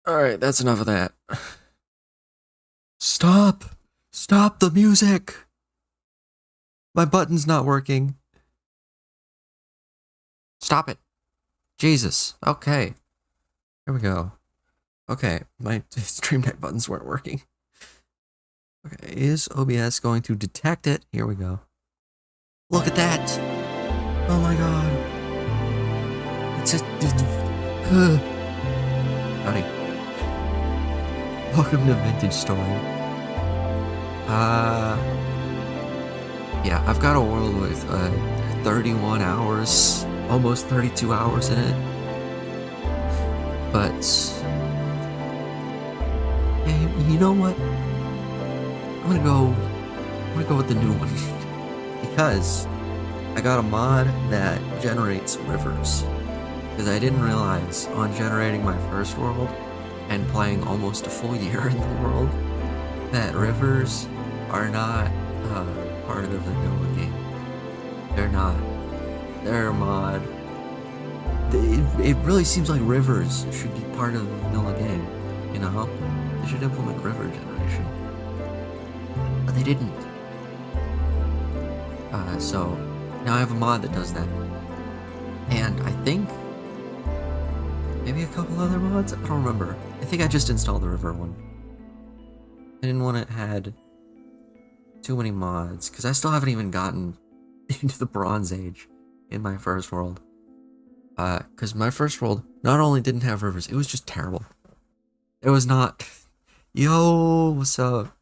Alright, that's enough of that. Stop! Stop the music! My button's not working. Stop it. Jesus. Okay. Here we go. Okay, my Stream Deck buttons weren't working. Okay, is OBS going to detect it? Here we go. Look at that! Oh my god. It's a... Howdy. Welcome to Vintage Story. Yeah, I've got a world with 31 hours, almost 32 hours in it. But hey, you know what? I'm gonna go with the new one because I got a mod that generates rivers. Because I didn't realize on generating my first world and playing almost a full year in the world that rivers are not part of the vanilla game. They're not. They're a mod. It really seems like rivers should be part of the vanilla game, you know? They should implement river generation. But they didn't. So now I have a mod that does that. And I think maybe a couple other mods? I don't remember. I think I just installed the river one. I didn't want to add too many mods, because I still haven't even gotten into the Bronze Age in my first world. Because my first world not only didn't have rivers, it was just terrible. It was not... Yo, what's up?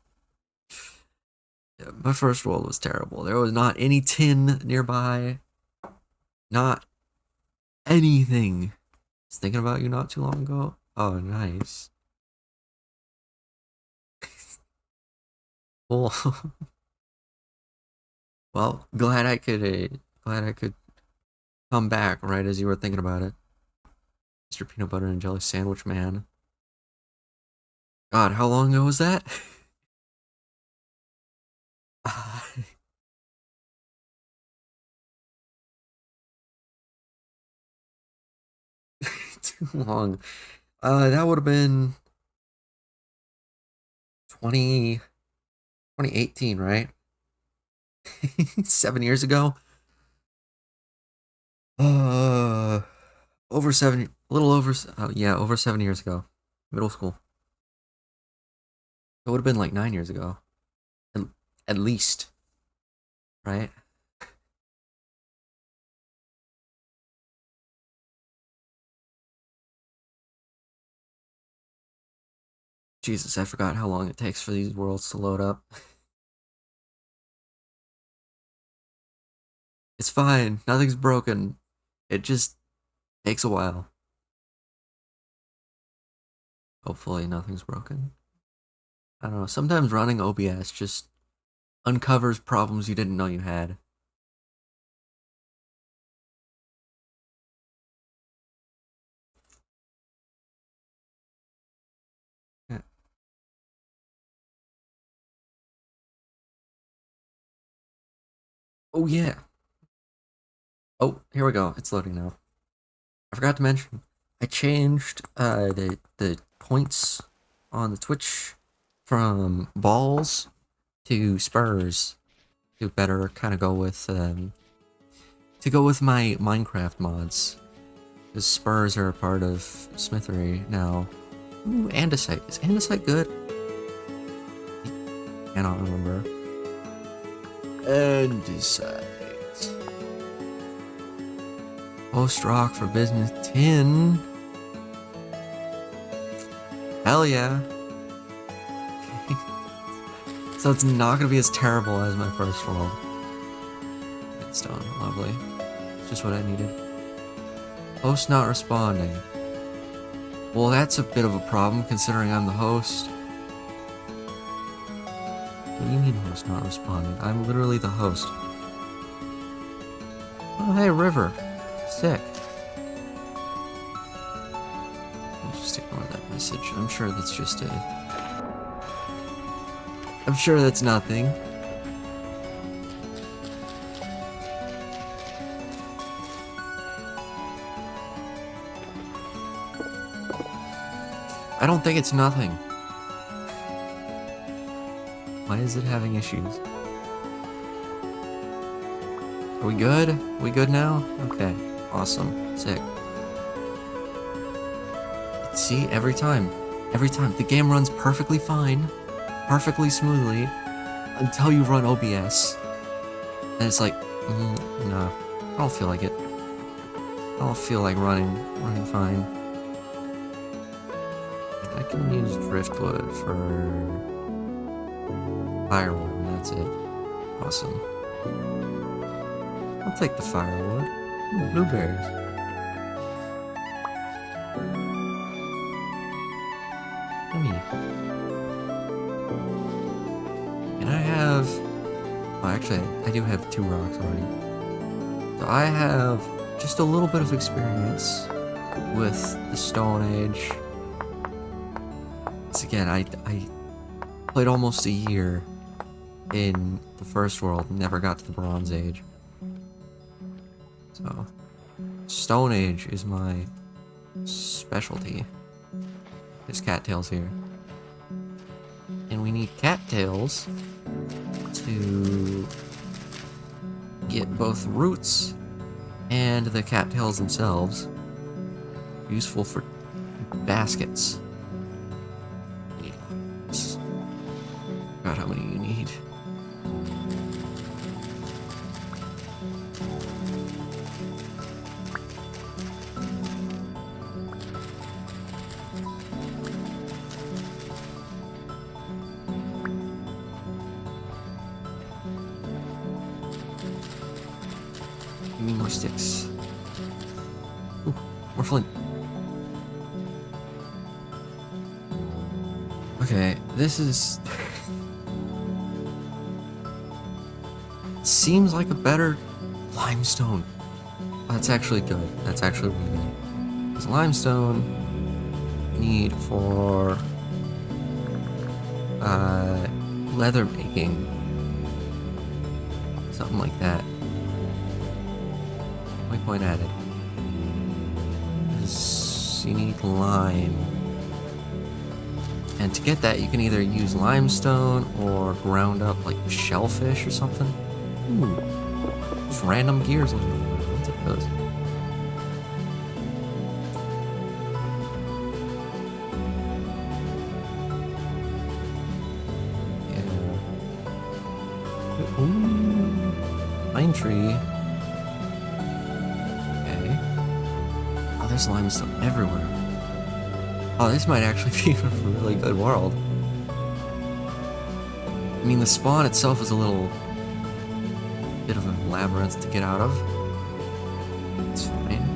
Yeah, my first world was terrible. There was not any tin nearby. Not anything. I was thinking about you not too long ago. Oh, nice. Cool. Well, glad I could come back right as you were thinking about it. Mr. Peanut Butter and Jelly Sandwich Man. God, how long ago was that? Too long. That would have been 2018, right? 7 years ago? Uh, over 7, a little over, yeah, over 7 years ago. Middle school. It would have been like 9 years ago. At, at least, right? Jesus, I forgot how long it takes for these worlds to load up. It's fine, nothing's broken. It just takes a while. Hopefully nothing's broken. I don't know, sometimes running OBS just uncovers problems you didn't know you had. Yeah. Oh yeah. Oh, here we go. It's loading now. I forgot to mention, I changed the points on the Twitch from balls to spurs to better kind of go with my Minecraft mods. Because spurs are a part of Smithery now. Ooh, andesite. Is andesite good? I cannot remember. Andesite. Post rock for business. Tin. Hell yeah. So it's not gonna be as terrible as my first world. Redstone, lovely. It's just what I needed. Host not responding. Well, that's a bit of a problem considering I'm the host. What do you mean host not responding? I'm literally the host. Oh, hey, River. Sick. I'll just ignore that message. I'm sure that's just a... I'm sure that's nothing. I don't think it's nothing. Why is it having issues? Are we good? Are we good now? Okay. Awesome. Sick. See, every time. Every time. The game runs perfectly fine. Perfectly smoothly. Until you run OBS. And it's like, no. I don't feel like it. I don't feel like running fine. I can use driftwood for firewood, and that's it. Awesome. I'll take the firewood. Ooh, blueberries. Yummy. Can I have... Oh, actually, I do have 2 rocks already. So I have just a little bit of experience with the Stone Age. Once again, I played almost a year in the First World, never got to the Bronze Age. So, Stone Age is my specialty. There's cattails here. And we need cattails to get both roots and the cattails themselves useful for baskets. You need lots. Forgot how many you need. Give me more sticks. Ooh, more flint. Okay, this is... seems like a better limestone. Oh, that's actually good. That's actually really good. Because limestone need for leather making. Something like that. Waypoint added. You need lime. And to get that, you can either use limestone or ground up like shellfish or something. Ooh. Just random gears on them. I'll take those. Yeah. Ooh. Pine tree. There's limestone everywhere. Oh, this might actually be a really good world. I mean, the spawn itself is a little bit of a labyrinth to get out of. It's fine.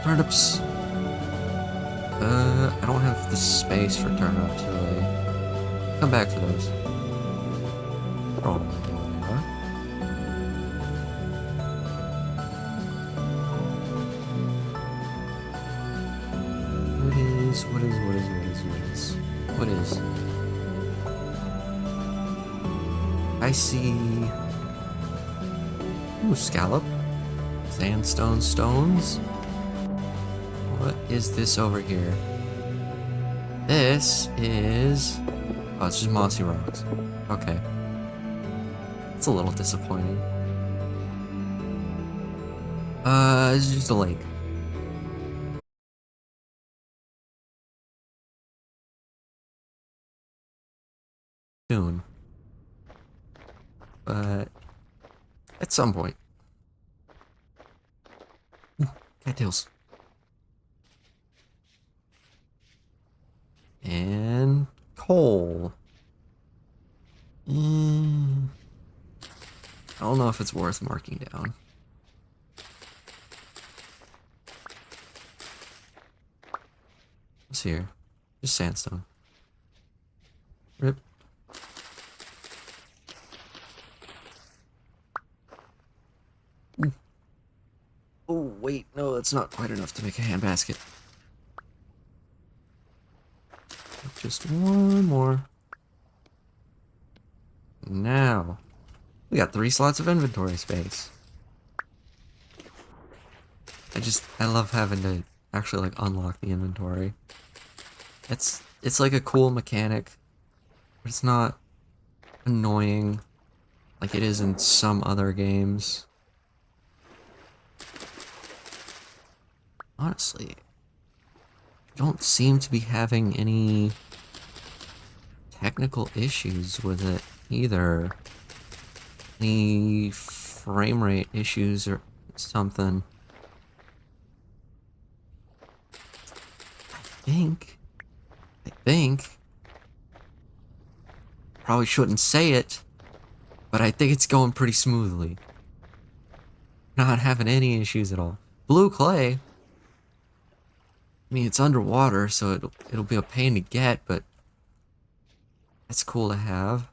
Turnips. I don't have the space for turnips, really. Come back for those. Oh, there What is? I see... Ooh, scallop. Sandstone stones. What is this over here? This is... Oh, it's just mossy rocks. Okay. It's a little disappointing. This is just a lake. Soon. But at some point. Ooh, cattails. And coal. I don't know if it's worth marking down. What's here? Just sandstone. Rip. Ooh. Oh, wait, no, that's not quite enough to make a handbasket. Just one more. Now, we got 3 slots of inventory space. I love having to actually like unlock the inventory. It's like a cool mechanic, but it's not annoying like it is in some other games. Honestly, I don't seem to be having any technical issues with it either. Any frame rate issues or something. I think, probably shouldn't say it, but I think it's going pretty smoothly. Not having any issues at all. Blue clay. I mean, it's underwater, so it'll be a pain to get, but that's cool to have.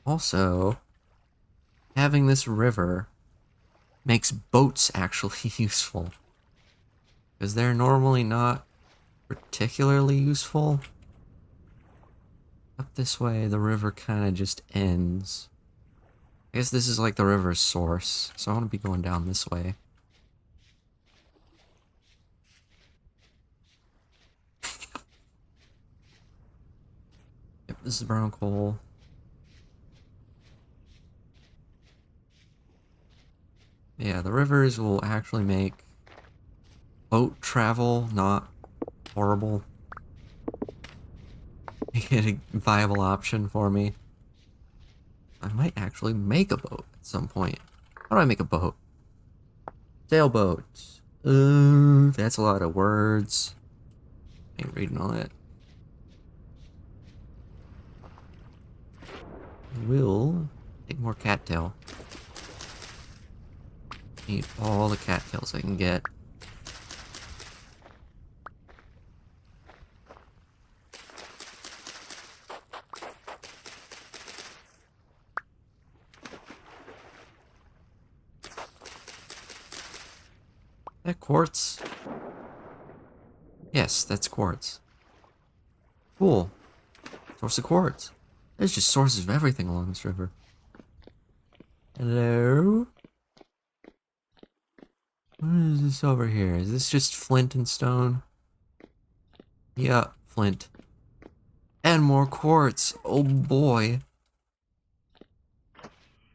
Also, having this river makes boats actually useful. Because they're normally not particularly useful. Up this way, the river kind of just ends. I guess this is like the river's source, so I want to be going down this way. Yep, this is brown coal. Yeah, the rivers will actually make boat travel not horrible. Make it a viable option for me. I might actually make a boat at some point. How do I make a boat? Sailboat. That's a lot of words. Ain't reading all that. We'll take more cattail. Need all the cattails I can get. That quartz? Yes, that's quartz. Cool. Source of quartz. There's just sources of everything along this river. Hello? What is this over here? Is this just flint and stone? Yeah, flint. And more quartz. Oh boy.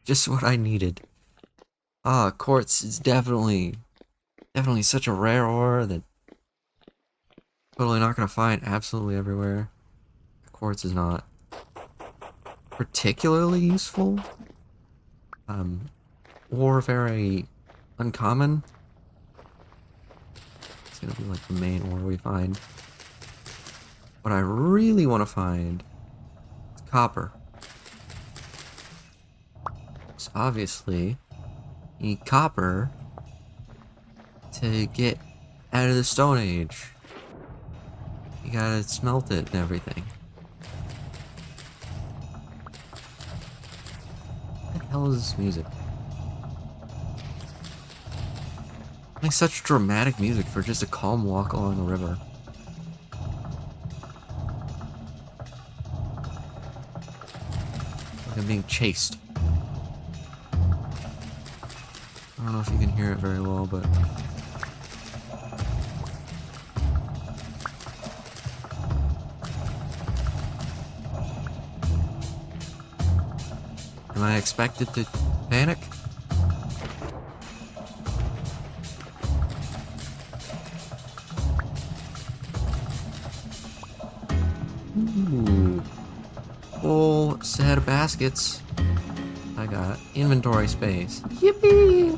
Just what I needed. Ah, quartz is definitely such a rare ore that totally not gonna find absolutely everywhere. Quartz is not particularly useful. Or very uncommon. It's gonna be like the main ore we find. What I really want to find is copper. So obviously, you need copper to get out of the Stone Age. You gotta smelt it and everything. What the hell is this music? Like such dramatic music for just a calm walk along the river. Like I'm being chased. I don't know if you can hear it very well, but am I expected to panic? Ooh. Full set of baskets. I got inventory space. Yippee!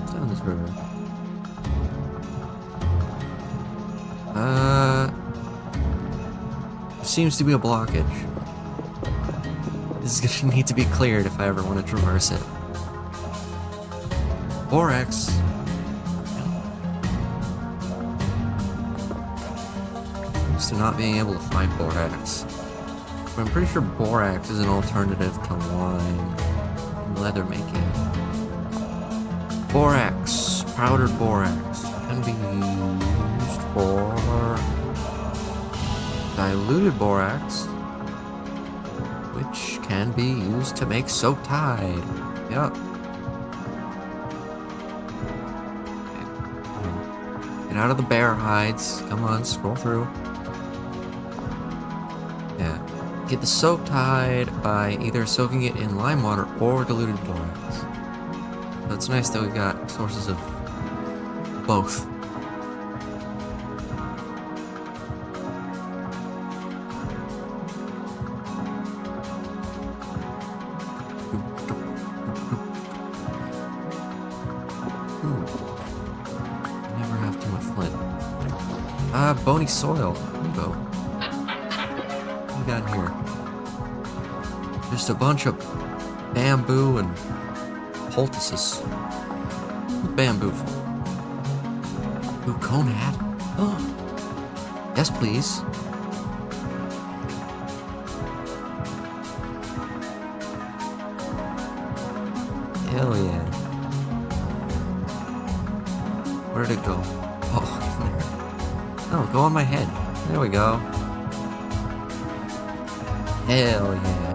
What's down this river? There seems to be a blockage. This is gonna need to be cleared if I ever want to traverse it. Borax. Used to not being able to find borax. But I'm pretty sure borax is an alternative to lime in leather making. Borax, powdered borax, can be used for diluted borax. which can be used to make soap tide. Yup. Get out of the bear hides. Come on, scroll through. Yeah. Get the soap tide by either soaking it in lime water or diluted borax. So it's nice that we've got sources of both. Never have too much flint. Bony soil. Here you go. What we got here? Just a bunch of bamboo and poultices. What's bamboo for? Ooh, cone hat. Oh. Yes, please. Hell yeah. Where'd it go? Oh, there. No, go on my head. There we go. Hell yeah.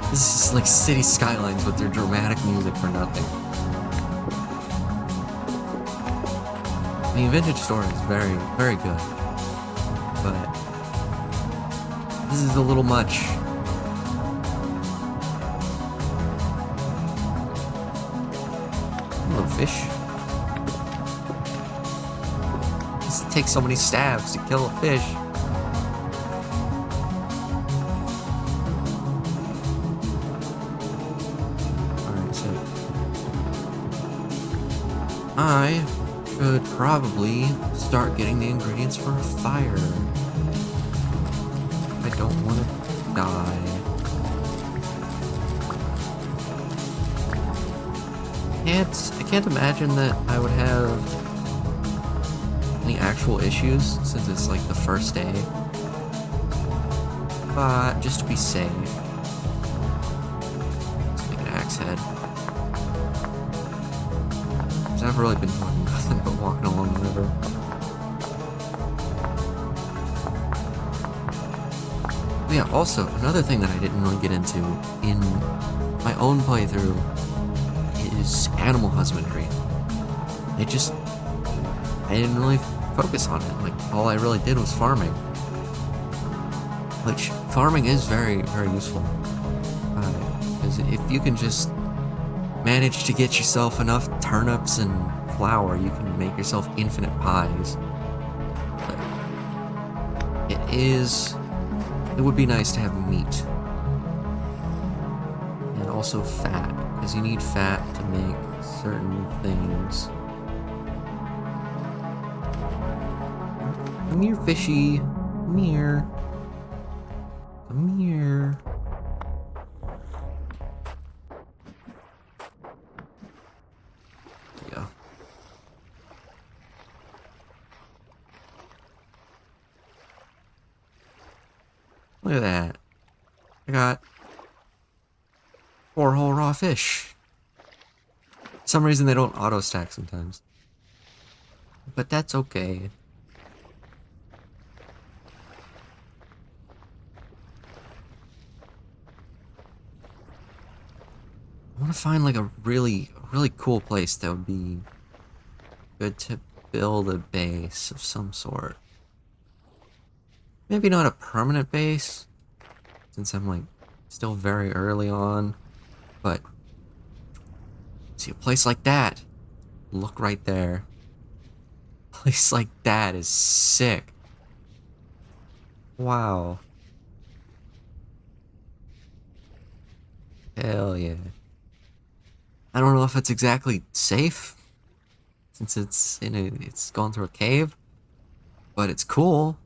This is like City Skylines with their dramatic music for nothing. I mean, Vintage Story is very, very good. But this is a little much. Hello, fish. This takes so many stabs to kill a fish. Alright, so I should probably start getting the ingredients for a fire. I don't want to die. I can't imagine that I would have any actual issues since it's like the first day. But just to be safe, let's make an axe head. Because I've really been doing nothing but walking along the river. But yeah, also, another thing that I didn't really get into in my own playthrough is animal husbandry. I didn't really focus on it. Like, all I really did was farming. Which, farming is very, very useful. Because if you can just manage to get yourself enough turnips and flour, you can make yourself infinite pies. But it would be nice to have meat. And also fat, because you need fat to make certain things. Come here, fishy. Come here. Come here. There you go. Look at that. I got 4 whole raw fish. For some reason they don't auto stack sometimes. But that's okay. I want to find like a really cool place that would be good to build a base of some sort. Maybe not a permanent base, since I'm like still very early on, but see, a place like that, look right there. A place like that is sick. Wow. Hell yeah. I don't know if it's exactly safe, since it's gone through a cave, but it's cool.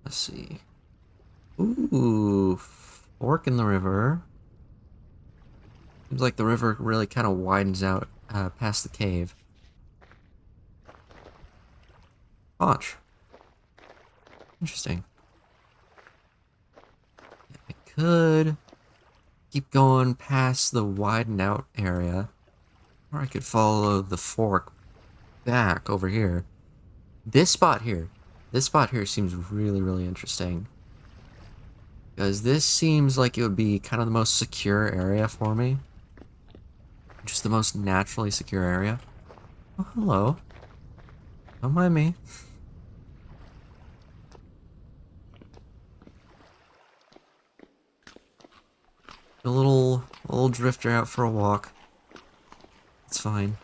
Let's see. Ooh, fork in the river. Seems like the river really kind of widens out past the cave. Watch. Interesting. I could keep going past the widened out area. Or I could follow the fork back over here. This spot here seems really, really interesting. Because this seems like it would be kind of the most secure area for me. Just the most naturally secure area. Oh, hello. Don't mind me. A little drifter out for a walk. It's fine.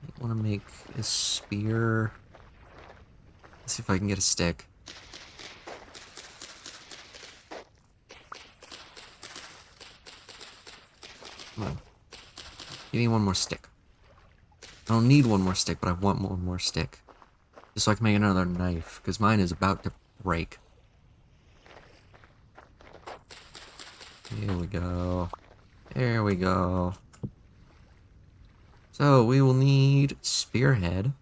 I want to make a spear. Let's see if I can get a stick. Come on. Give me one more stick. I don't need one more stick, but I want one more stick. Just so I can make another knife, because mine is about to break. Here we go. There we go. So, we will need spearhead.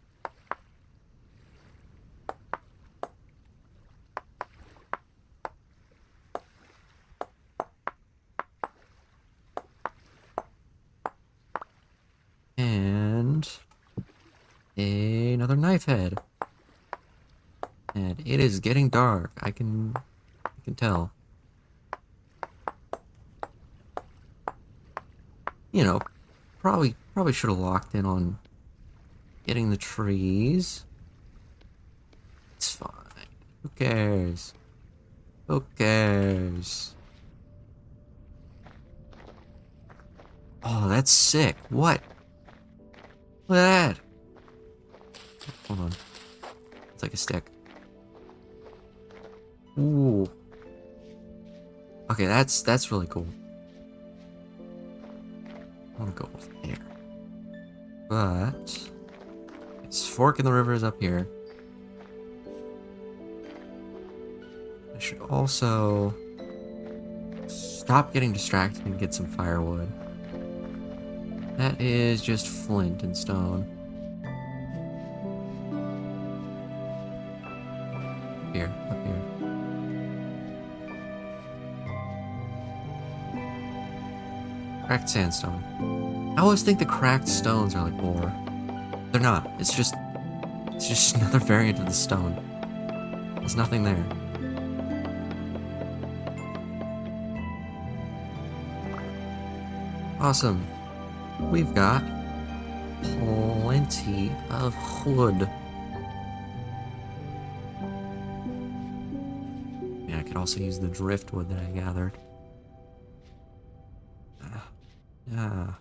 And another knife head. And it is getting dark. I can tell. You know, probably should have locked in on getting the trees. It's fine. Who cares? Who cares? Oh, that's sick. What? Look at that. Hold on. It's like a stick. Ooh. Okay, that's really cool. I want to go over there. But this fork in the river is up here. I should also stop getting distracted and get some firewood. That is just flint and stone. Here, up here. Cracked sandstone. I always think the cracked stones are like ore. They're not. It's just another variant of the stone. There's nothing there. Awesome. We've got plenty of wood. Yeah, I could also use the driftwood that I gathered. Yeah.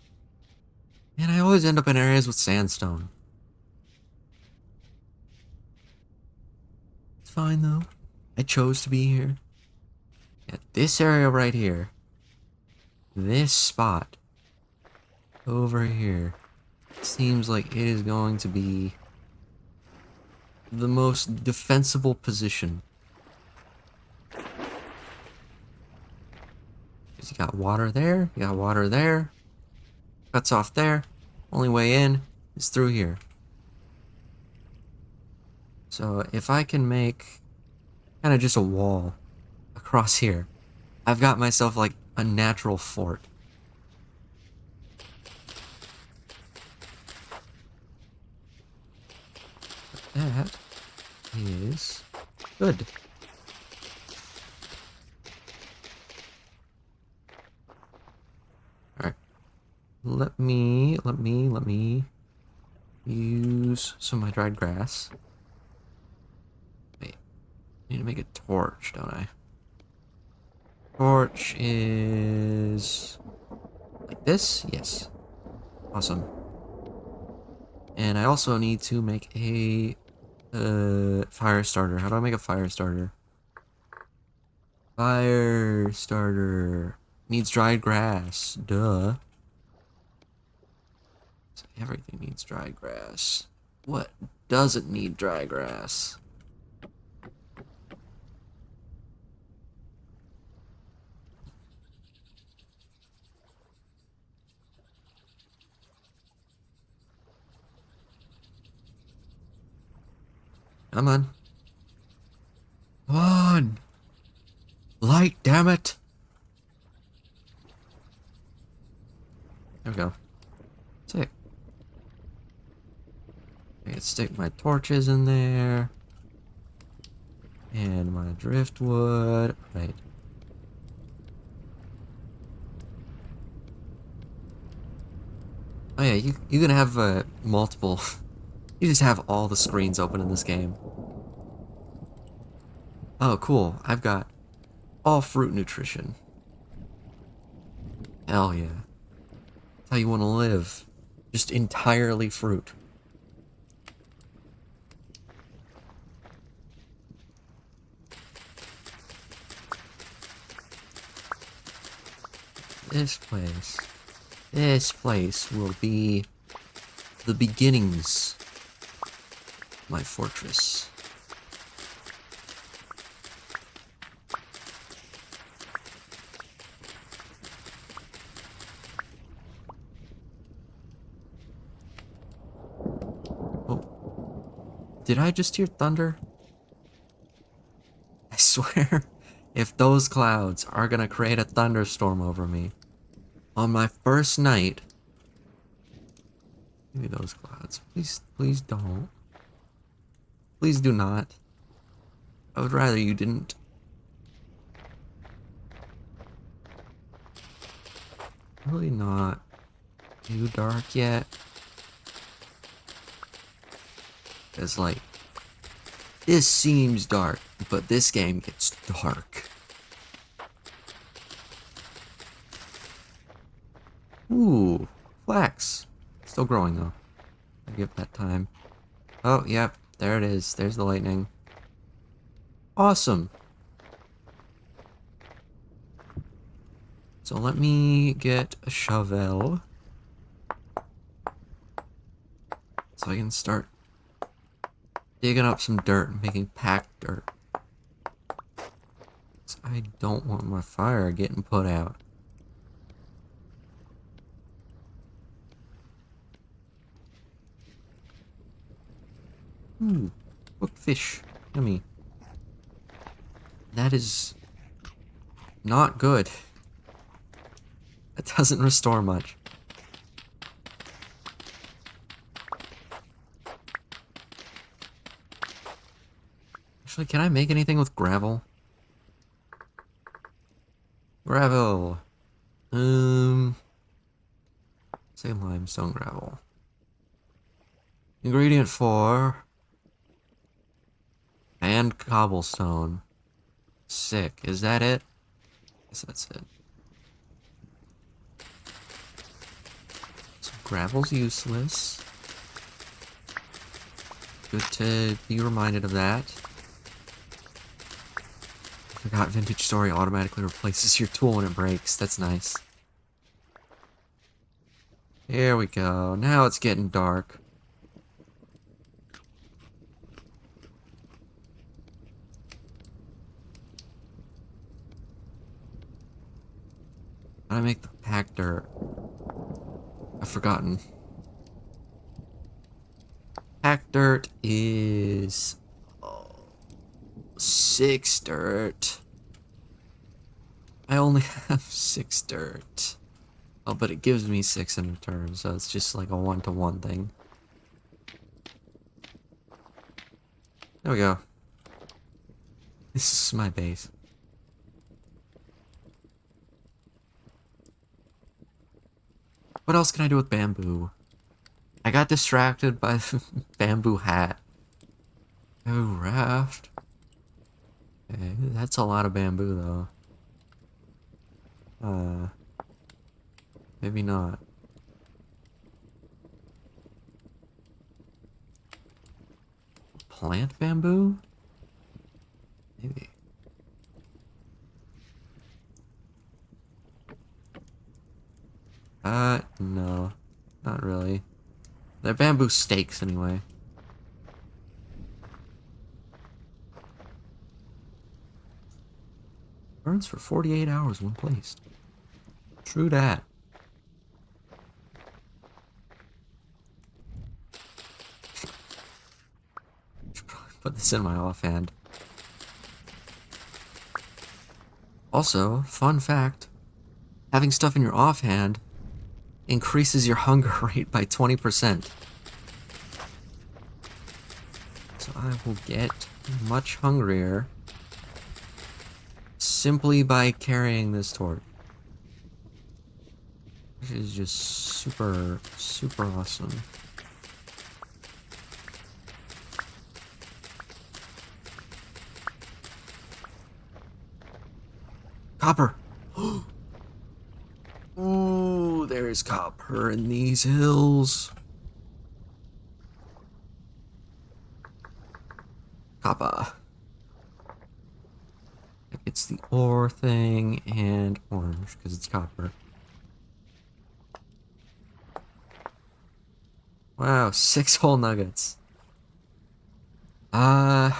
And I always end up in areas with sandstone. It's fine though. I chose to be here. Yeah, this area right here. This spot. Over here. Seems like it is going to be the most defensible position. Because you got water there, you got water there. Cuts off there. Only way in is through here. So if I can make kind of just a wall across here, I've got myself like a natural fort. That is good. Alright. Let me use some of my dried grass. Wait. I need to make a torch, don't I? Torch is like this? Yes. Awesome. And I also need to make a fire starter. How do I make a fire starter? Fire starter needs dried grass. Duh. So everything needs dried grass. What doesn't need dry grass? Come on. Come on! Light, damn it! There we go. Sick. I can stick my torches in there. And my driftwood. Right. Oh yeah, you can have multiple. You just have all the screens open in this game. Oh, cool. I've got all fruit nutrition. Hell yeah. That's how you want to live. Just entirely fruit. This place will be the beginnings of my fortress. Oh, did I just hear thunder? I swear, if those clouds are gonna create a thunderstorm over me on my first night, maybe those clouds. Please don't. Please do not. I would rather you didn't. Really not too dark yet. It's like, this seems dark, but this game gets dark. Ooh, flax. Still growing though. I give that time. Oh, yep, there it is. There's the lightning. Awesome. So let me get a shovel. So I can start digging up some dirt and making packed dirt. I don't want my fire getting put out. Ooh, cooked fish. Yummy. That is not good. It doesn't restore much. Actually, can I make anything with gravel? Gravel. Say limestone gravel. Ingredient 4. And cobblestone. Sick. Is that it? Guess that's it. So gravel's useless. Good to be reminded of that. Forgot Vintage Story automatically replaces your tool when it breaks. That's nice. Here we go. Now it's getting dark. How do I make the packed dirt? I've forgotten. Packed dirt is 6 dirt. I only have 6 dirt. Oh, but it gives me 6 in return, so it's just like a 1-to-1 thing. There we go. This is my base. What else can I do with bamboo? I got distracted by the bamboo hat. Oh, raft. Okay, that's a lot of bamboo, though. Maybe not. Plant bamboo? Maybe. No. Not really. They're bamboo stakes, anyway. Burns for 48 hours when placed. True that. Should probably put this in my offhand. Also, fun fact, having stuff in your offhand increases your hunger rate by 20%. So I will get much hungrier simply by carrying this torch. This is just super, super awesome. Copper! Ooh, there's copper in these hills. Copper. It's the ore thing and orange because it's copper. Wow, 6 whole nuggets. I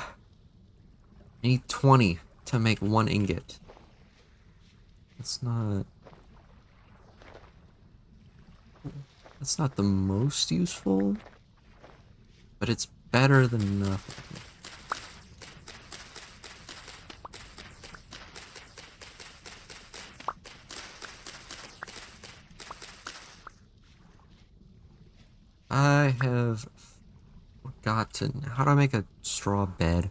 need 20 to make 1 ingot. That's not the most useful, but it's better than nothing. I have forgotten. How do I make a straw bed?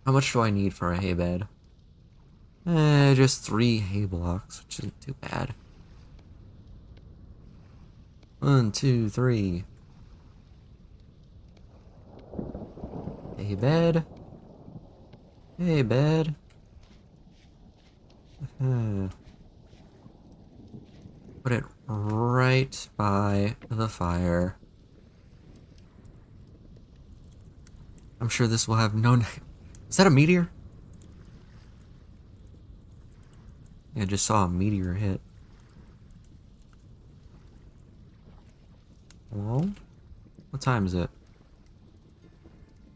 How much do I need for a hay bed? Just 3 hay blocks, which isn't too bad. 1, 2, 3. Hay bed. Hay bed. Put it right by the fire. I'm sure this will have no... Is that a meteor? I just saw a meteor hit. Hello? What time is it?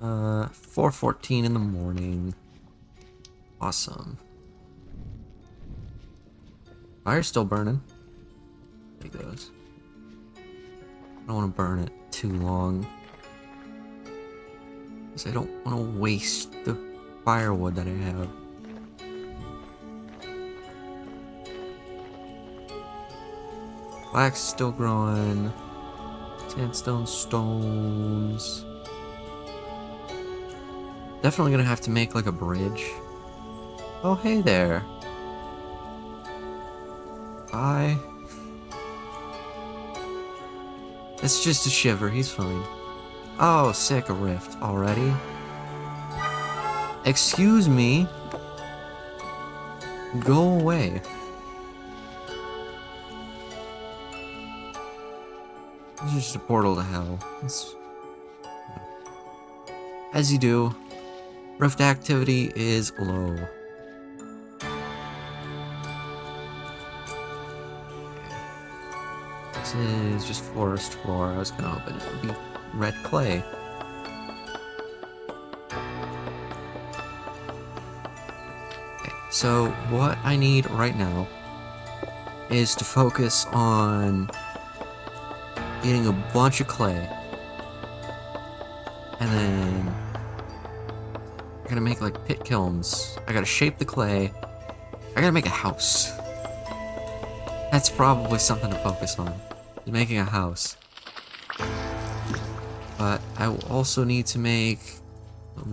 4:14 in the morning. Awesome. Fire's still burning. There it goes. I don't want to burn it too long, because I don't want to waste the firewood that I have. Black's still growing. Sandstone stones. Definitely gonna have to make like a bridge. Oh, hey there. Bye. It's just a shiver, he's fine. Oh, sick, a rift already? Excuse me? Go away. It's just a portal to hell. As you do, rift activity is low. This is just forest floor. I was gonna hoping it would be red clay. Okay, so what I need right now is to focus on getting a bunch of clay. And then I'm gonna make like pit kilns. I gotta shape the clay. I gotta make a house. That's probably something to focus on. Making a house. But I will also need to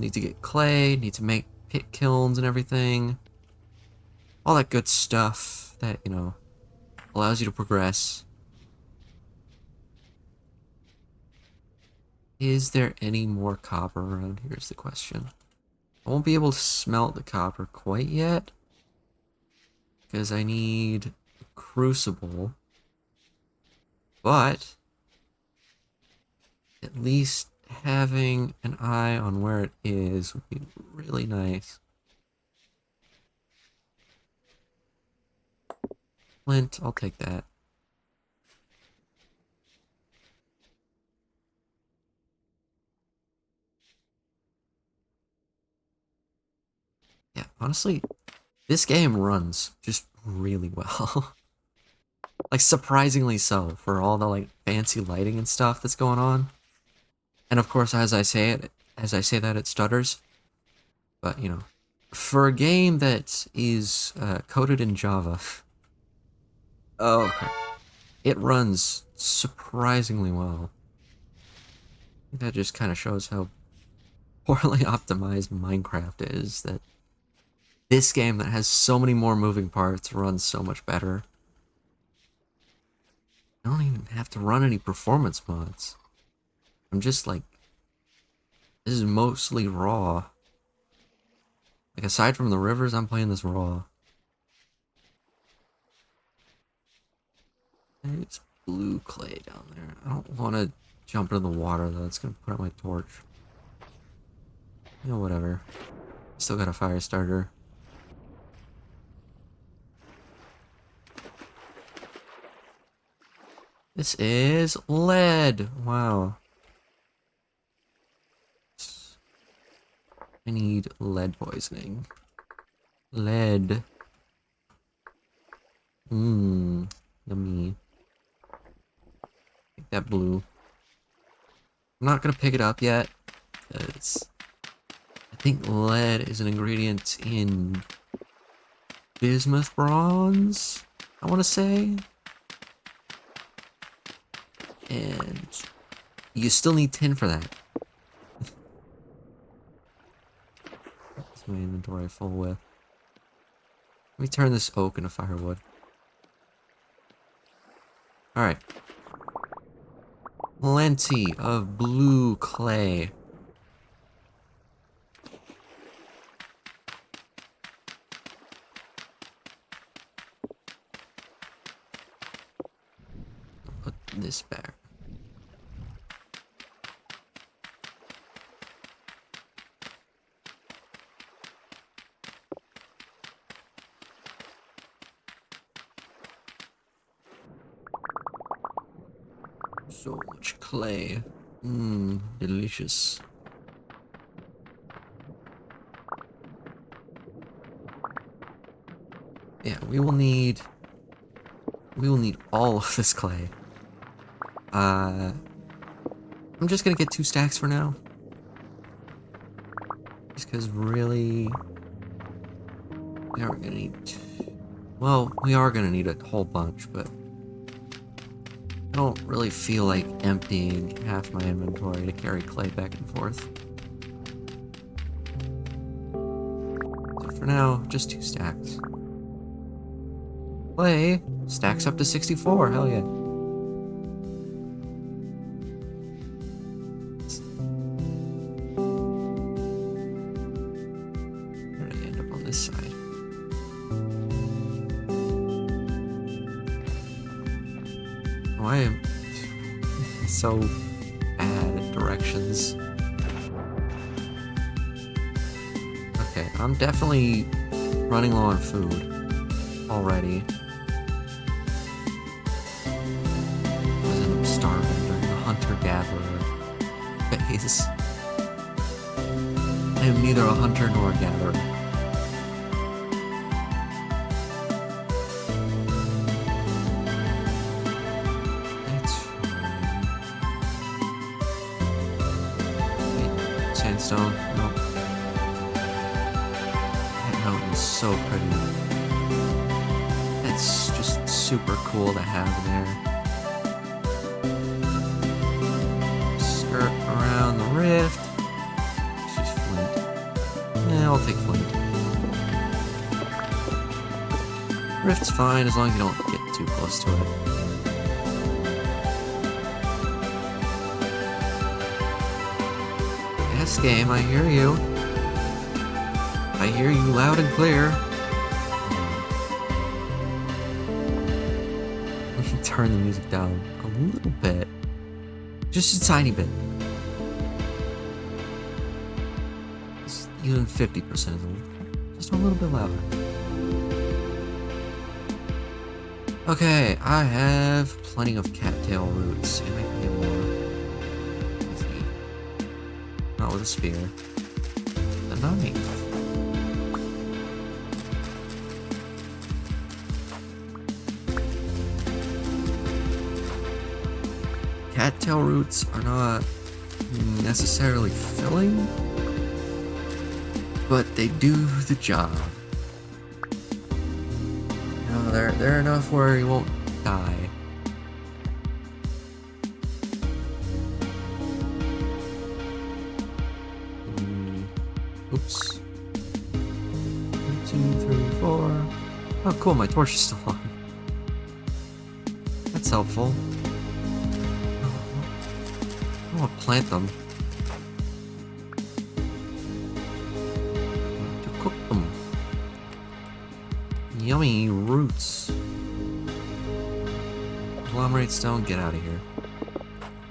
get clay, need to make pit kilns and everything. All that good stuff that, you know, allows you to progress. Is there any more copper around here is the question. I won't be able to smelt the copper quite yet, because I need a crucible. But at least having an eye on where it is would be really nice. Flint, I'll take that. Yeah, honestly, this game runs just really well. Like, surprisingly so, for all the, like, fancy lighting and stuff that's going on. And of course, as I say that, it stutters. But, you know, For a game that is coded in Java, oh, okay, it runs surprisingly well. I think that just kind of shows how poorly optimized Minecraft is, that this game that has so many more moving parts runs so much better. I don't even have to run any performance mods. I'm just like, this is mostly raw. Like, aside from the rivers, I'm playing this raw. There's blue clay down there. I don't want to jump into the water, though. It's going to put out my torch. You know, whatever. Still got a fire starter. This is lead. Wow. I need lead poisoning. Lead. Yummy. Take that blue. I'm not gonna pick it up yet, because I think lead is an ingredient in bismuth bronze, I want to say. And you still need tin for that. What's my inventory full with? Let me turn this oak into firewood. Alright. Plenty of blue clay. Put this back. So much clay. Delicious. Yeah, we will need all of this clay. I'm just gonna get 2 stacks for now. Just because really, we are gonna need, well, we are gonna need a whole bunch, but I don't really feel like emptying half my inventory to carry clay back and forth. So for now, just 2 stacks. Clay stacks up to 64, hell yeah. Where did I end up on this side? Oh, I am so bad at directions. Okay, I'm definitely running low on food already. I'm starving during the hunter-gatherer phase. I am neither a hunter nor a gatherer. Sandstone, nope. That mountain is so pretty. That's just super cool to have there. Skirt around the rift. It's just flint. Yeah, I'll take flint. Rift's fine as long as you don't get too close to it. Yes, game, I hear you. I hear you loud and clear. We can turn the music down a little bit. Just a tiny bit. Just even 50% is just a little bit louder. Okay, I have plenty of cattail roots, and I can get more. Easy. Not with a spear. The knife. Cattail roots are not necessarily filling. but they do the job. You know, they're enough where you won't die. Oops. 1, 2, 3, 4. Oh, cool, my torch is still on. That's helpful. I want to plant them. To cook them. Yummy roots. Agglomerate stone, get out of here.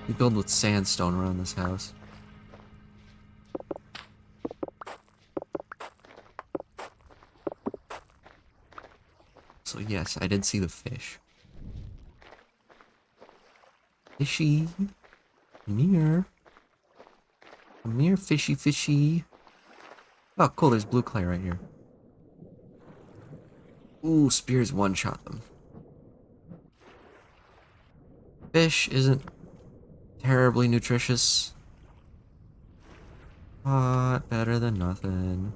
We build with sandstone around this house. So yes, I did see the fish. Fishy. Come here, fishy, fishy. Oh, cool, there's blue clay right here. Ooh, spears one-shot them. Fish isn't terribly nutritious, but better than nothing.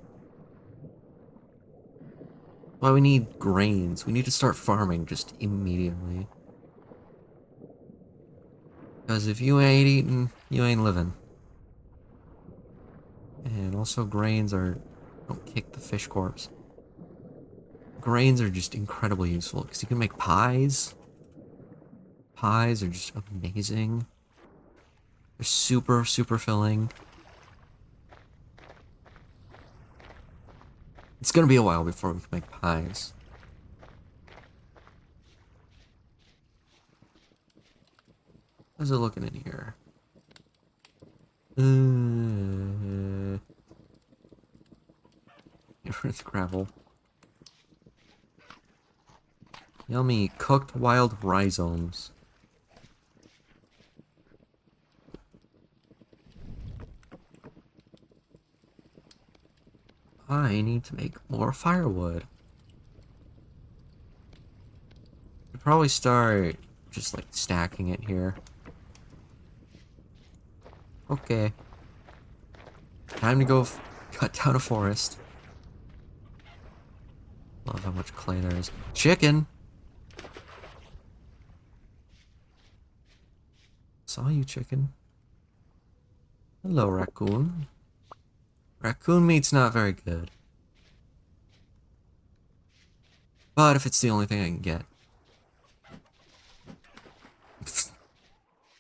Well, we need grains. We need to start farming just immediately. Because if you ain't eating, you ain't living. And also grains are... Don't kick the fish corpse. Grains are just incredibly useful because you can make pies. Pies are just amazing. They're super, super filling. It's gonna be a while before we can make pies. How's it looking in here? Earth gravel. Yummy cooked wild rhizomes. I need to make more firewood. I'd probably start just like stacking it here. Okay. Time to go cut down a forest. Love how much clay there is. Chicken! Saw you, chicken. Hello, raccoon. Raccoon meat's not very good. But if it's the only thing I can get.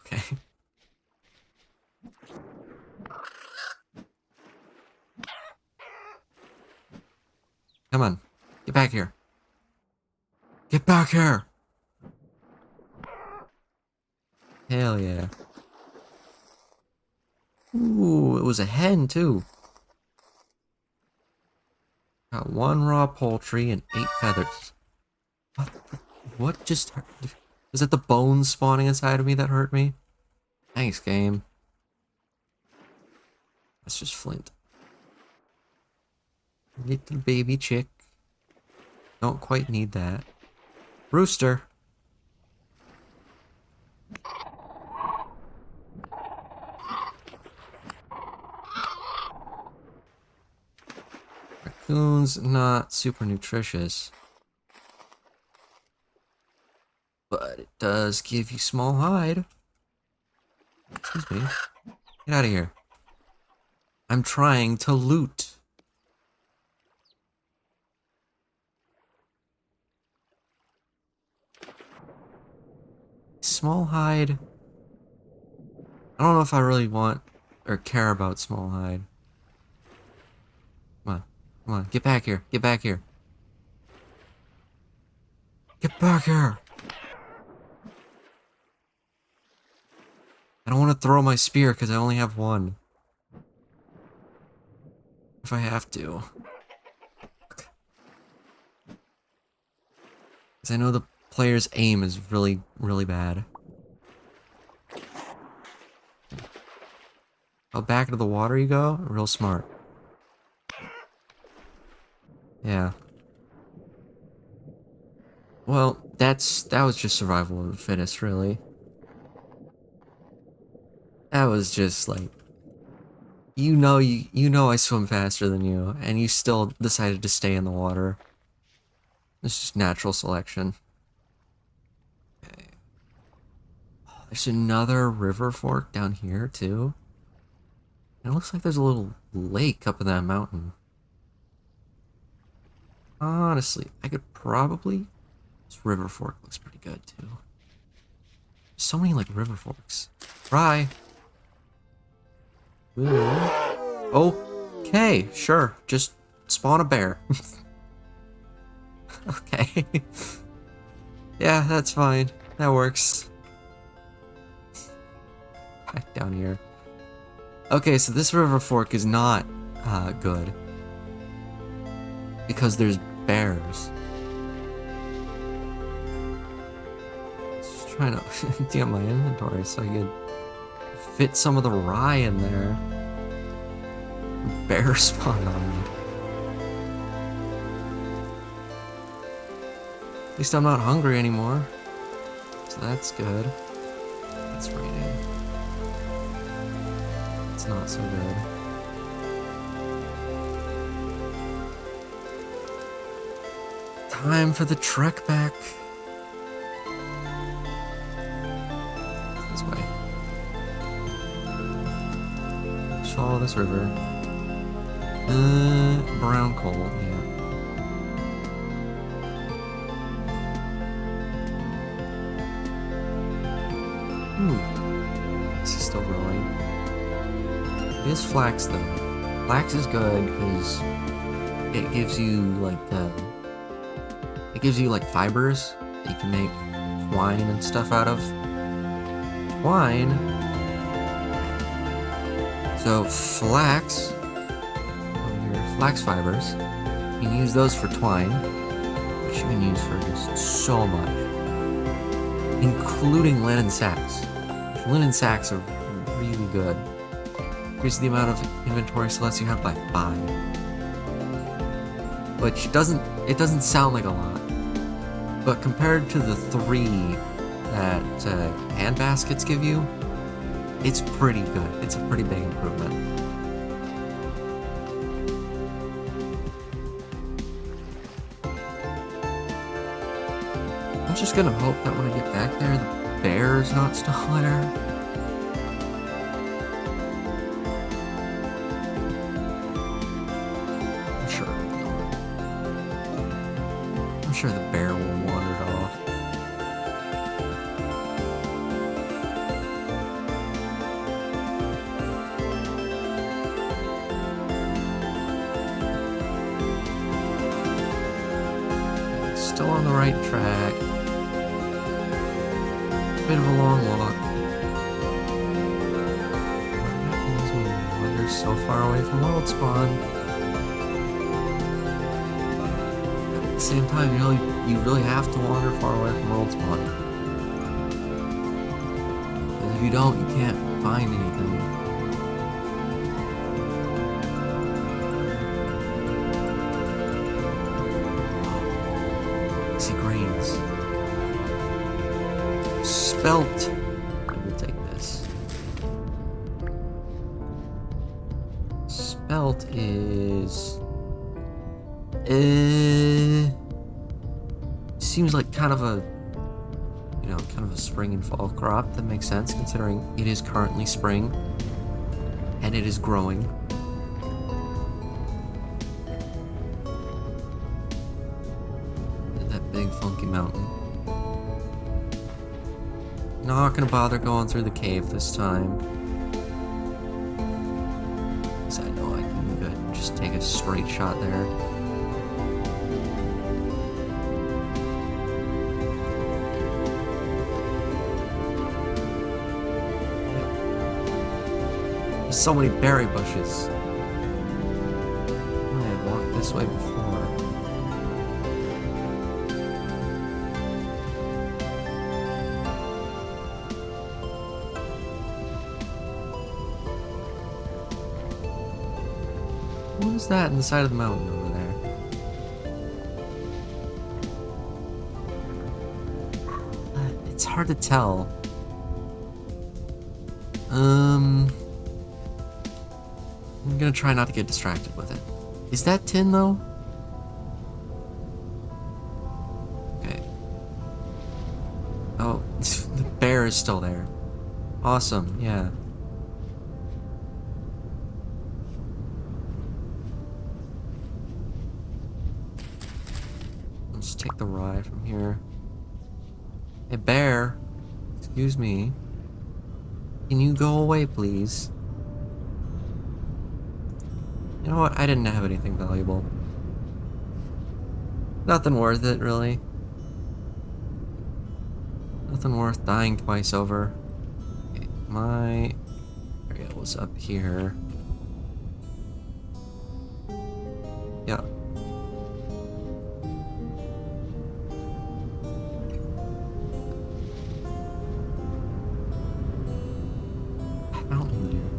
Okay. Come on. Get back here. Get back here! Hell yeah. Ooh, it was a hen too. Got 1 raw poultry and 8 feathers. What just hurt? Was it the bones spawning inside of me that hurt me? Thanks, game. That's just flint. Little baby chick. Don't quite need that. Rooster. Raccoon's not super nutritious. But it does give you small hide. Excuse me. Get out of here. I'm trying to loot. Small hide. I don't know if I really want or care about small hide. Come on. Come on. Get back here. Get back here. Get back here. I don't want to throw my spear because I only have 1. If I have to. Because I know the player's aim is really, really bad. Oh, back into the water you go? Real smart. Yeah. Well, that was just survival of the fittest, really. That was just like... you know I swim faster than you, and you still decided to stay in the water. It's just natural selection. Okay. Oh, there's another river fork down here too. And it looks like there's a little lake up in that mountain. Honestly, I could probably... This river fork looks pretty good too. So many like river forks. Try. Okay, sure. Just spawn a bear. Okay. Yeah, that's fine. That works. Back down here. Okay, so this river fork is not good. Because there's bears. Just trying to empty out my inventory so I could fit some of the rye in there. Bear spawned on me. At least I'm not hungry anymore. So that's good. It's raining. It's not so good. Time for the trek back. This way. Just follow this river. Brown coal, yeah. This is still growing. It is flax though. Flax is good because it gives you like fibers that you can make twine and stuff out of. Twine. So flax, your flax fibers, you can use those for twine, which you can use for just so much, including linen sacks. Linen sacks are really good. Increase the amount of inventory slots you have by 5. Which it doesn't sound like a lot. But compared to the 3 that hand baskets give you, it's pretty good. It's a pretty big improvement. I'm just gonna hope that when I get back there, the bear's not still there. I'm sure the bear will wander it off. Still on the right track. Bit of a long walk. What happens when you wander so far away from world spawn? At the same time, you really have to wander far away from world spawn. Because if you don't, you can't find anything. See grains. Spelt. I will take this. Spelt is... seems like kind of a spring and fall crop. That makes sense considering it is currently spring and it is growing. That big funky mountain. Not gonna bother going through the cave this time. Because I know I can just take a straight shot there. There's so many berry bushes. I had walked this way before. What is that in the side of the mountain over there? It's hard to tell. I'm gonna try not to get distracted with it. Is that tin though? Okay. Oh, the bear is still there. Awesome, yeah. Let's take the ride from here. Hey, bear. Excuse me. Can you go away, please? You know what? I didn't have anything valuable. Nothing worth it, really. Nothing worth dying twice over. Okay, my area was up here. Yeah. Mountain Dew.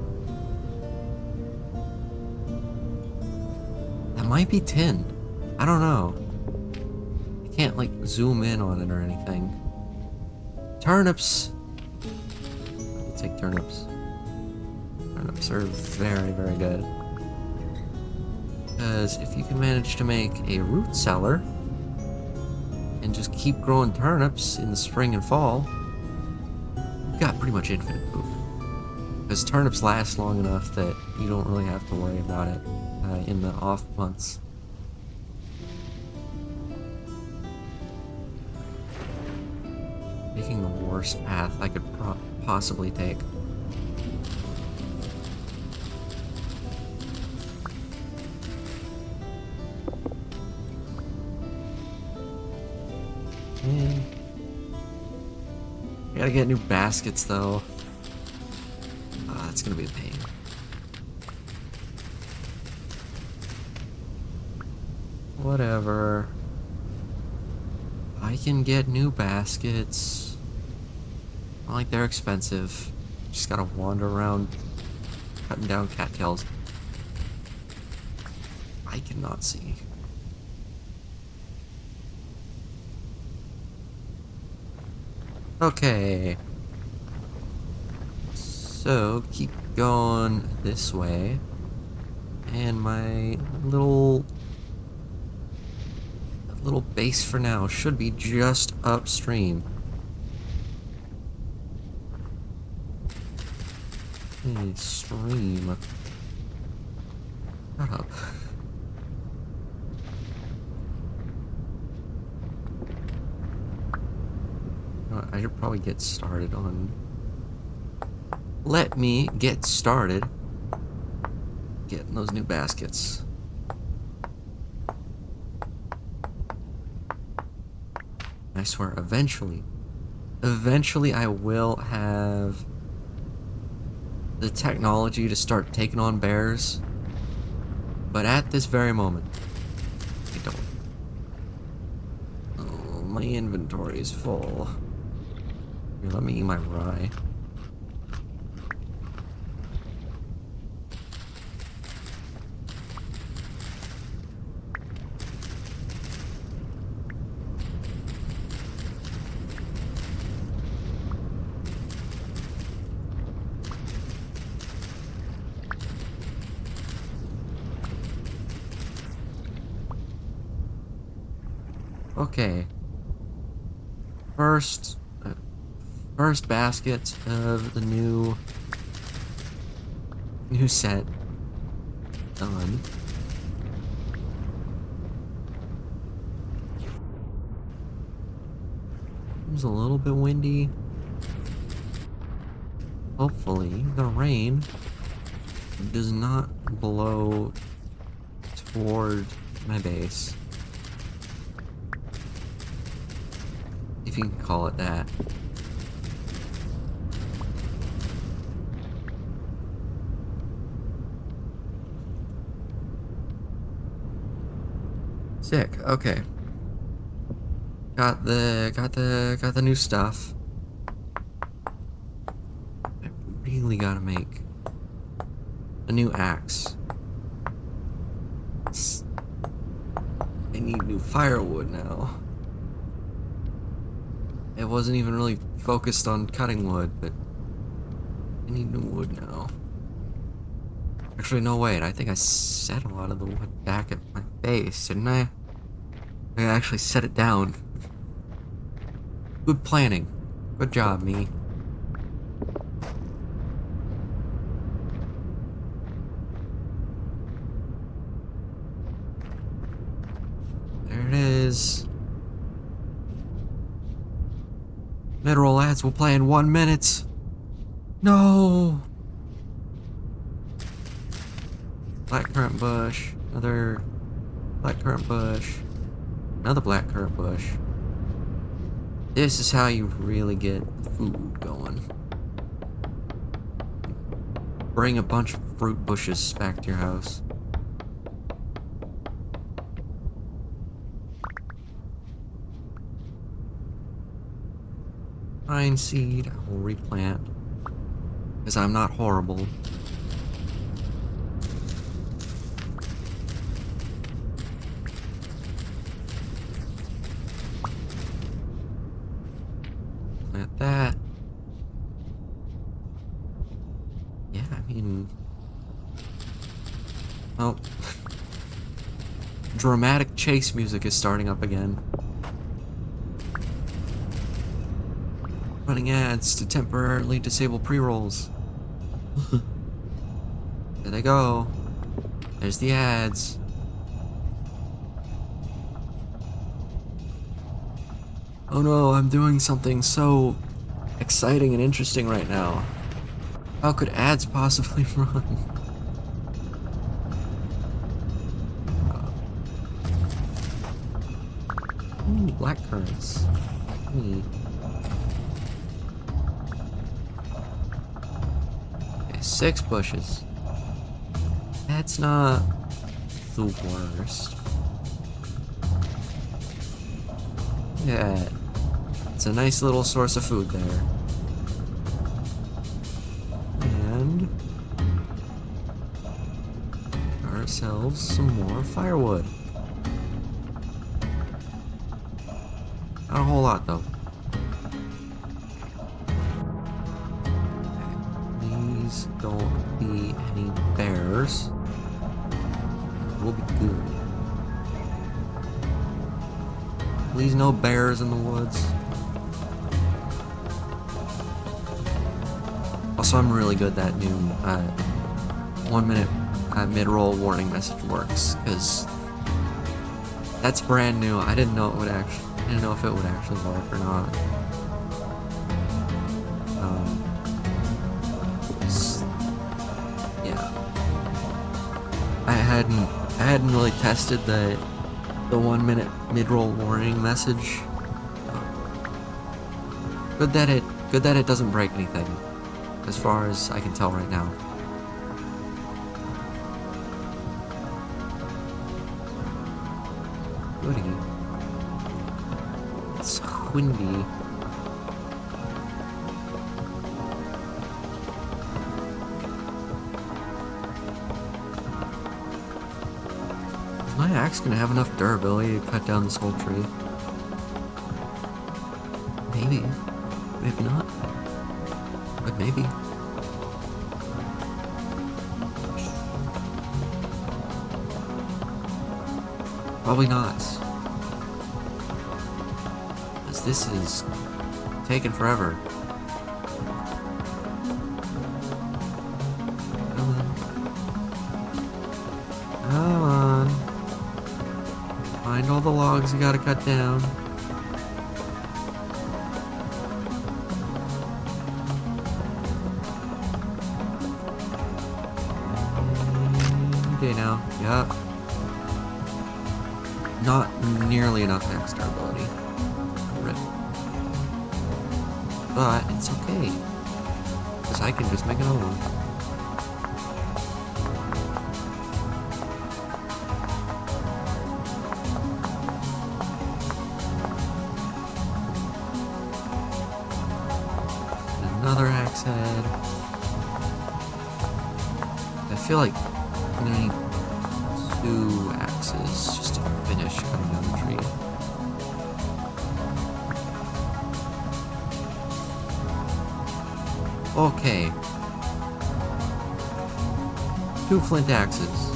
That might be tin. I don't know. I can't like zoom in on it or anything. Turnips. I'll take turnips. Turnips are very, very good. Because if you can manage to make a root cellar and just keep growing turnips in the spring and fall, you've got pretty much infinite food. Because turnips last long enough that you don't really have to worry about it in the off months. Taking the worst path I could possibly take. Man. I gotta get new baskets though. That's gonna be a pain. Whatever. I can get new baskets. Not like they're expensive. Just gotta wander around cutting down cattails. I cannot see. Okay. So, keep going this way. And my little base for now should be just upstream. Hey, stream. Shut up. I should probably get started on... Let me get started getting those new baskets. I swear, eventually I will have the technology to start taking on bears. But at this very moment, I don't. Oh, my inventory is full. Here, let me eat my rye. Okay. First basket of the new set done. It was a little bit windy. Hopefully, the rain does not blow toward my base. If you can call it that. Sick. Okay. Got the new stuff. I really gotta make a new axe. I need new firewood now. It wasn't even really focused on cutting wood, but I need new wood now. Actually, no, wait. I think I set a lot of the wood back at my base, didn't I? I actually set it down. Good planning. Good job, me. There it is. Mid-roll ads will play in 1 minute. No! Blackcurrant bush. Another blackcurrant bush. Another blackcurrant bush. This is how you really get food going. Bring a bunch of fruit bushes back to your house. Pine seed, I will replant. Because I'm not horrible. Plant that. Yeah, I mean... Oh. Dramatic chase music is starting up again. Running ads to temporarily disable pre-rolls. There they go. There's the ads. Oh no, I'm doing something so exciting and interesting right now. How could ads possibly run? Ooh, blackcurrants. Okay, 6 bushes. That's not the worst. Yeah, it's a nice little source of food there. And ourselves some more firewood. Not a whole lot though. Please don't be any bears. We'll be good. Please no bears in the woods. Also, I'm really good that new 1 minute mid-roll warning message works, because that's brand new. I didn't know if it would actually work or not. Yeah, I hadn't really tested the 1 minute mid-roll warning message. Good that it doesn't break anything, as far as I can tell right now. Goody. It's windy. Is my axe gonna have enough durability to cut down this whole tree? Maybe. Maybe not. But maybe. Probably not. Because this is taking forever. Come on. Come on. Find all the logs you gotta cut down. Okay now. Yup. Not nearly enough max durability. Rip. But it's okay. Because I can just make another one. Another axe head. I feel like I'm gonna need 2 axes just to finish cutting down the tree. Okay. 2 flint axes.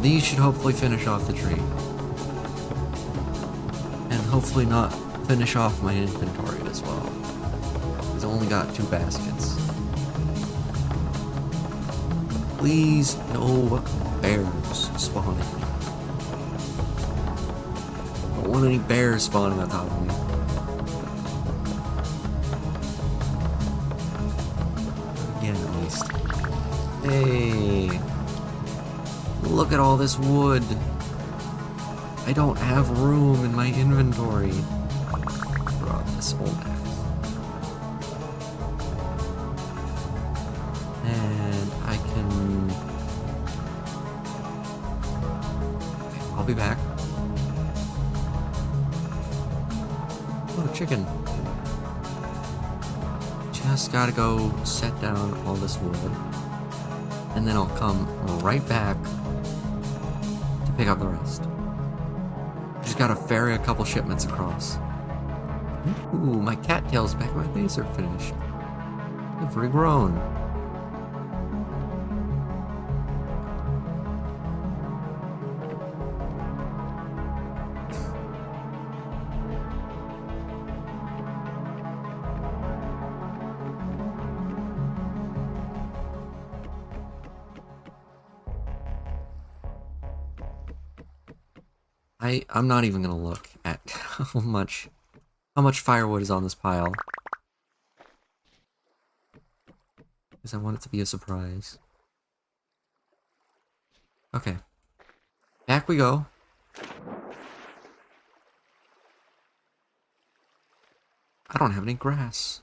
These should hopefully finish off the tree. And hopefully not finish off my inventory as well. I've only got 2 baskets. Please, no bears spawning. I don't want any bears spawning on top of me. Again, at least. Hey! Look at all this wood! I don't have room in my inventory. Throw out this old axe. And I can... Okay, I'll be back. Oh, chicken. Just gotta go set down all this wood. And then I'll come right back to pick up the rest. Just gotta ferry a couple shipments across. Ooh, my cattails back at my base are finished. They've regrown. I'm not even gonna look at how much firewood is on this pile. Because I want it to be a surprise. Okay. Back we go. I don't have any grass.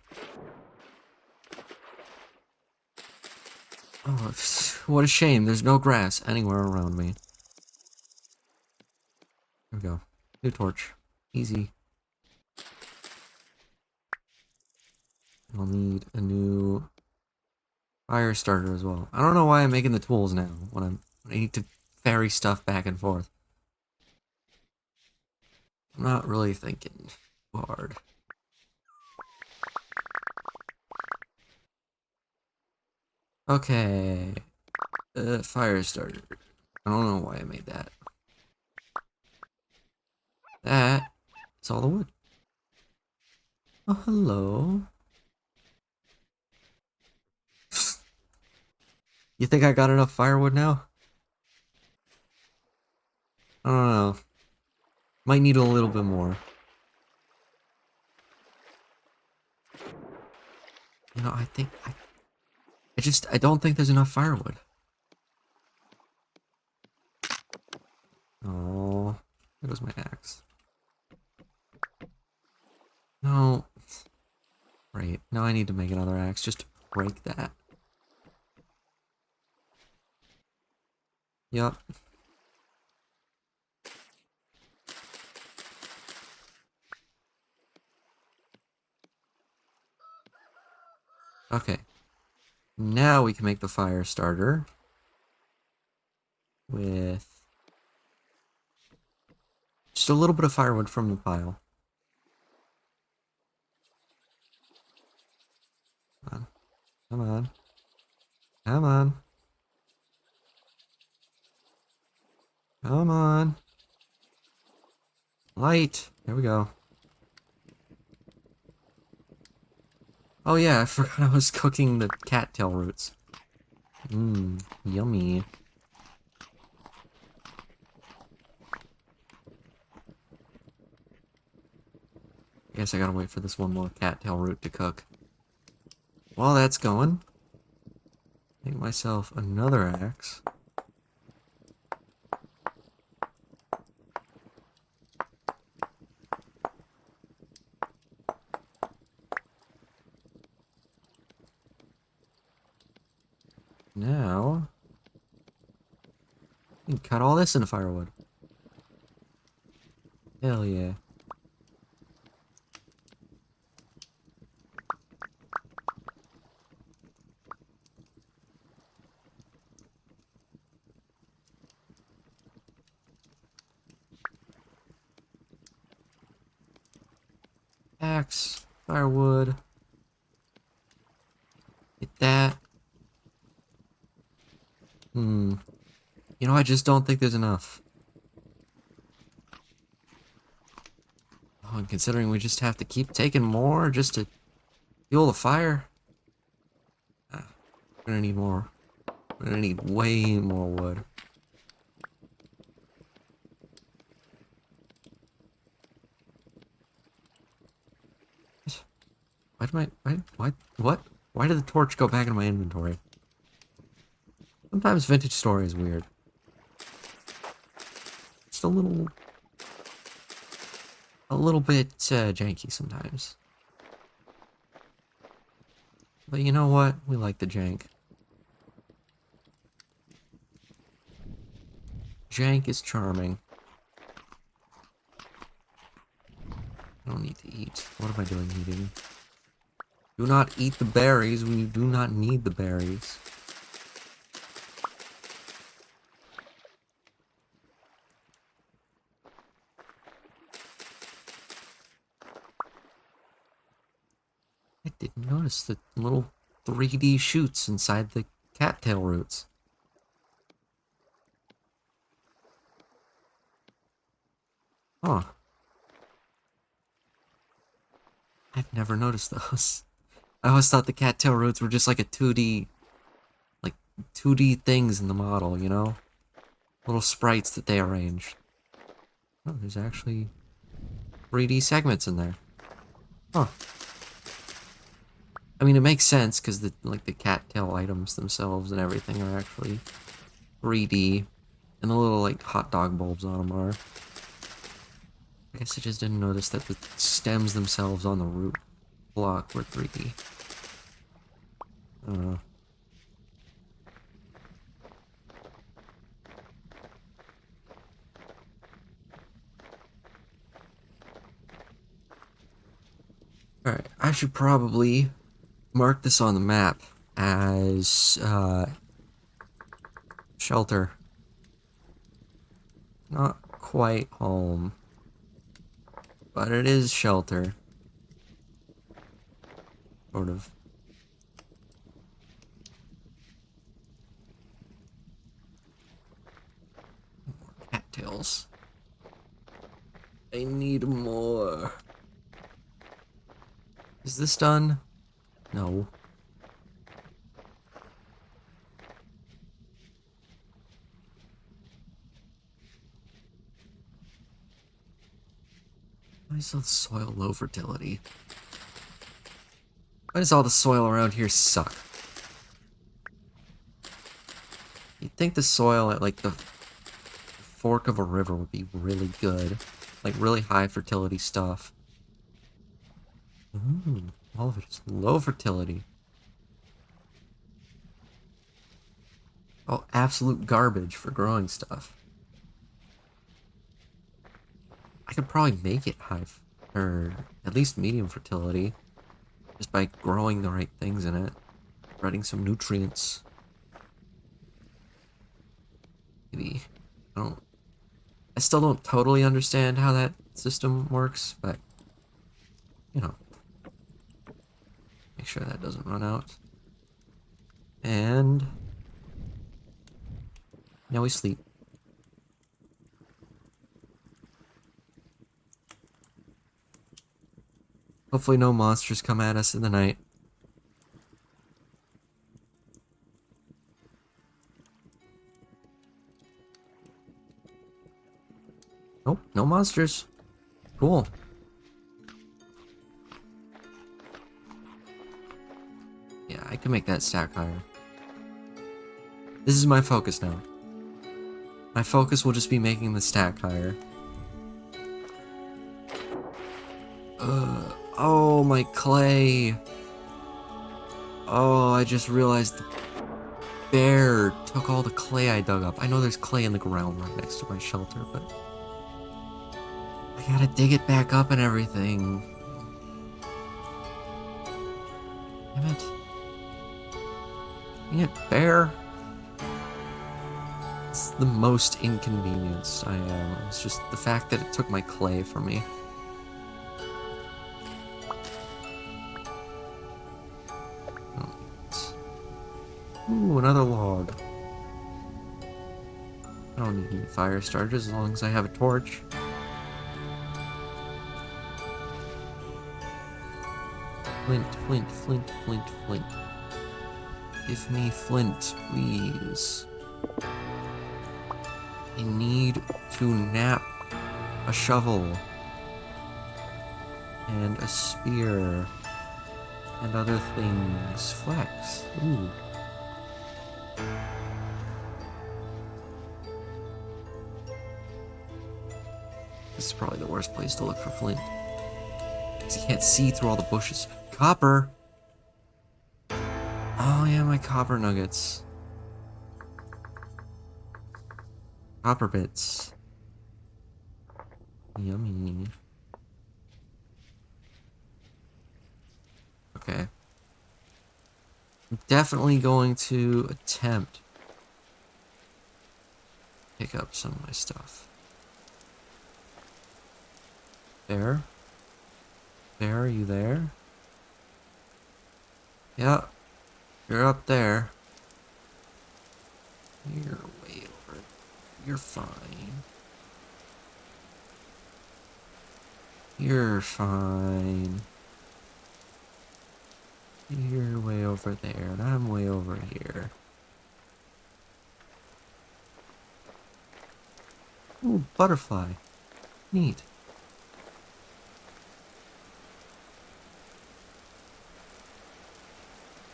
Oh, what a shame. There's no grass anywhere around me. There we go. New torch. Easy. I'll need a new fire starter as well. I don't know why I'm making the tools now when I need to ferry stuff back and forth. I'm not really thinking hard. Okay. Fire starter. I don't know why I made that. That is all the wood. Oh, hello. You think I got enough firewood now? I don't know. Might need a little bit more. You know, I don't think there's enough firewood. Oh, there goes my axe. No. Right, now I need to make another axe just to break that. Yup. Okay. Now we can make the fire starter with just a little bit of firewood from the pile. Come on. Come on. Come on. Come on. Light. There we go. Oh yeah, I forgot I was cooking the cattail roots. Mmm, yummy. I guess I gotta wait for this one more cattail root to cook. While that's going, make myself another axe. Now, you can cut all this into firewood. Hell yeah. Axe, firewood. Get that. know, I just don't think there's enough. Oh, and considering we just have to keep taking more just to fuel the fire. We're gonna need more. We're gonna need way more wood. Why did the torch go back into my inventory? Sometimes Vintage Story is weird. It's a little bit janky sometimes. But you know what? We like the jank. Jank is charming. I don't need to eat. What am I doing eating? Do not eat the berries when you do not need the berries. I didn't notice the little 3D shoots inside the cattail roots. Huh. I've never noticed those. I always thought the cattail roots were just like a 2D things in the model, you know? Little sprites that they arranged. Oh, there's actually 3D segments in there. Huh. I mean, it makes sense because the cattail items themselves and everything are actually 3D, and the little like hot dog bulbs on them are. I guess I just didn't notice that the stems themselves on the root block were 3D. I don't know. Alright, I should probably mark this on the map as, shelter. Not quite home. But it is shelter. Sort of. More cattails. I need more. Is this done? No. Why is all the soil low fertility? Why does all the soil around here suck? You'd think the soil at like the fork of a river would be really good. Like really high fertility stuff. All of it is low fertility. Oh, absolute garbage for growing stuff. I could probably make it high, or at least medium fertility, just by growing the right things in it, spreading some nutrients. Maybe, I still don't totally understand how that system works, but, you know, make sure that doesn't run out. And now we sleep. Hopefully no monsters come at us in the night. Nope, no monsters. Cool. Yeah, I can make that stack higher. This is my focus now. My focus will just be making the stack higher. Oh, my clay. Oh, I just realized the bear took all the clay I dug up. I know there's clay in the ground right next to my shelter, but I gotta dig it back up and everything. Damn it. Dang it, bear. It's the most inconvenienced I am. It's just the fact that it took my clay from me. Ooh, another log. I don't need any fire starters as long as I have a torch. Flint, flint, flint, flint, flint. Give me flint, please. I need to nap a shovel. And a spear. And other things. Flex. Ooh. This is probably the worst place to look for flint. Because you can't see through all the bushes. Copper! Oh yeah, my copper nuggets. Copper bits. Yummy. Okay. I'm definitely going to attempt pick up some of my stuff. Bear? Bear, are you there? Yeah, you're up there. You're way over. You're fine. You're fine. You're way over there, and I'm way over here. Ooh, butterfly. Neat.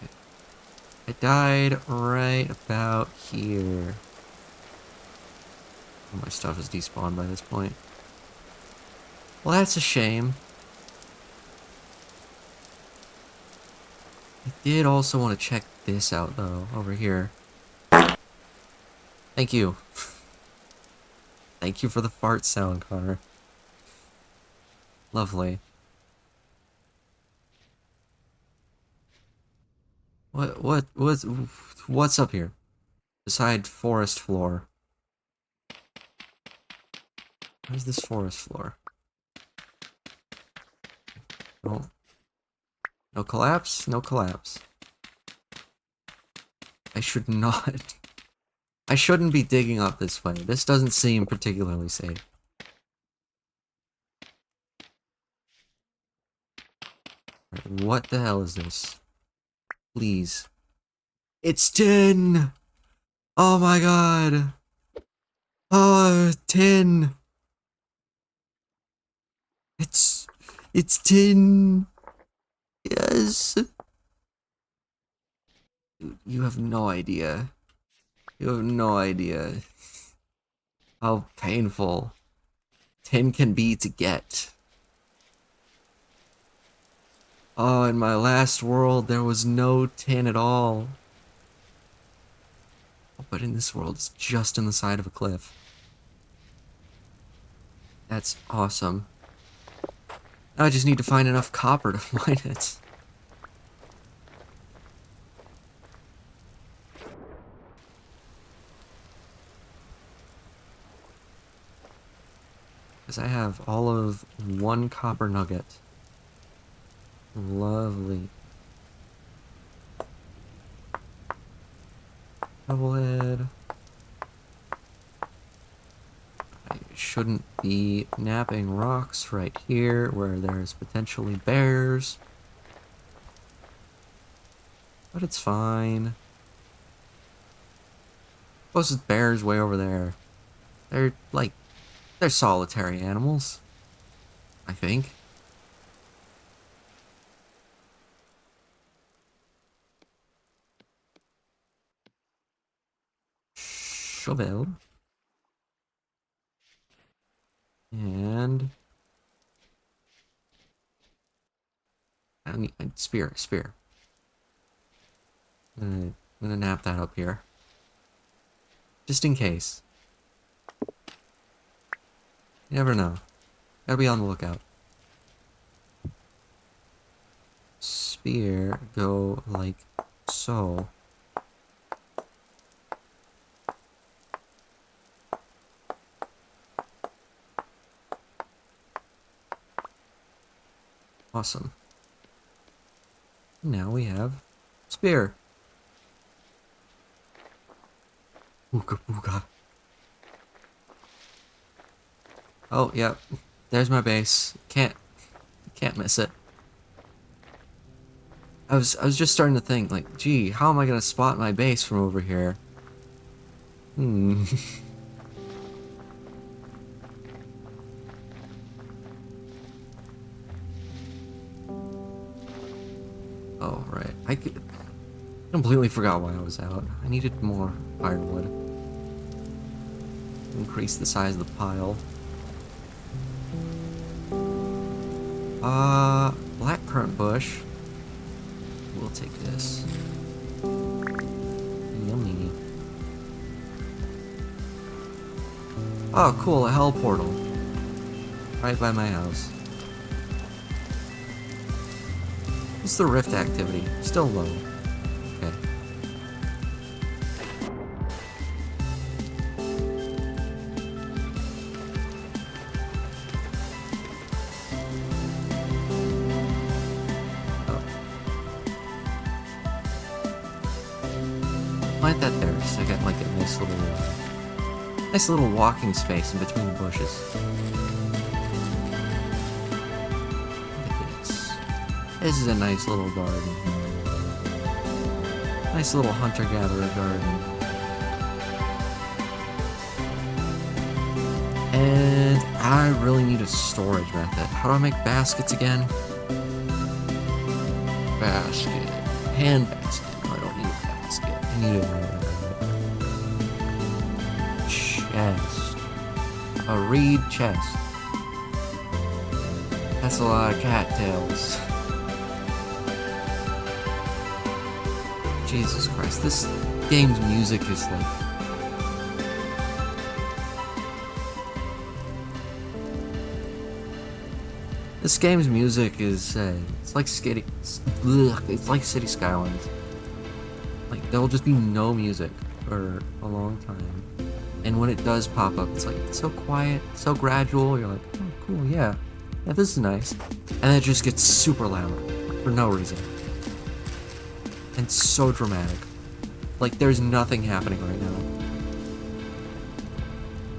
Okay. I died right about here. Oh, my stuff is despawned by this point. Well, that's a shame. I did also want to check this out, though, over here. Thank you. Thank you for the fart sound, Connor. Lovely. What's up here? Beside forest floor. Where's this forest floor? No. No collapse? No collapse. I should not. I shouldn't be digging up this way. This doesn't seem particularly safe. Right, what the hell is this? Please. It's tin! Oh my god! Oh, tin! It's tin! Yes! You have no idea. You have no idea how painful tin can be to get. Oh, in my last world, there was no tin at all. But in this world, it's just in the side of a cliff. That's awesome. Now I just need to find enough copper to mine it. Because I have all of one copper nugget. Lovely. Doublehead. I shouldn't be napping rocks right here where there's potentially bears. But it's fine. Closest bear's way over there. They're like, they're solitary animals, I think. Shovel. And I need a spear. I'm gonna nap that up here. Just in case. You never know. Gotta be on the lookout. Spear, go like so. Awesome. Now we have spear. Ooga booga. Oh, yep. There's my base. Can't miss it. I was just starting to think, like, gee, how am I gonna spot my base from over here? Hmm. Oh, right. Completely forgot why I was out. I needed more firewood. Increase the size of the pile. Blackcurrant bush. We'll take this. Yummy. Oh, cool, a hell portal. Right by my house. What's the rift activity? Still low. Okay. Oh. Plant that there so I get like a nice little walking space in between the bushes. Look at this. This is a nice little garden. Nice little hunter-gatherer garden. And I really need a storage method. How do I make baskets again? Basket. Hand basket. No, I don't need a basket. I need a chest. A reed chest. That's a lot of cattails. Jesus Christ, this game's music is like... This game's music is, it's like it's like City Skylines. Like, there'll just be no music for a long time. And when it does pop up, it's like, it's so quiet, so gradual, you're like, oh, cool, yeah. Yeah, this is nice. And then it just gets super loud, for no reason. And so dramatic. Like, there's nothing happening right now.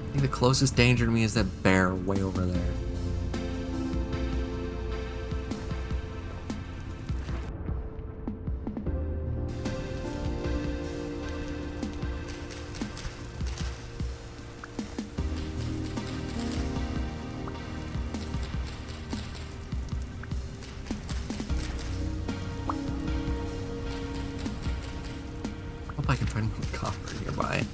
I think the closest danger to me is that bear way over there. I can find more copper nearby.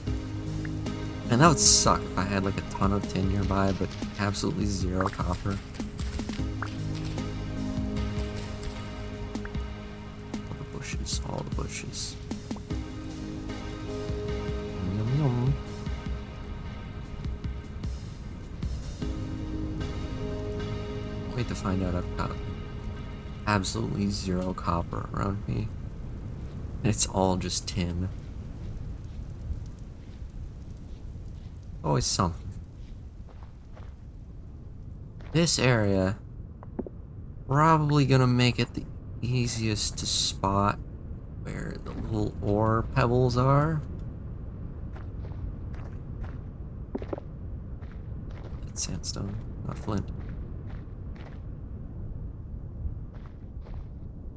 And that would suck if I had like a ton of tin nearby, but absolutely zero copper. All the bushes, all the bushes. Yum, yum. Wait to find out I've got absolutely zero copper around me. And it's all just tin. Always something. This area probably gonna make it the easiest to spot where the little ore pebbles are. It's sandstone, not flint.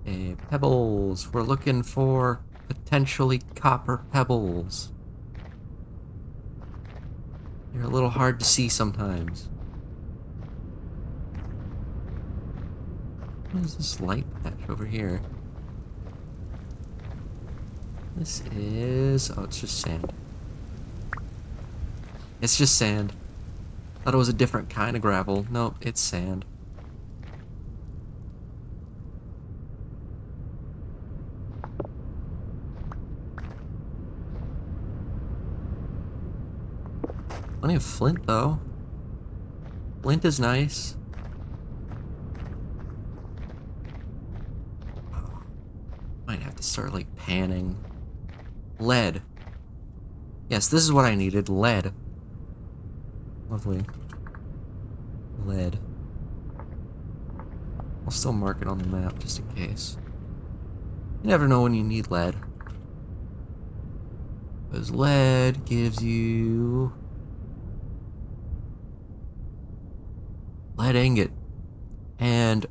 Okay, pebbles. We're looking for potentially copper pebbles. They're a little hard to see sometimes. What is this light patch over here? This is... oh, it's just sand. It's just sand. Thought it was a different kind of gravel. Nope, it's sand. Plenty of flint, though. Flint is nice. Might have to start, like, panning. Lead. Yes, this is what I needed. Lead. Lovely. Lead. I'll still mark it on the map, just in case. You never know when you need lead. Because lead gives you... lead ingot, and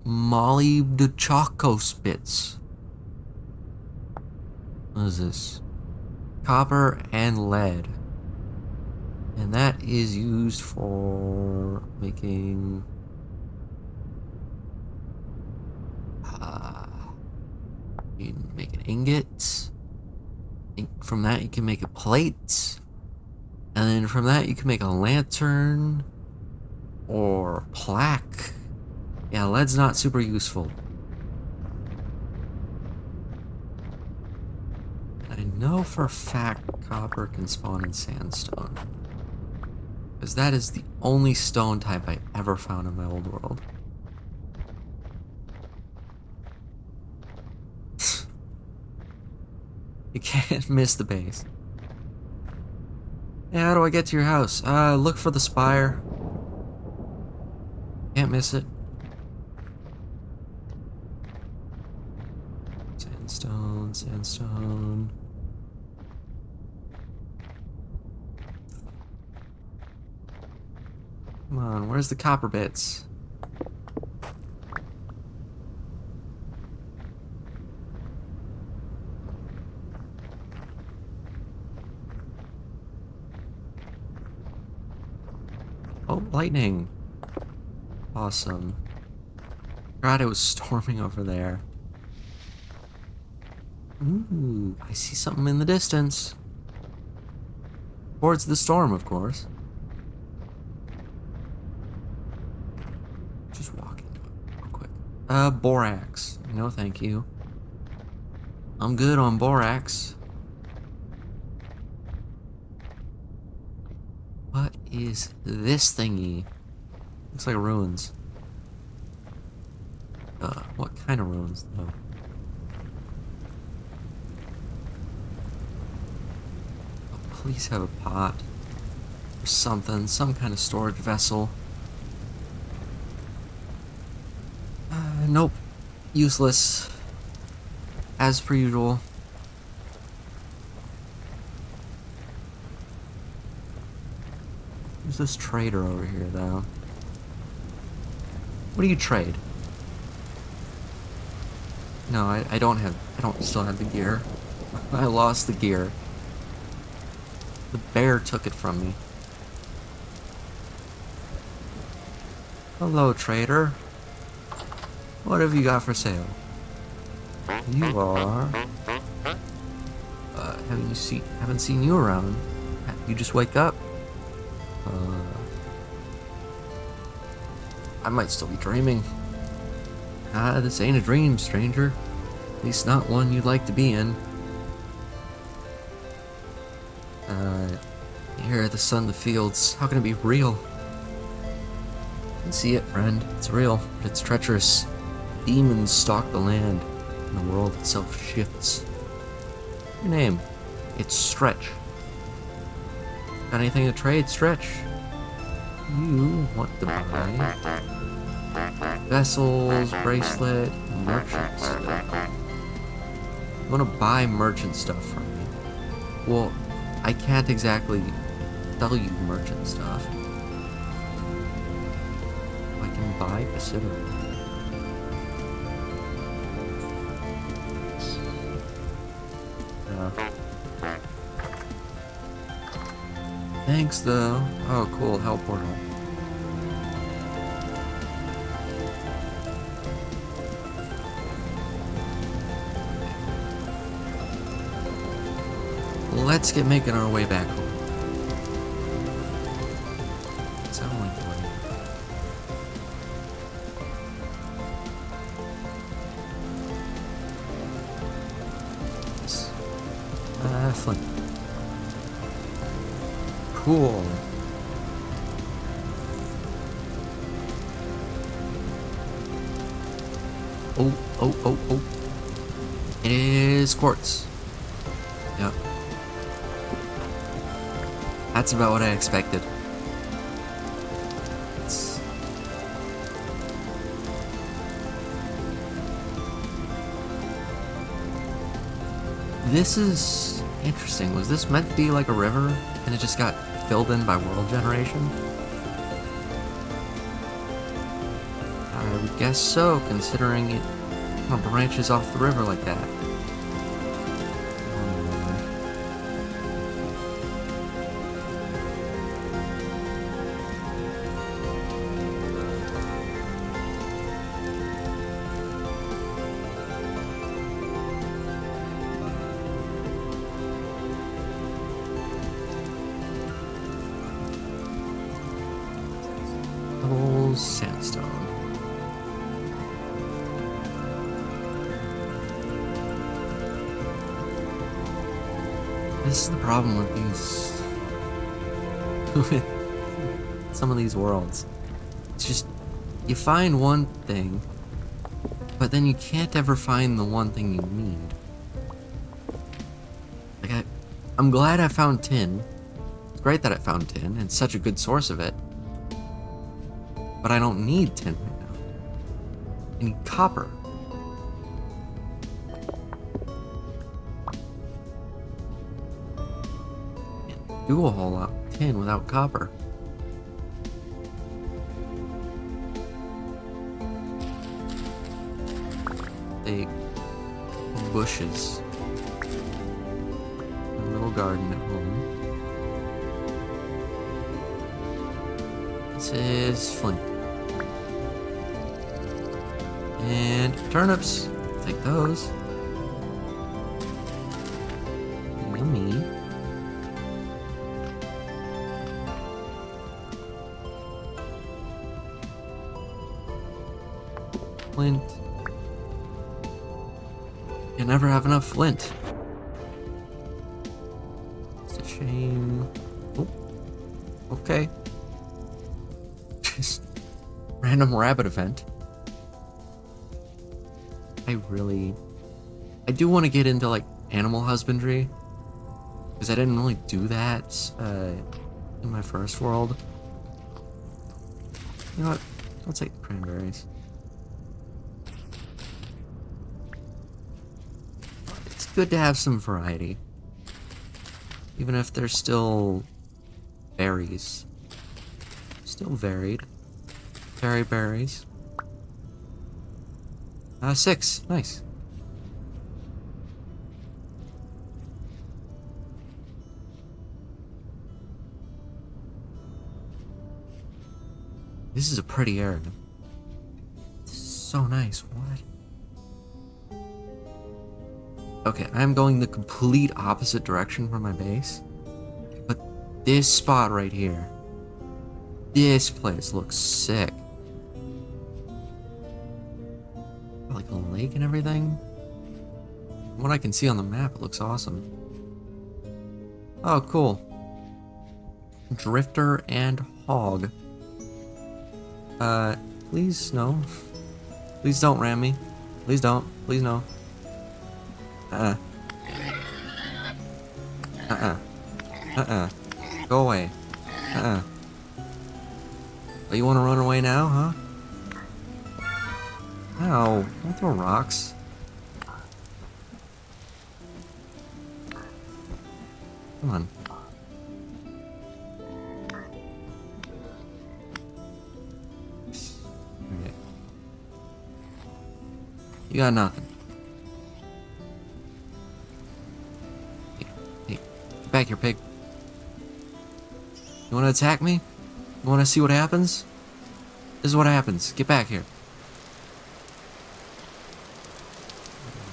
molybdenum bits. What is this? Copper and lead. And that is used for making... you can make an ingot. From that you can make a plate. And then from that you can make a lantern. Or plaque. Yeah, lead's not super useful. I know for a fact copper can spawn in sandstone. Because that is the only stone type I ever found in my old world. You can't miss the base. Hey, how do I get to your house? Look for the spire. Can't miss it. Sandstone, sandstone. Come on, where's the copper bits? Oh, lightning. Awesome. God, it was storming over there. Ooh, I see something in the distance. Towards the storm, of course. Just walk into it real quick. Borax. No, thank you. I'm good on borax. What is this thingy? Looks like ruins. What kind of ruins, though? Oh, please have a pot. Or something. Some kind of storage vessel. Nope. Useless. As per usual. Who's this trader over here, though? What do you trade? No, I don't still have the gear. I lost the gear. The bear took it from me. Hello, trader. What have you got for sale? You are... haven't seen you around. You just wake up? I might still be dreaming. This ain't a dream, stranger. At least not one you'd like to be in. Here, the sun, the fields. How can it be real? You can see it, friend. It's real, but it's treacherous. Demons stalk the land, and the world itself shifts. Your name? It's Stretch. Got anything to trade, Stretch? You want to buy vessels, bracelet, merchant stuff. You want to buy merchant stuff from me? Well, I can't exactly sell you merchant stuff. I can buy Pacific. Thanks, though. Oh, cool. Hell portal. Let's get making our way back home. It's only Flint. Cool. Oh. It is quartz. Yep. That's about what I expected. This is interesting. Was this meant to be like a river and it just got filled in by world generation? Guess so, considering it kind of branches off the river like that. Double sandstone. This is the problem with these, with some of these worlds. It's just, you find one thing, but then you can't ever find the one thing you need. Like, I'm glad I found tin. It's great that I found tin, and such a good source of it. But I don't need tin right now. I need copper. Can't do a whole lot with tin without copper. Big bushes. A little garden at home. This is flint. And turnips. Take those. Yummy. Flint. You never have enough flint. It's a shame. Oh. Okay. Just random rabbit event. I do want to get into like animal husbandry, because I didn't really do that in my first world. You know what? I'll take the cranberries. It's good to have some variety, even if they're still berries. Still varied. Berry berries. 6. Nice. This is a pretty area. This is so nice. What? Okay, I'm going the complete opposite direction from my base. But this spot right here. This place looks sick. Like a lake and everything. From what I can see on the map, it looks awesome. Oh, cool. Drifter and hog. Please no. Please don't ram me. Please don't. Please no. Go away. Oh, you want to run away now, huh? Ow, don't throw rocks. Come on. Okay. You got nothing. Hey, get back here, pig. You want to attack me? You want to see what happens? This is what happens. Get back here.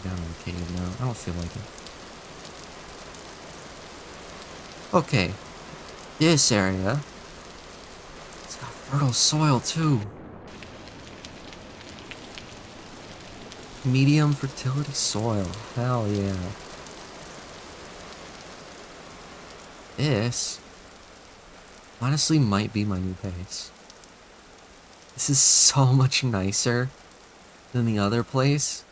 Down in the cave now. I don't feel like it. Okay. This area. It's got fertile soil too. Medium fertility soil. Hell yeah. This honestly might be my new base. This is so much nicer than the other place.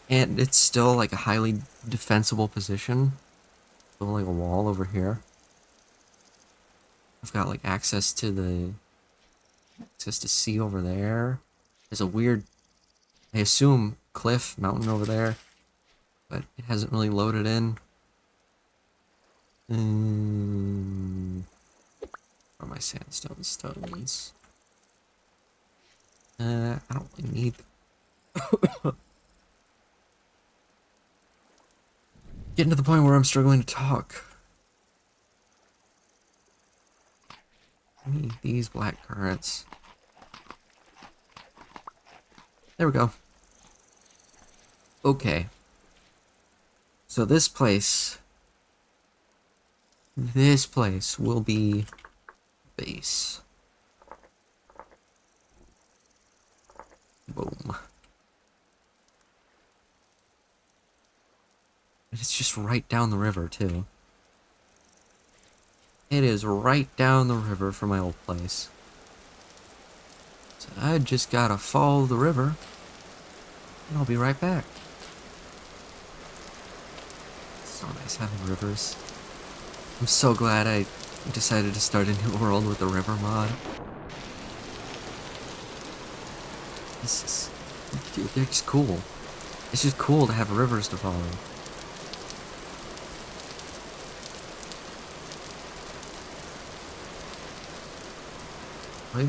And it's still like a highly defensible position. Still like a wall over here. I've got like access to sea over there. There's a weird, I assume, cliff, mountain over there. But it hasn't really loaded in. Where are my sandstone stones? I don't really need... Getting to the point where I'm struggling to talk. I need these black currants. There we go. Okay. So this place will be base. Boom. And it's just right down the river, too. It is right down the river from my old place. So I just gotta follow the river, and I'll be right back. It's so nice having rivers. I'm so glad I decided to start a new world with the river mod. This is... Dude, they're just cool. It's just cool to have rivers to follow. I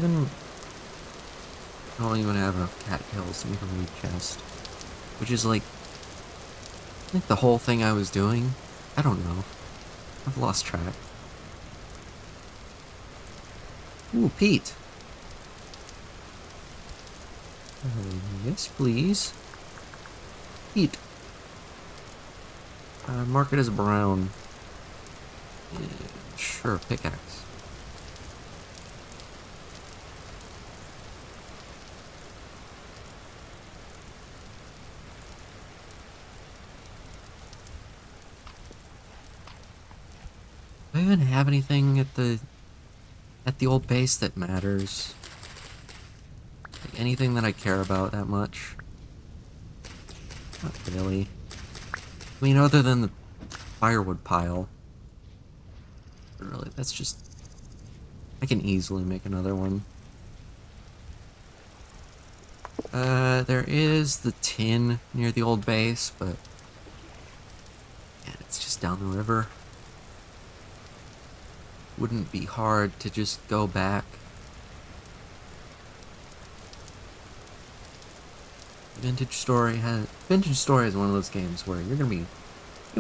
don't even have enough cattails to make a reed chest. Which is like... I think the whole thing I was doing? I don't know. I've lost track. Ooh, Pete. Yes, please. Pete. Mark it as brown. Sure, pickaxe. Do I even have anything at the old base that matters? Like anything that I care about that much? Not really. I mean, other than the firewood pile. But really, that's just... I can easily make another one. There is the tin near the old base, but... Man, it's just down the river. Wouldn't be hard to just go back. Vintage Story is one of those games where you're gonna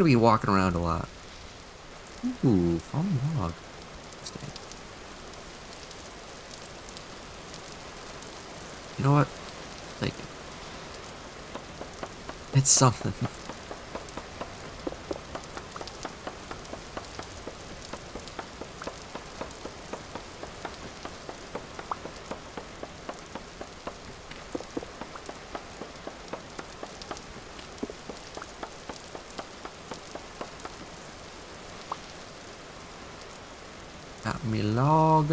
be walking around a lot. Ooh, fallen log. Stay. You know what? Take it. It's something. Got me log.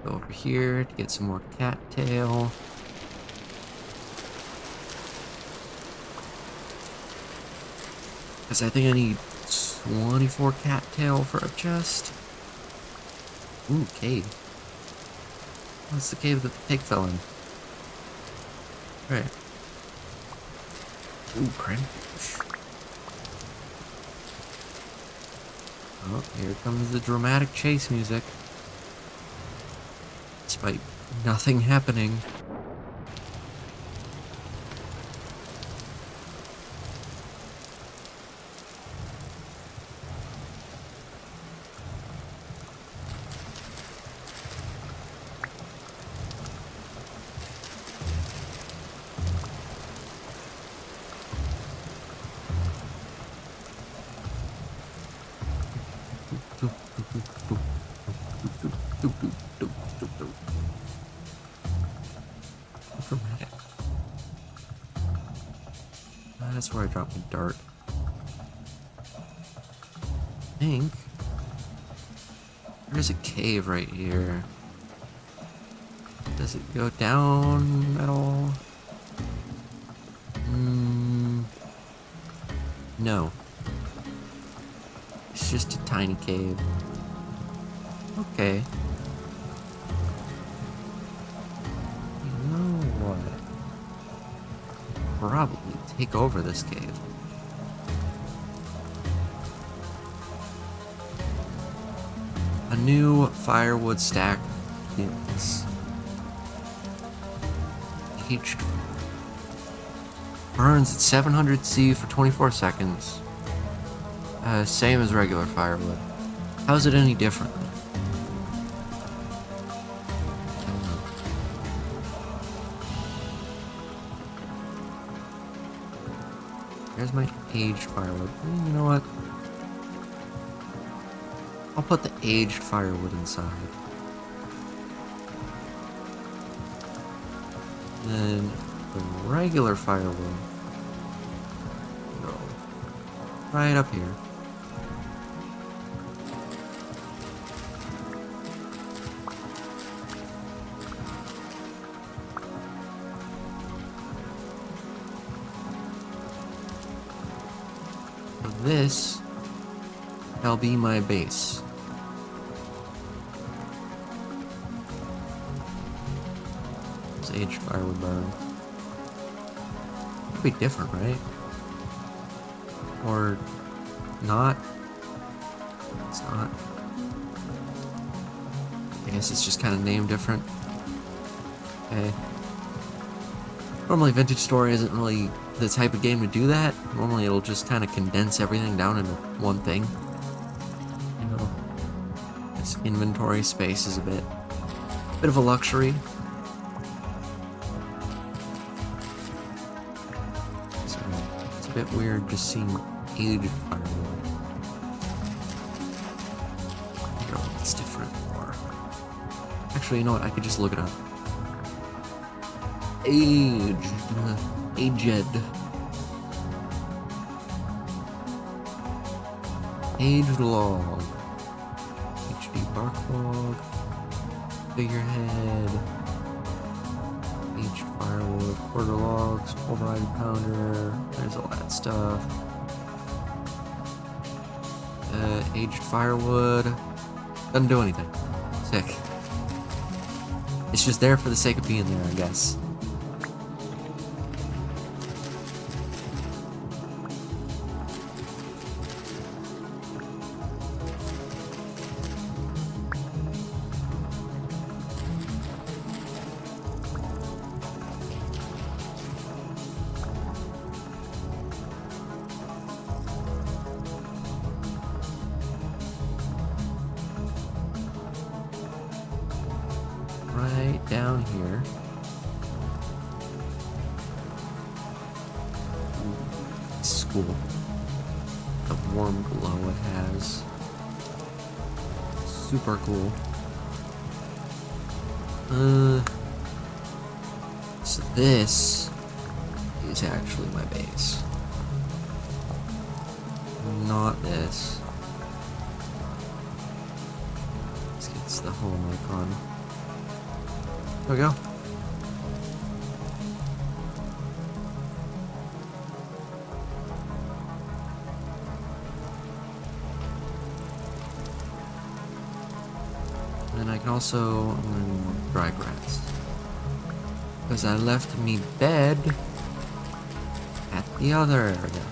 Go over here to get some more cattail. Because I think I need 24 cattail for a chest. Ooh, cave. That's the cave that the pig fell in. Right. Ooh, cranberry. Oh, here comes the dramatic chase music. Despite nothing happening. Dramatic. That's where I dropped the dart. I think there's a cave right here. Does it go down at all? No. It's just a tiny cave. Okay. You know what? Probably take over this cave. A new firewood stack is aged. Burns at 700 C for 24 seconds. Same as regular firewood. How's it any different? I don't know. There's my aged firewood. You know what? I'll put the aged firewood inside. Then the regular firewood go right up here. So this shall be my base. Aged firewood burn. Could be different, right? Or not? It's not. I guess it's just kind of named different. Okay. Normally Vintage Story isn't really the type of game to do that. Normally it'll just kind of condense everything down into one thing. You know, this inventory space is a bit of a luxury. Bit weird just seeing aged firewood. I don't know what's different or actually, you know what, I could just look it up. Aged log, HD bark log, figurehead, aged firewood, quarter logs, pulverized pounder, there's all that stuff. Aged firewood, doesn't do anything. Sick. It's just there for the sake of being there, I guess. Right down here. This is cool. The warm glow it has. Super cool. So this is actually my base. Not this. This gets the home icon. There we go. And then I can also dry grass. Because I left me bed at the other area.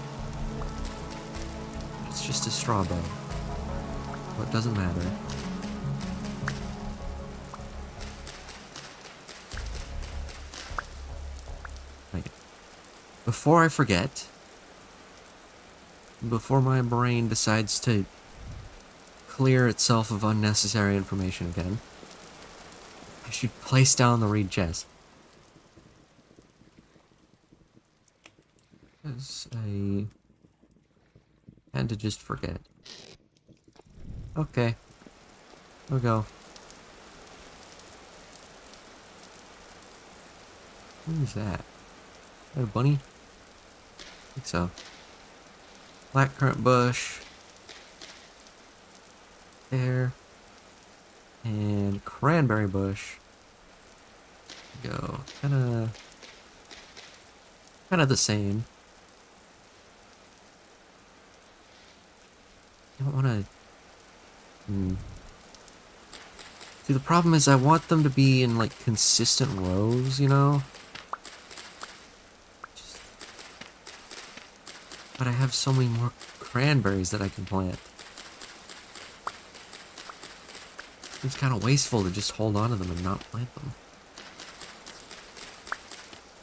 It's just a straw bed. So it doesn't matter. Before I forget, before my brain decides to clear itself of unnecessary information again, I should place down the reed chest. Because I tend to just forget. Okay. We'll go. What is that? Is that a bunny? I think so. Blackcurrant bush. There. And cranberry bush. Go. Kinda the same. I don't wanna... See, the problem is I want them to be in, like, consistent rows, you know? But I have so many more cranberries that I can plant. Seems kind of wasteful to just hold on to them and not plant them.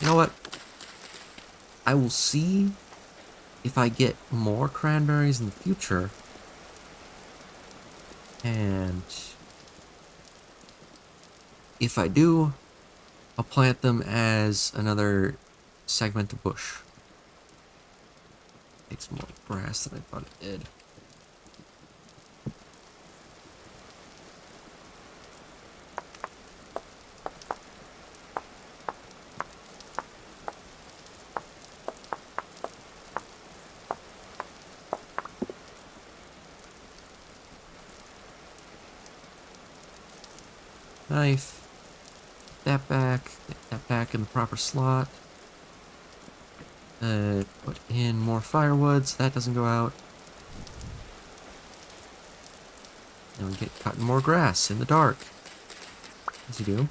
You know what? I will see if I get more cranberries in the future. And if I do, I'll plant them as another segment of bush. Takes more grass than I thought it did. Knife. Get that back in the proper slot. Put in more firewood so that doesn't go out. And we get cutting more grass in the dark. As you do.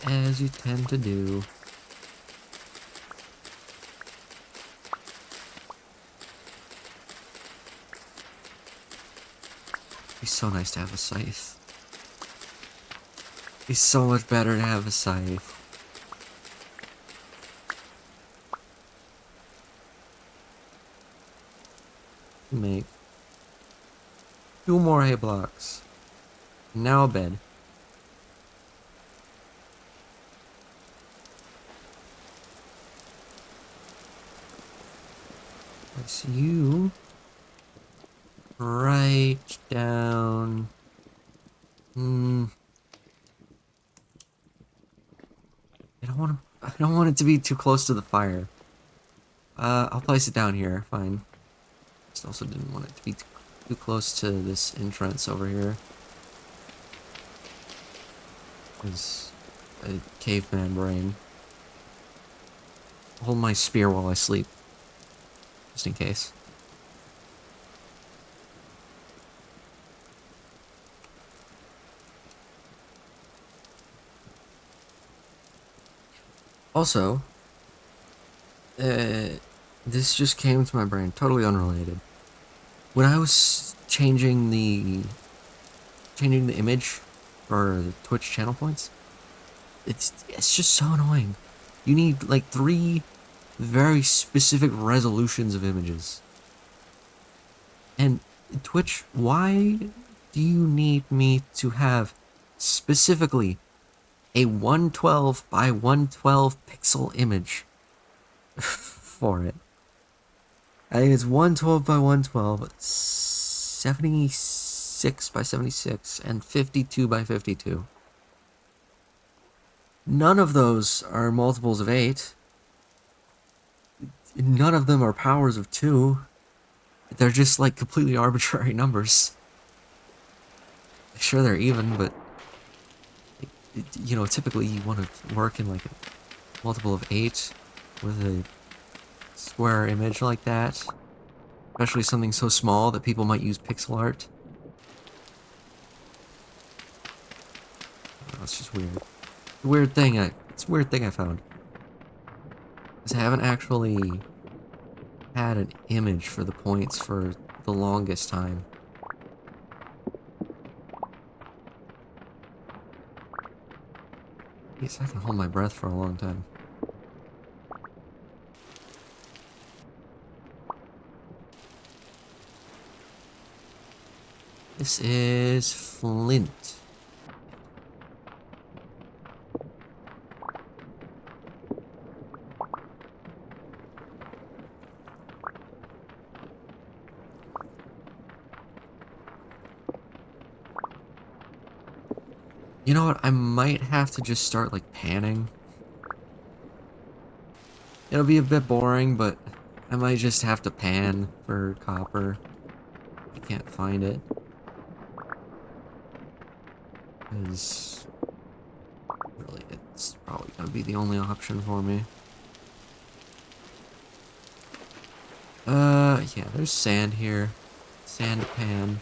As you tend to do. It'd be so nice to have a scythe. It'd be so much better to have a scythe. Make 2 more hay blocks. Now a bed. Place you right down. I don't want it to be too close to the fire. I'll place it down here. Fine. Just also didn't want it to be too close to this entrance over here. Because a caveman brain. Hold my spear while I sleep. Just in case. Also, this just came to my brain, totally unrelated. When I was changing the image for the Twitch channel points, it's just so annoying. You need like 3 very specific resolutions of images. And Twitch, why do you need me to have specifically a 112 by 112 pixel image for it? I think it's 112 by 112, 76 by 76, and 52 by 52. None of those are multiples of 8. None of them are powers of 2. They're just like completely arbitrary numbers. Sure, they're even, but you know, typically you want to work in like a multiple of 8 with a square image like that. Especially something so small that people might use pixel art. Oh, it's just weird. It's a weird thing I found. Because I haven't actually had an image for the points for the longest time. Yes, I can hold my breath for a long time. This is flint. You know what? I might have to just start like panning. It'll be a bit boring, but I might just have to pan for copper. I can't find it. Because really, it's probably gonna be the only option for me. Yeah, there's sand here. Sand pan.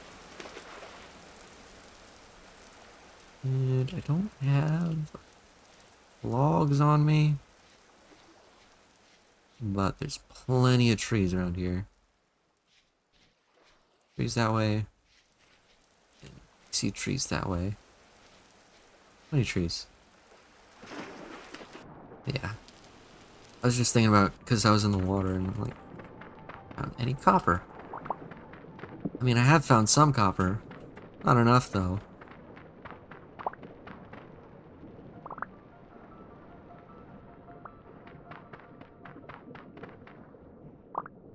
And I don't have logs on me. but there's plenty of trees around here. Trees that way. And see trees that way. How many trees? Yeah. I was just thinking about, because I was in the water and like, found any copper. I mean, I have found some copper. Not enough, though.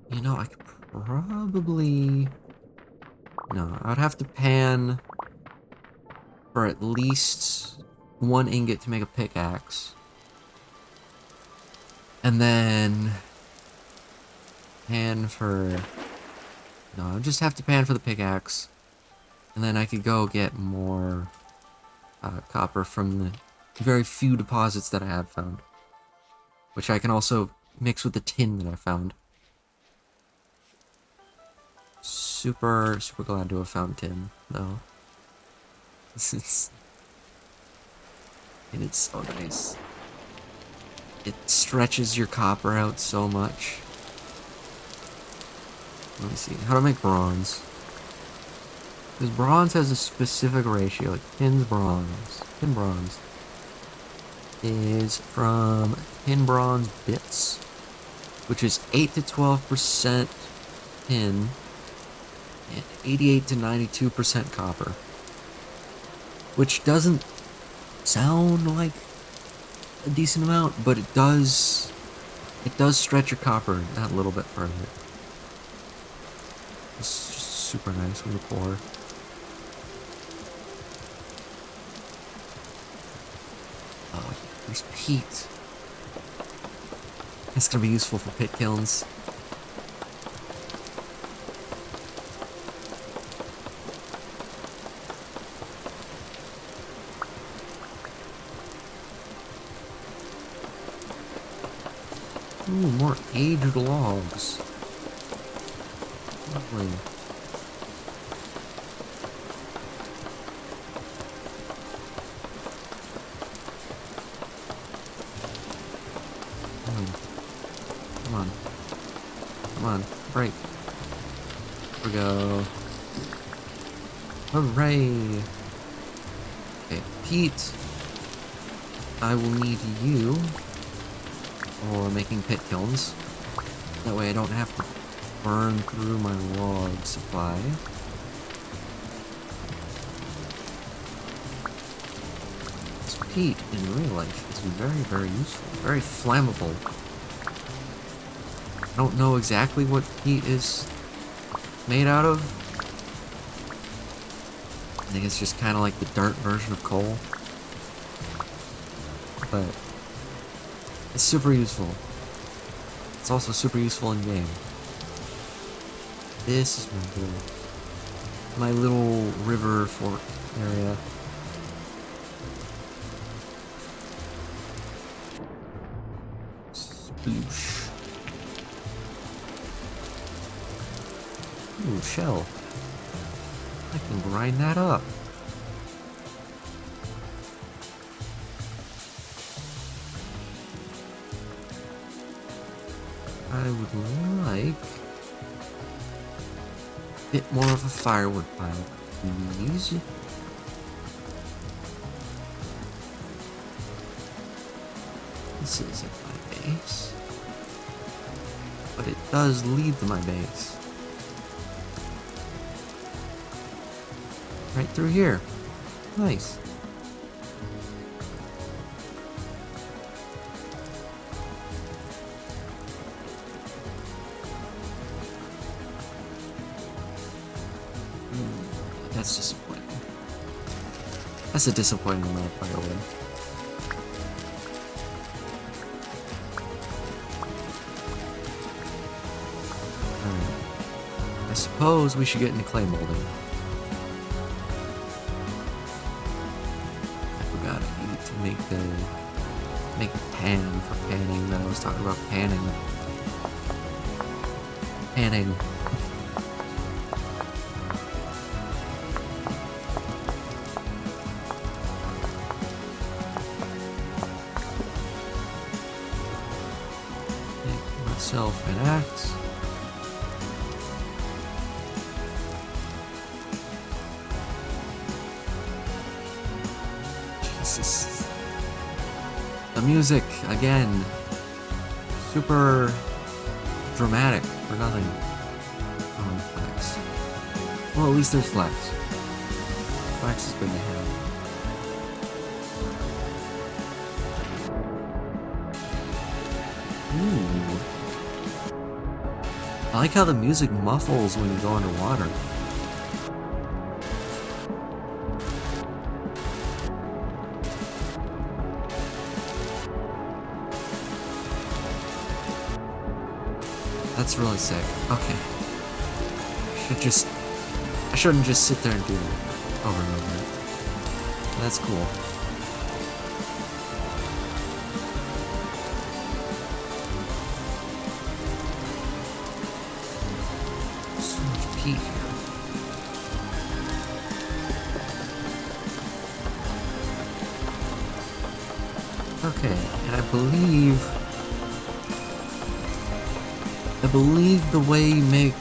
You know, I could probably... No, I would have to pan for at least 1 ingot to make a pickaxe. And then... pan for... No, I would just have to pan for the pickaxe. And then I could go get more copper from the very few deposits that I have found. Which I can also mix with the tin that I found. Super glad to have found tin, though. It's so nice. It stretches your copper out so much. Let me see. How to make bronze. Because bronze has a specific ratio, like tin's bronze. Tin bronze is from tin bronze bits, which is 8 to 12% tin and 88 to 92% copper. Which doesn't sound like a decent amount, but it does stretch your copper that little bit further. It's just super nice when you pour. Oh, there's peat. It's gonna be useful for pit kilns. Ooh, more aged logs. Lovely. Come on. Come on. Break. Here we go. Hooray! Okay, Pete. I will need you for making pit kilns. That way I don't have to burn through my log supply. This peat in real life is very useful. Very flammable. I don't know exactly what peat is made out of. I think it's just kind of like the dirt version of coal. But it's super useful. It's also super useful in game. This is my little river fork area. Sploosh. Ooh, shell. I can grind that up. I would like a bit more of a firewood pile, please. This isn't my base, but it does lead to my base. Right through here. Nice. That's disappointing. That's a disappointing amount of firewood. Alright. I suppose we should get into clay molding. I forgot I need to make the pan for panning that I was talking about panning. Panning. Myself an axe. Jesus. The music, again. Super dramatic for nothing. Oh, flax. Well, at least there's flax. Flax is good to have. Ooh. I like how the music muffles when you go underwater. That's really sick. Okay. I shouldn't just sit there and do that over and over. That's cool. So much peat here. Okay, and I believe the way you make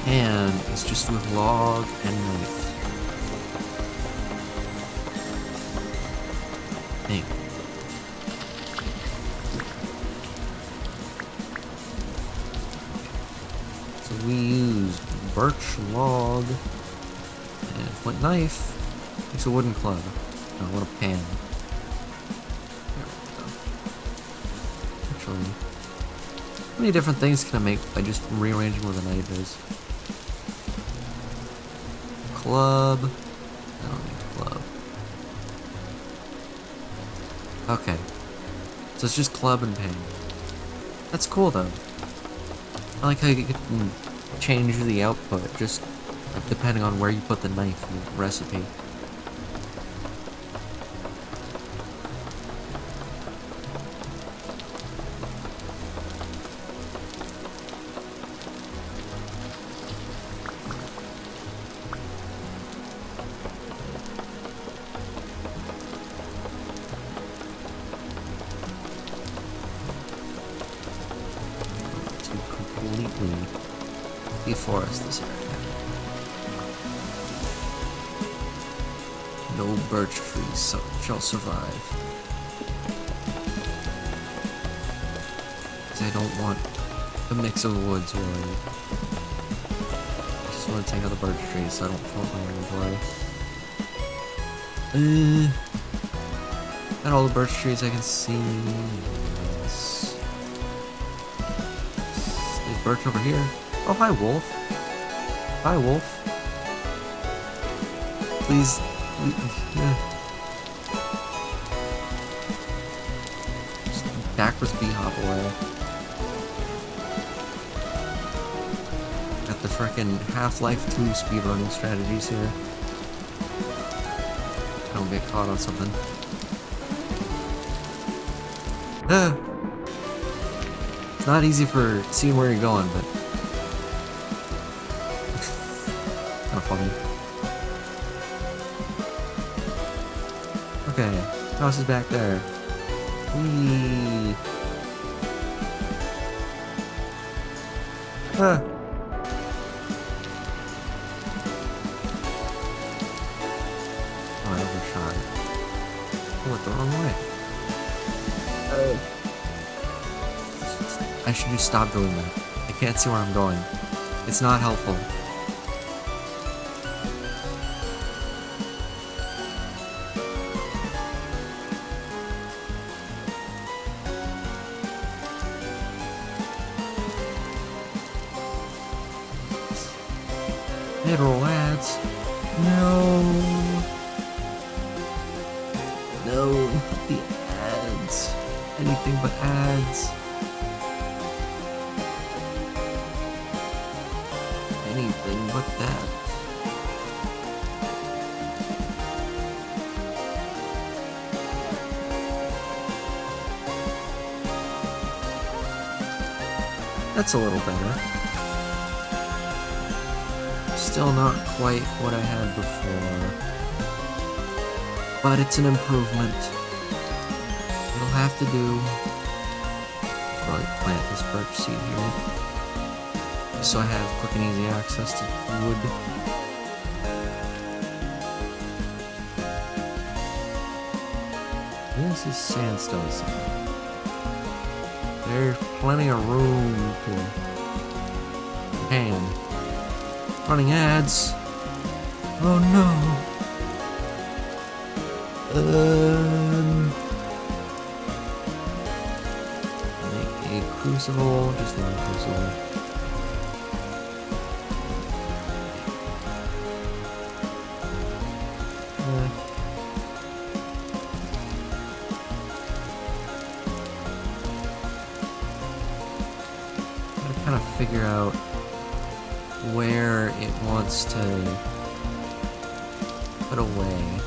pan is just with log and knife. Hey. So we use birch log and flint knife makes a wooden club. No, what a pan. There we go. Actually, how many different things can I make by just rearranging where the knife is? Club. I don't need a club. Okay. So it's just club and pan. That's cool though. I like how you can change the output just depending on where you put the knife in the recipe. Completely deforest this area. No birch trees shall survive. Because I don't want a mix of woods really. I just want to take out the birch trees so I don't fill up my inventory. Got all the birch trees I can see. Yes. There's birch over here. Oh, hi, wolf. Hi, wolf. Please. Just backwards bee-hop away. Got the frickin' Half-Life 2 speedrunning strategies here. Don't get caught on something. It's not easy for seeing where you're going, but kind of funny. Okay, house is back there. Whee! Ah. Oh, I overshot. I went the wrong way. I should just stop doing that. I can't see where I'm going. It's not helpful. Mineral ads. No. No, not the ads. Anything but ads. Anything but that. That's a little better. Still not quite what I had before, but it's an improvement. It'll have to do probably plant this birch seed here. So I have quick and easy access to wood. This is sandstone sand. There's plenty of room to can. Running ads. Oh no. Make a crucible. Just one crucible. Kind of figure out where it wants to put away.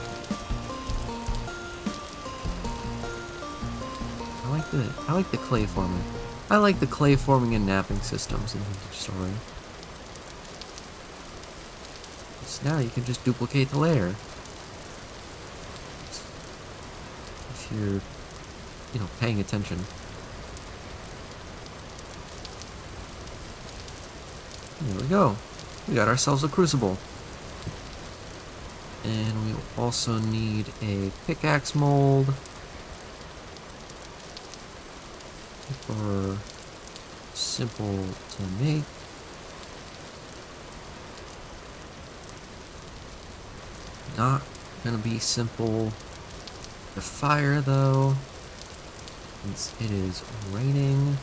I like the clay forming. I like the clay forming and napping systems in Vintage Story. So now you can just duplicate the layer. If you're, paying attention. There we go. We got ourselves a crucible. And we also need a pickaxe mold. Super simple to make. Not gonna be simple to fire though, since it is raining.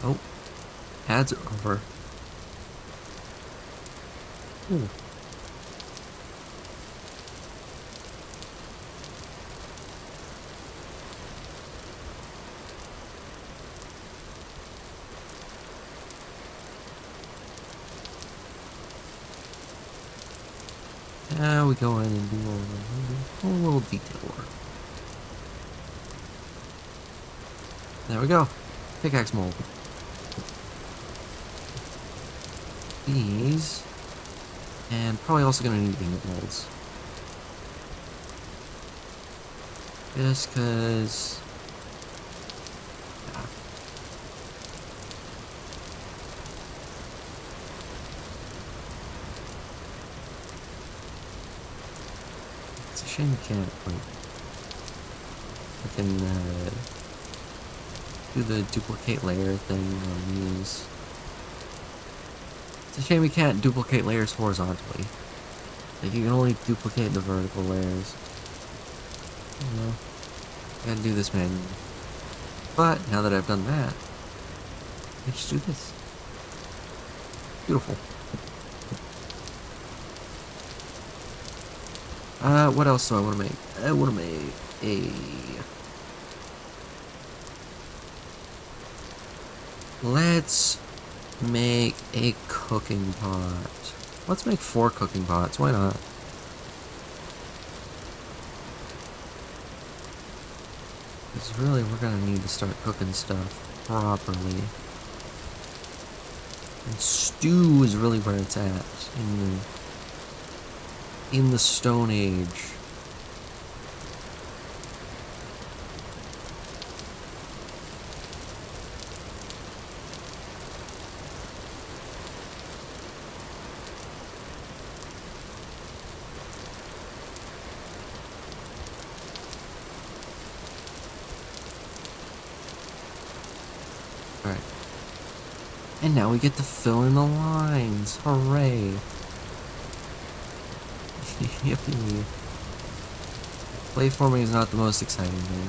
Oh, ads are over. Ooh. Now we go in and do a little detail work. There we go. Pickaxe mold. These, and probably also going to need ingot molds. Just because... Yeah. It's a shame you can't, like, I can do the duplicate layer thing on these. It's a shame you can't duplicate layers horizontally. Like, you can only duplicate the vertical layers. Gotta do this manually. But, now that I've done that, I just do this. Beautiful. What else do I want to make? I want to make a... Let's make a cooking pot. Let's make 4 cooking pots. Why not? Because really, we're going to need to start cooking stuff properly. And stew is really where it's at in the Stone Age. Alright. And now we get to fill in the lines. Hooray. Yippee. Play forming is not the most exciting thing.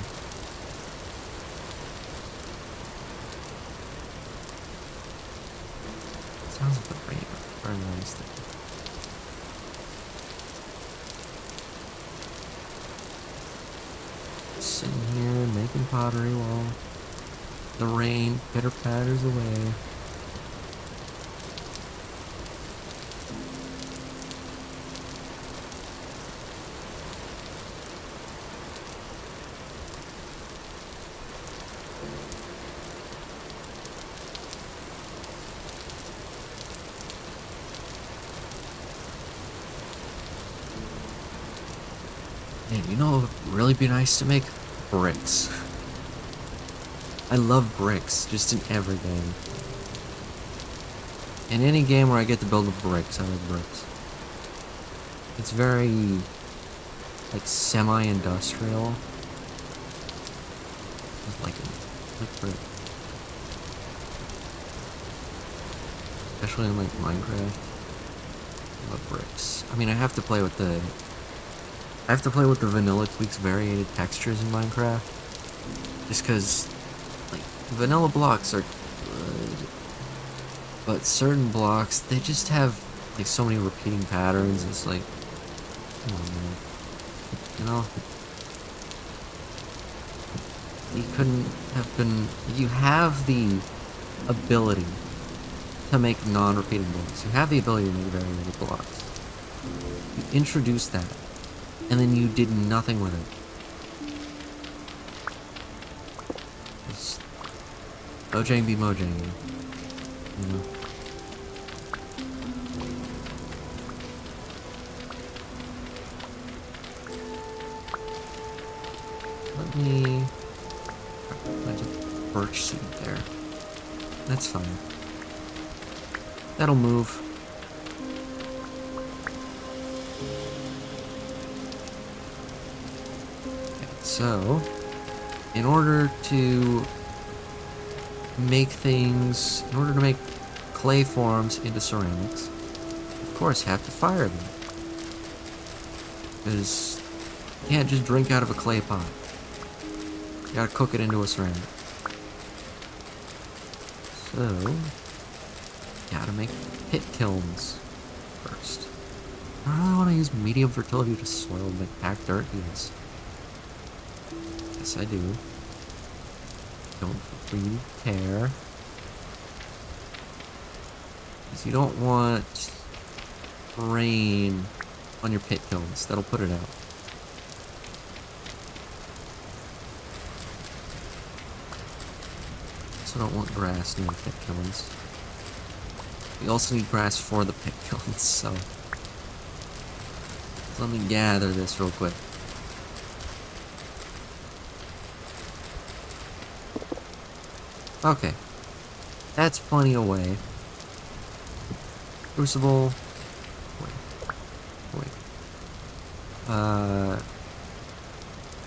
Sounds like the rain. Very nice thing. Sitting here making pottery while the rain pitter patters away. you know, it would really be nice to make bricks. I love bricks, just in every game. In any game where I get to build with bricks, I like bricks. It's very, like, semi-industrial. Just like it. Like brick. Especially in, like, Minecraft. I love bricks. I mean, I have to play with the Vanilla Tweaks variated textures in Minecraft. Just because, like, vanilla blocks are good. But certain blocks, they just have, like, so many repeating patterns. It's like, come on, man. You know? You couldn't have been... You have the ability to make non-repeating blocks. You have the ability to make variated blocks. You introduced that, and then you did nothing with it. Just Mojang be Mojang, you know? Let me... Plant a birch seed there. That's fine. That'll move. Okay, so, in order to make clay forms into ceramics, of course, have to fire them. Because you can't just drink out of a clay pot. You gotta cook it into a ceramic. So, gotta make pit kilns first. I don't really want to use medium fertility to soil and pack dirt. Yes. Yes, I do. Don't really care. Because you don't want rain on your pit kilns. That'll put it out. Also don't want grass near the pit kilns. We also need grass for the pit kilns, so let me gather this real quick. Okay, that's plenty away. Crucible. Wait.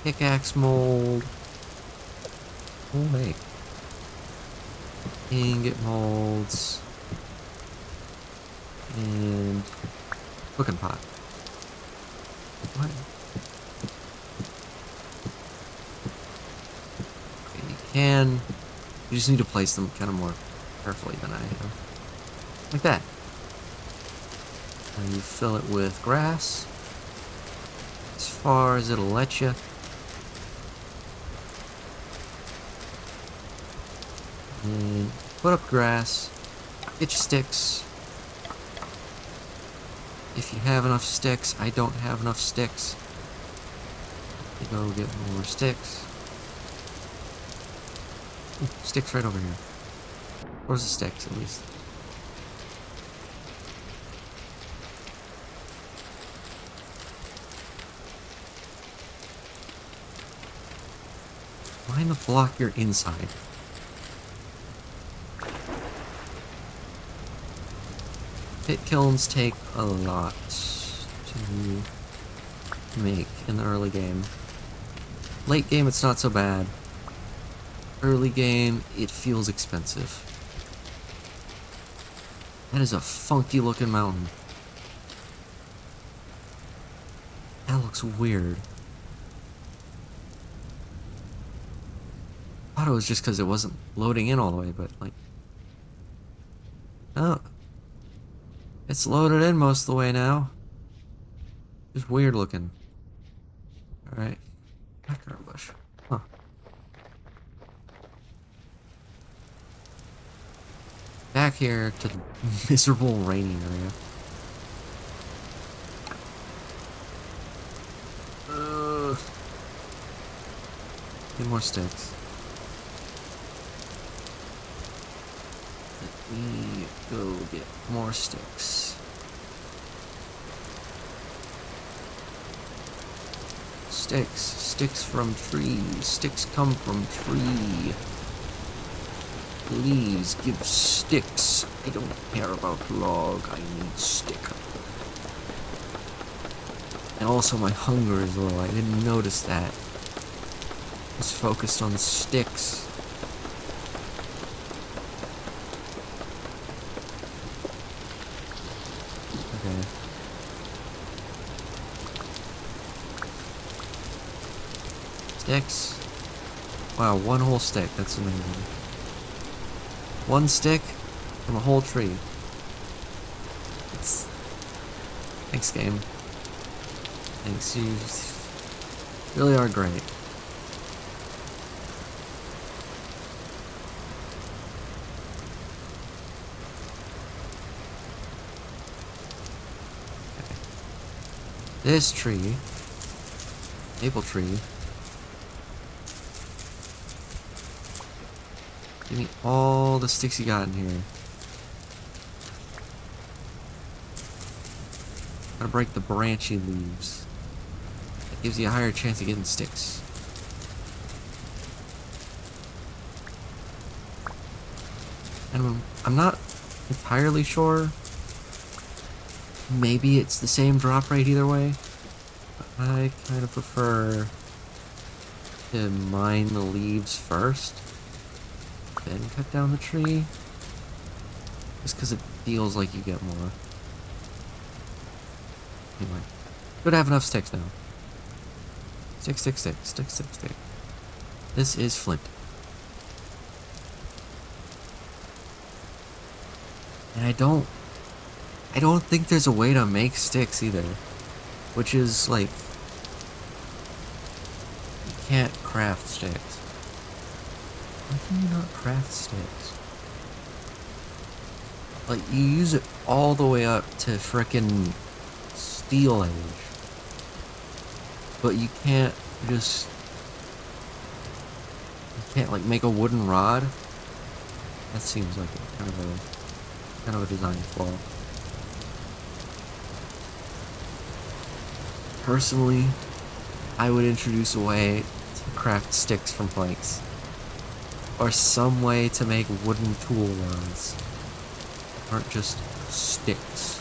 Pickaxe mold. Oh wait. Ingot molds. And cooking pot. What? Okay, you just need to place them kind of more carefully than I have. Like that. And you fill it with grass. As far as it'll let you. And put up grass. Get your sticks. If you have enough sticks, I don't have enough sticks. Go get more sticks. Ooh, sticks right over here. Where's the sticks, at least? Find the block you're inside. Pit kilns take a lot to make in the early game. Late game, it's not so bad. Early game, it feels expensive. That is a funky looking mountain. That looks weird. I thought it was just because it wasn't loading in all the way, but like... Oh. It's loaded in most of the way now. Just weird looking. Alright. Blackcurrant bush. Huh. Back here to the miserable rainy area. Need more sticks. Let me go get more sticks. Sticks. Sticks from trees. Sticks come from tree. Please give sticks. I don't care about log. I need stick. And also my hunger is low. I didn't notice that. I was focused on the sticks. Okay. Sticks. Wow, one whole stick. That's amazing. One stick from a whole tree. It's... Thanks, game. Thanks, you really are great. Okay. This tree, maple tree, give me all the sticks you got in here. Gotta break the branchy leaves. That gives you a higher chance of getting sticks. And I'm not entirely sure. Maybe it's the same drop rate either way. But I kind of prefer to mine the leaves first, then cut down the tree. Just because it feels like you get more. Anyway, should have enough sticks now. Stick, stick, stick, stick, stick, stick. This is flint. And I don't think there's a way to make sticks either. Which is like, you can't craft sticks. Why can you not craft sticks? Like, you use it all the way up to frickin' Steel Age. But you can't just... You can't, like, make a wooden rod? That seems like kind of a design flaw. Personally, I would introduce a way to craft sticks from planks. Or some way to make wooden tool rods. Aren't just sticks.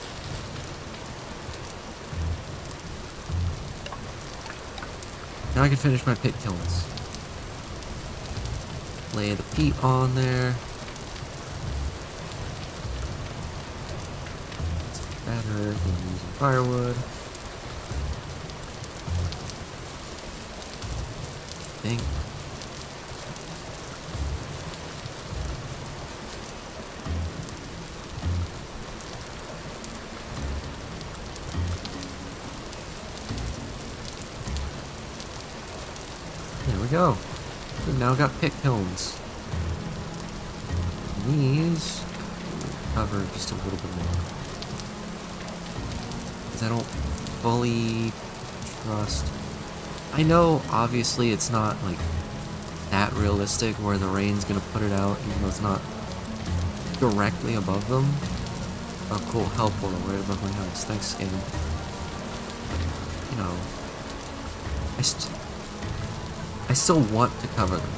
Now I can finish my pit kilns. Lay the peat on there. It's better than using firewood. I think. There we go. We've now got pit kilns. These cover just a little bit more. Because I don't fully trust. I know obviously it's not like that realistic where the rain's gonna put it out even though it's not directly above them. Oh cool, hell portal right above my house. Thanks, game. You know, I still want to cover them.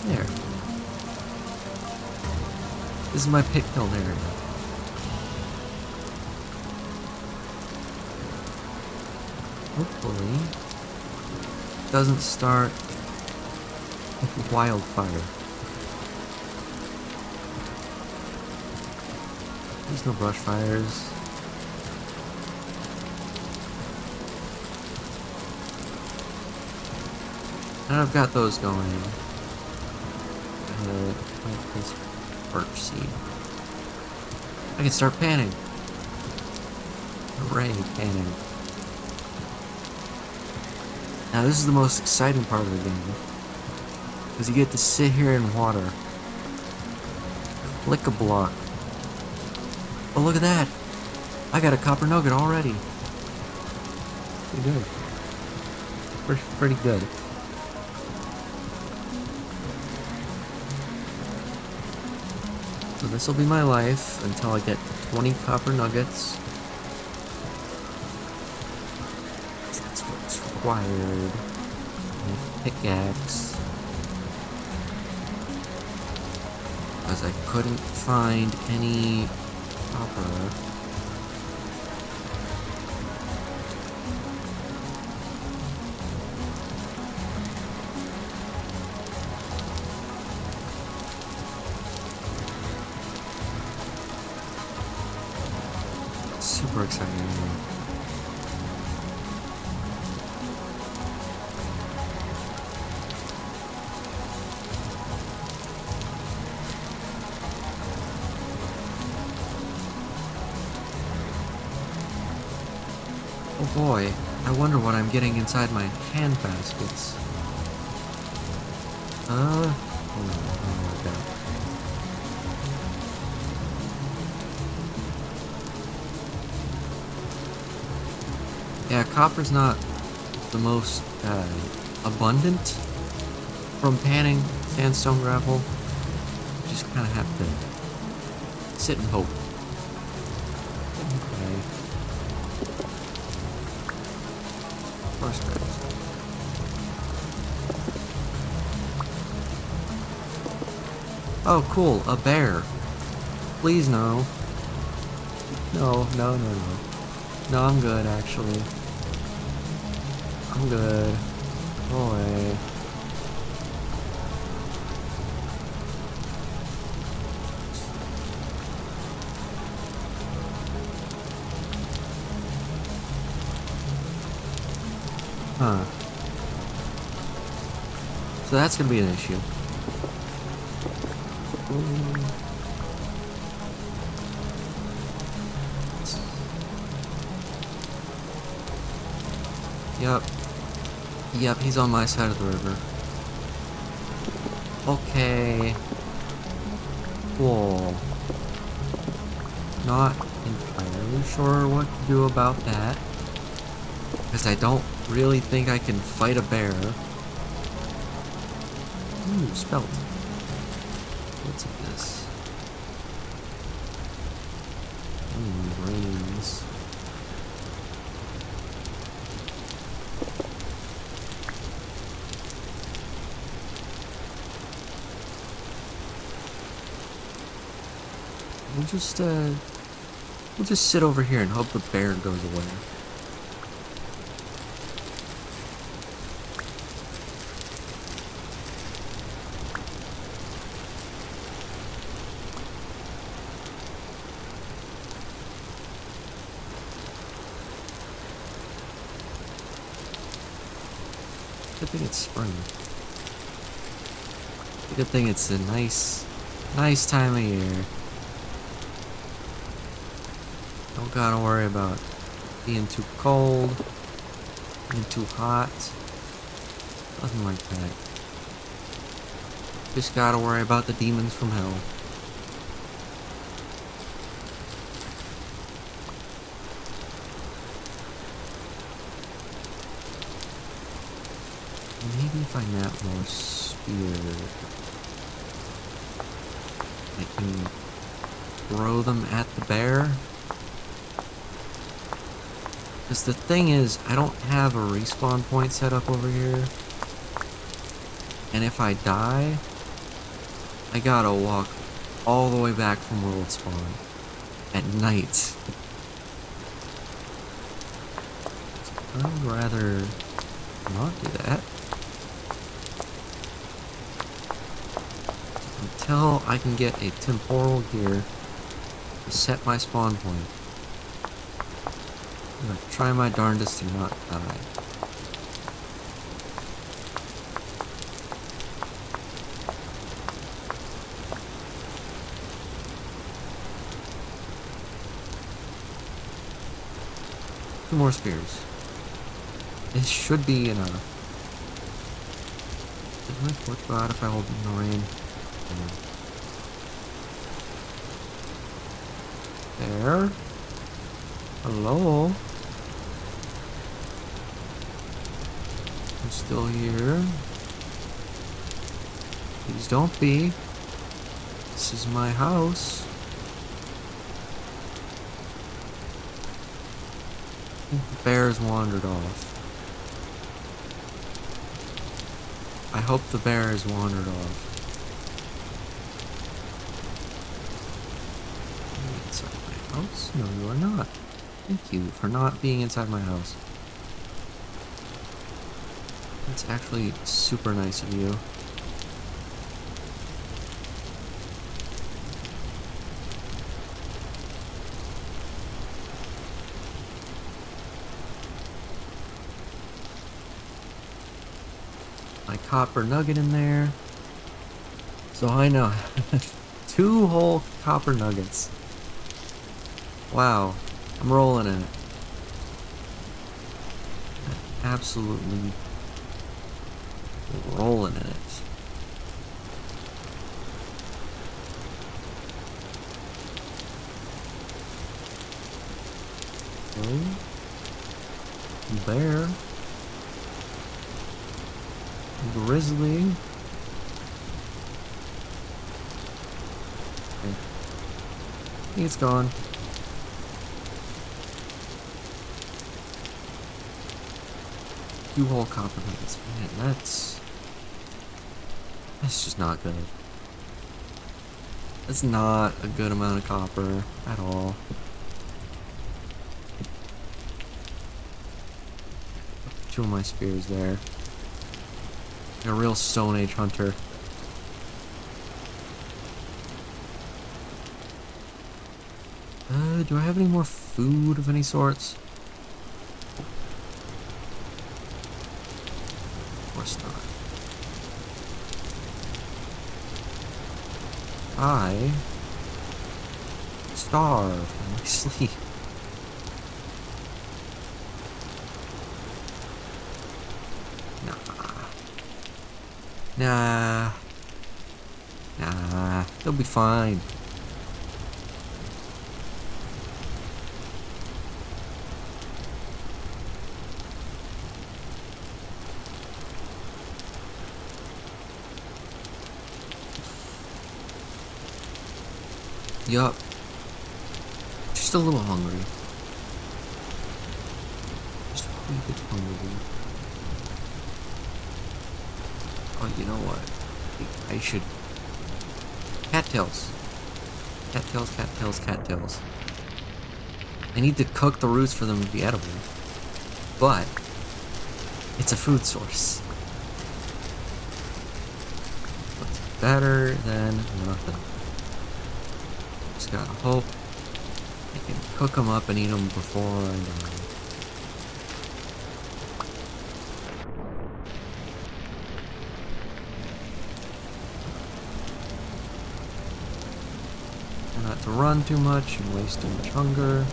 There. This is my pit kiln area. Hopefully, it doesn't start with wildfire. There's no brush fires. And I've got those going. Plant this birch seed. I can start panning. Hooray, panning. Now this is the most exciting part of the game. Because you get to sit here in water. Lick a block. Oh look at that! I got a copper nugget already. Pretty good. Pretty good. So this will be my life until I get 20 copper nuggets. required. My pickaxe. Because I couldn't find any copper. Super exciting. Oh boy, I wonder what I'm getting inside my hand baskets. Oh, okay. Yeah, copper's not the most abundant from panning sandstone gravel. You just kind of have to sit and hope. Okay. First grades. Oh, cool, a bear. Please no. No. No, I'm good, actually. I'm good. Go away. Huh. So that's gonna be an issue. Ooh. Yep, he's on my side of the river. Okay. Cool. Not entirely sure what to do about that. Because I don't really think I can fight a bear. Ooh, spelt. What's this? Ooh, brains. We'll just sit over here and hope the bear goes away. Good thing it's spring. Good thing it's a nice time of year. Don't gotta worry about being too cold, being too hot, nothing like that. Just gotta worry about the demons from hell. Maybe if I nap more spear, I can throw them at the bear. Because the thing is, I don't have a respawn point set up over here. And if I die, I gotta walk all the way back from world spawn at night. So I would rather not do that. Until I can get a temporal gear to set my spawn point. I'm gonna try my darndest to not die. Two more spears. This should be enough. Did my torch go out if I hold in the rain? There. Hello. I'm still here. Please don't be. This is my house. The bears wandered off. I hope the bear has wandered off. Are you inside my house? No, you are not. Thank you for not being inside my house. That's actually super nice of you. My copper nugget in there. So I know 2 whole copper nuggets. Wow, I'm rolling in it. Absolutely rolling in it. Okay. Bear. Grizzly. Okay. I think it's gone. Two whole copper nuggets. Man, that's just not good. That's not a good amount of copper at all. Two of my spears there. A real Stone Age hunter. Do I have any more food of any sorts? Of course not. I starve in my sleep. Nah. Nah. They'll be fine. Yup. Just a little hungry. Just a wee bit hungry. Oh, you know what? I should... Cattails. Cattails, cattails, cattails. I need to cook the roots for them to be edible. But... it's a food source. What's better than nothing? Just gotta hope I can cook them up and eat them before I die. Not to run too much and waste too much hunger.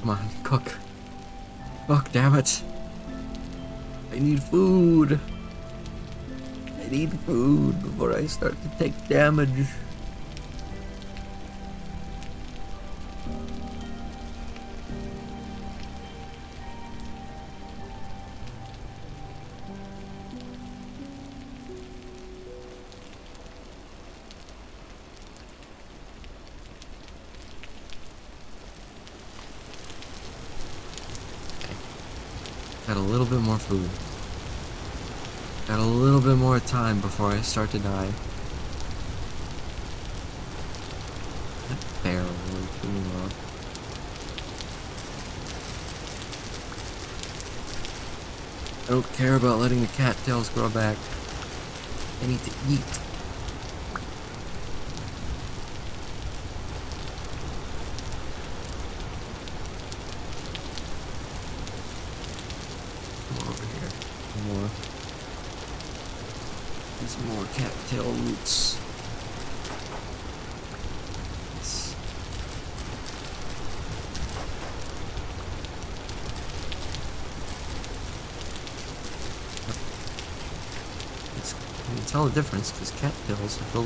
Come on, cook. Cook, damn it. I need food. I need food before I start to take damage. Got a little bit more food. Got a little bit more time before I start to die. That bear really threw me off. I don't care about letting the cattails grow back. I need to eat. More cattail roots. Yes. You can tell the difference because cattails have the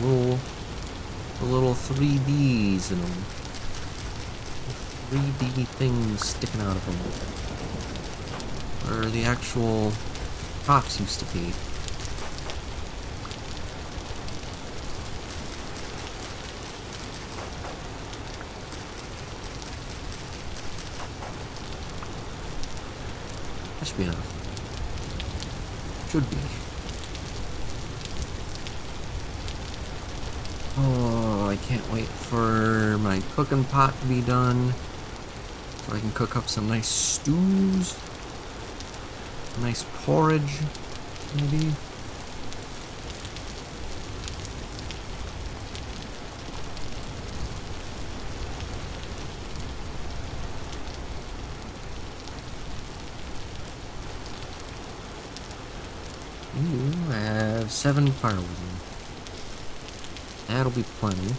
little 3Ds in them. 3D things sticking out of them. Where the actual tops used to be. That should be enough. Should be. Oh, I can't wait for my cooking pot to be done. So I can cook up some nice stews. Nice porridge, maybe. Ooh, I have 7 firewood. That'll be plenty.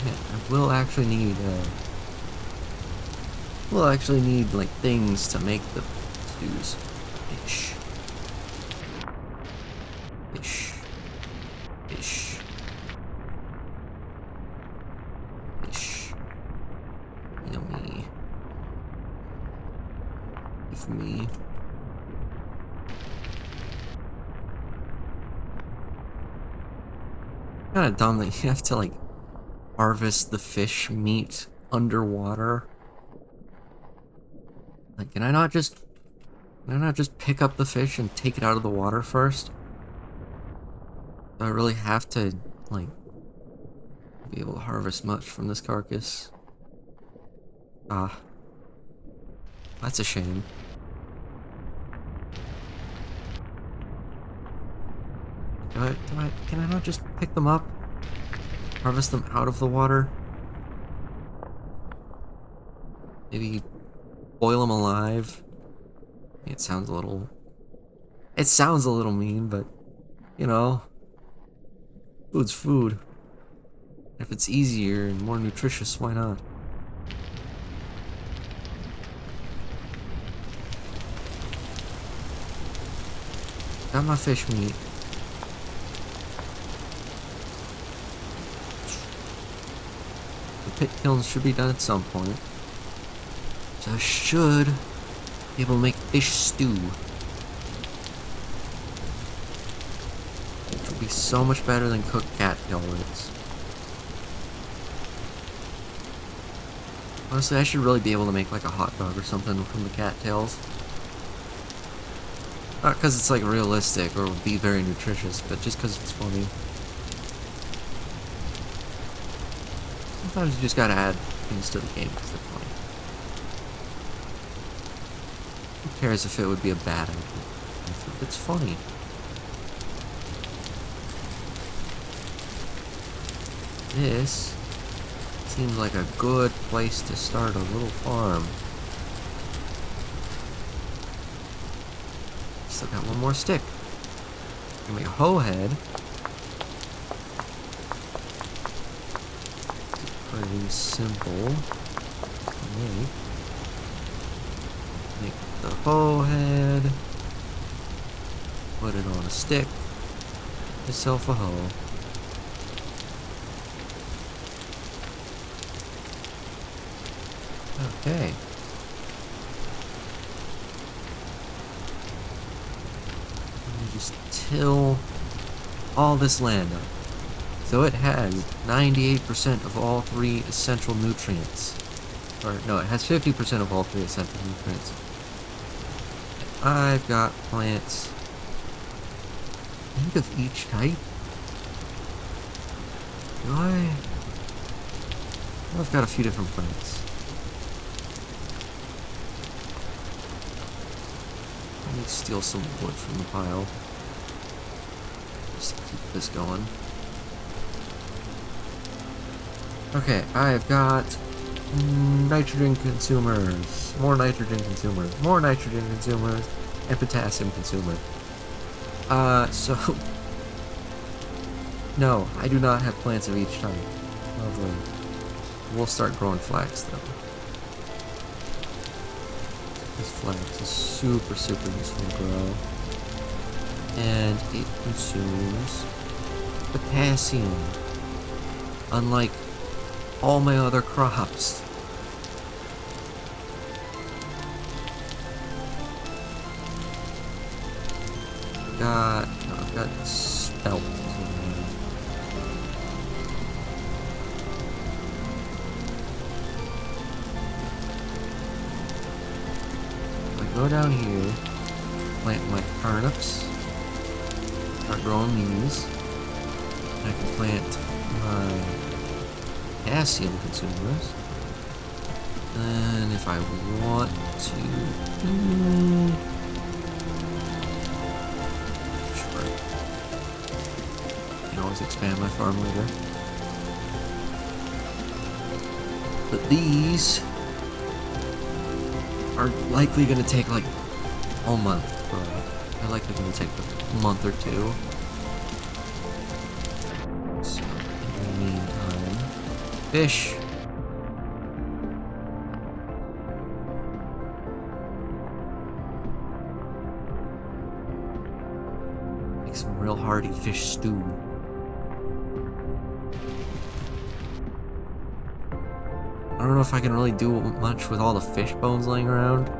Yeah, I will actually need, like, things to make the stews. Fish. Fish. Fish. Fish. Yummy. Give me. Kinda dumb that you have to, like, harvest the fish meat underwater. Like, can I not just pick up the fish and take it out of the water first? Do I really have to, like, be able to harvest much from this carcass? Ah. That's a shame. Can I not just pick them up? Harvest them out of the water? Maybe boil them alive? It sounds a little mean, but, you know, food's food. If it's easier and more nutritious, why not? Got my fish meat. The pit kilns should be done at some point. So I should be able to make fish stew. Which will be so much better than cooked cattail roots. Honestly, I should really be able to make like a hot dog or something from the cattails. Not because it's like realistic or would be very nutritious, but just because it's funny. Sometimes you just gotta add things to the game because they're funny. Who cares if it would be a bad idea? If it's funny. This seems like a good place to start a little farm. Still got one more stick. Gonna make a hoe head. Pretty simple. Make the hoe head. Put it on a stick. Get yourself a hoe. Okay. Just till all this land up. So it has 98% of all 3 essential nutrients. Or, no, it has 50% of all 3 essential nutrients. I've got plants. Think of each type? Do I? Well, I've got a few different plants. Let me steal some wood from the pile. Just to keep this going. Okay, I've got nitrogen consumers, more nitrogen consumers, more nitrogen consumers, and potassium consumers. So... No, I do not have plants of each type. Lovely. We'll start growing flax, though. This flax is super, super useful to grow. And it consumes potassium. Unlike all my other crops. I've got spelt. go down here, plant my turnips, start growing these. I can plant my potassium consumers. And if I want to, sure, I can always expand my farm later. But these are likely going to take like a month to grow. They're likely going to take a month or two. So, in the meantime, fish. Make some real hearty fish stew. I don't know if I can really do much with all the fish bones laying around.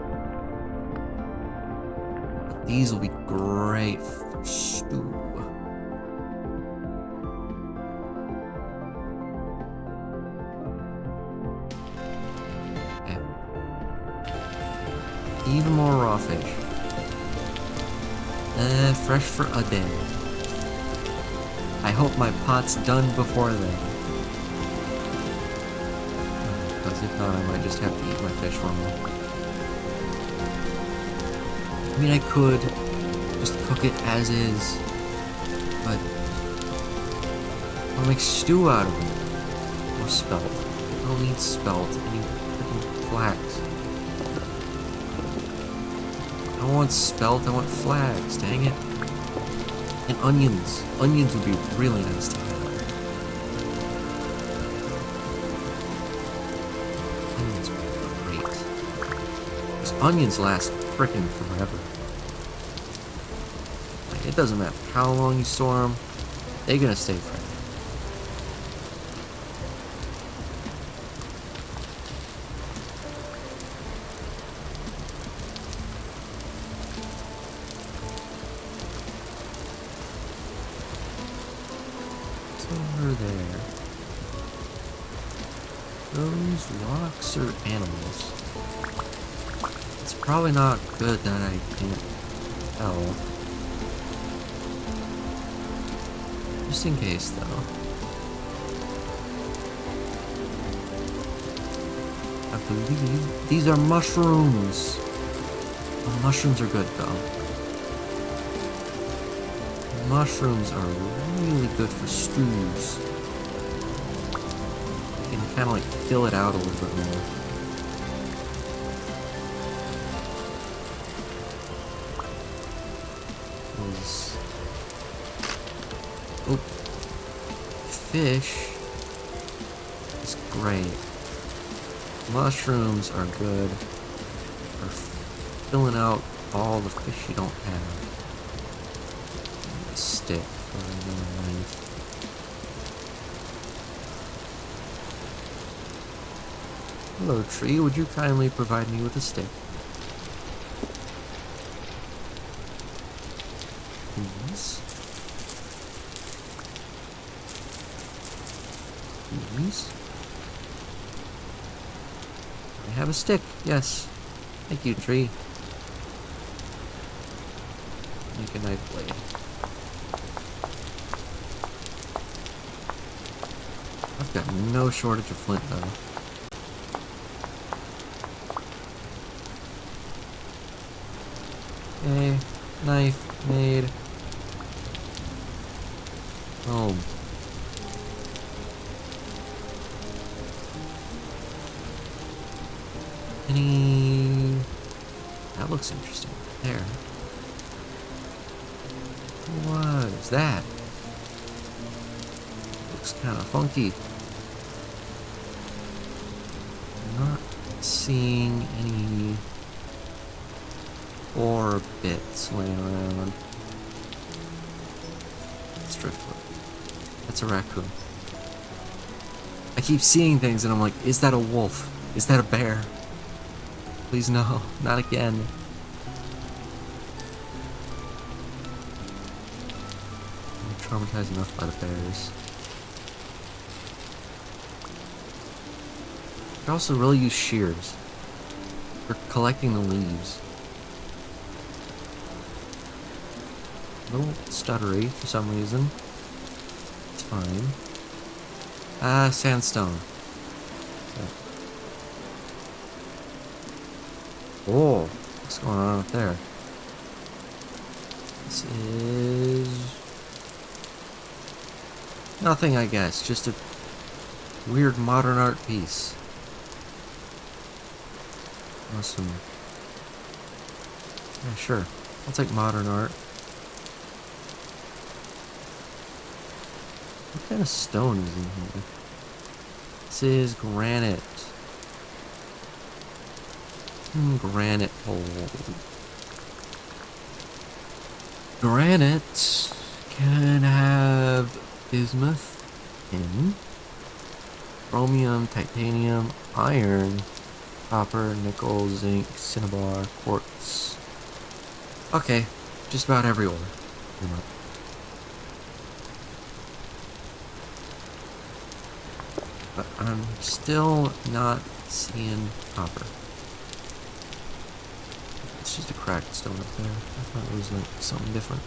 But these will be great for stew. Okay. Even more raw fish. Fresh for a day. I hope my pot's done before then. Because if not, I might just have to eat my fish for me. I mean, I could just cook it as is, but I'll make stew out of it. Or spelt. I don't need spelt. I need freaking flax. I don't want spelt, I want flax, dang it. And onions. Onions would be really nice to have. Onions would be great. Because onions last frickin' forever. Like, it doesn't matter how long you store them, they're gonna stay fresh. Over there. Those rocks are animals. It's probably not good that I can't tell. Just in case, though. I believe these are mushrooms. The mushrooms are good, though. Mushrooms are really good for stews. You can kind of like fill it out a little bit more. Oh, fish is great. Mushrooms are good for filling out all the fish you don't have. Stick for another knife. Hello, tree. Would you kindly provide me with a stick? Please. Please. I have a stick. Yes. Thank you, tree. Make a knife blade. I've got no shortage of flint, though. Okay, knife made. Oh. That looks interesting. There. What is that? Looks kind of funky. I'm not seeing any ore bits laying around. It's driftwood. That's a raccoon. I keep seeing things and I'm like, is that a wolf? Is that a bear? Please no, not again. I'm traumatized enough by the bears. I could also really use shears for collecting the leaves. A little stuttery for some reason. It's fine. Sandstone. Oh, what's going on up there? This is nothing, I guess. Just a weird modern art piece. Awesome. Yeah, sure. I'll take modern art. What kind of stone is in here? This is granite. Granite hole. Granite can have bismuth, tin, chromium, titanium, iron, copper, nickel, zinc, cinnabar, quartz. Okay, just about every ore. Pretty much. But I'm still not seeing copper. It's just a cracked stone up there. I thought it was like something different.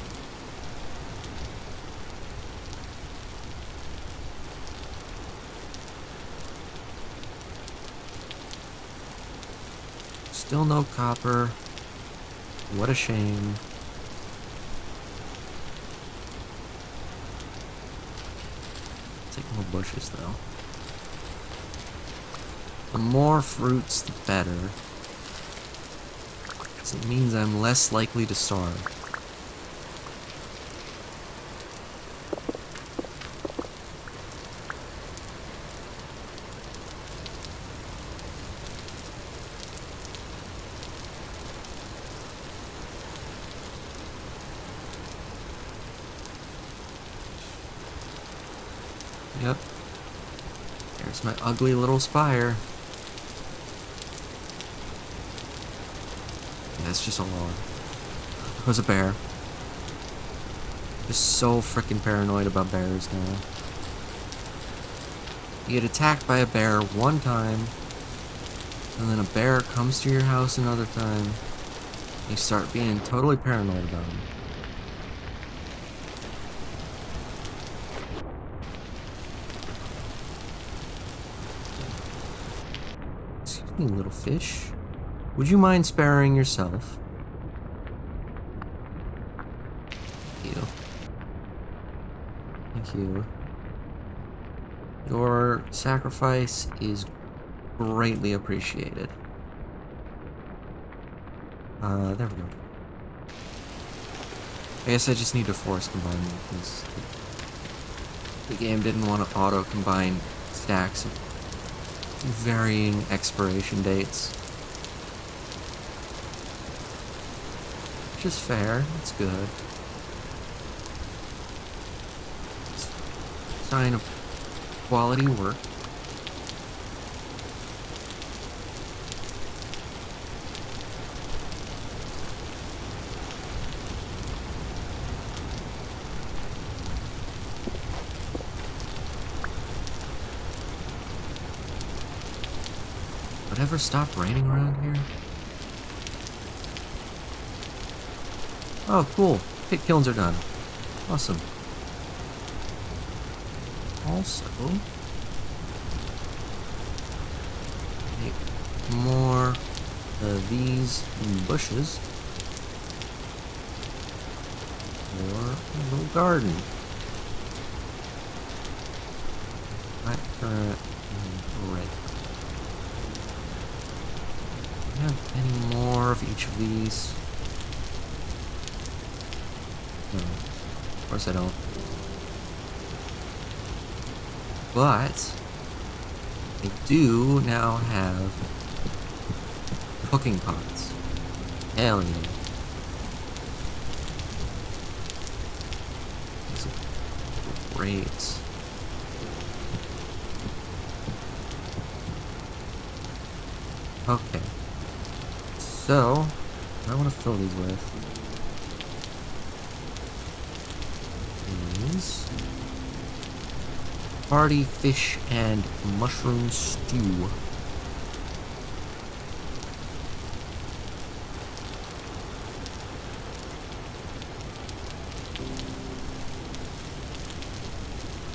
Still no copper. What a shame. Take more bushes though. The more fruits, the better. Because it means I'm less likely to starve. Yep. There's my ugly little spire. Yeah, it's just a log. There's a bear. Just so freaking paranoid about bears now. You get attacked by a bear one time, and then a bear comes to your house another time. You start being totally paranoid about them. Excuse me, little fish. Would you mind sparing yourself? Thank you. Thank you. Your sacrifice is greatly appreciated. There we go. I guess I just need to force combine them because the game didn't want to auto-combine stacks of varying expiration dates. Which is fair, it's good. Sign of quality work. Would it ever stop raining around here? Oh, cool. Pit kilns are done. Awesome. Also, make more of these bushes for a little garden. Black currant and red. Do I have any more of each of these? No, of course I don't. But I do now have cooking pots. Hell yeah. These are great. Okay. So, what do I want to fill these with? Is hearty fish and mushroom stew.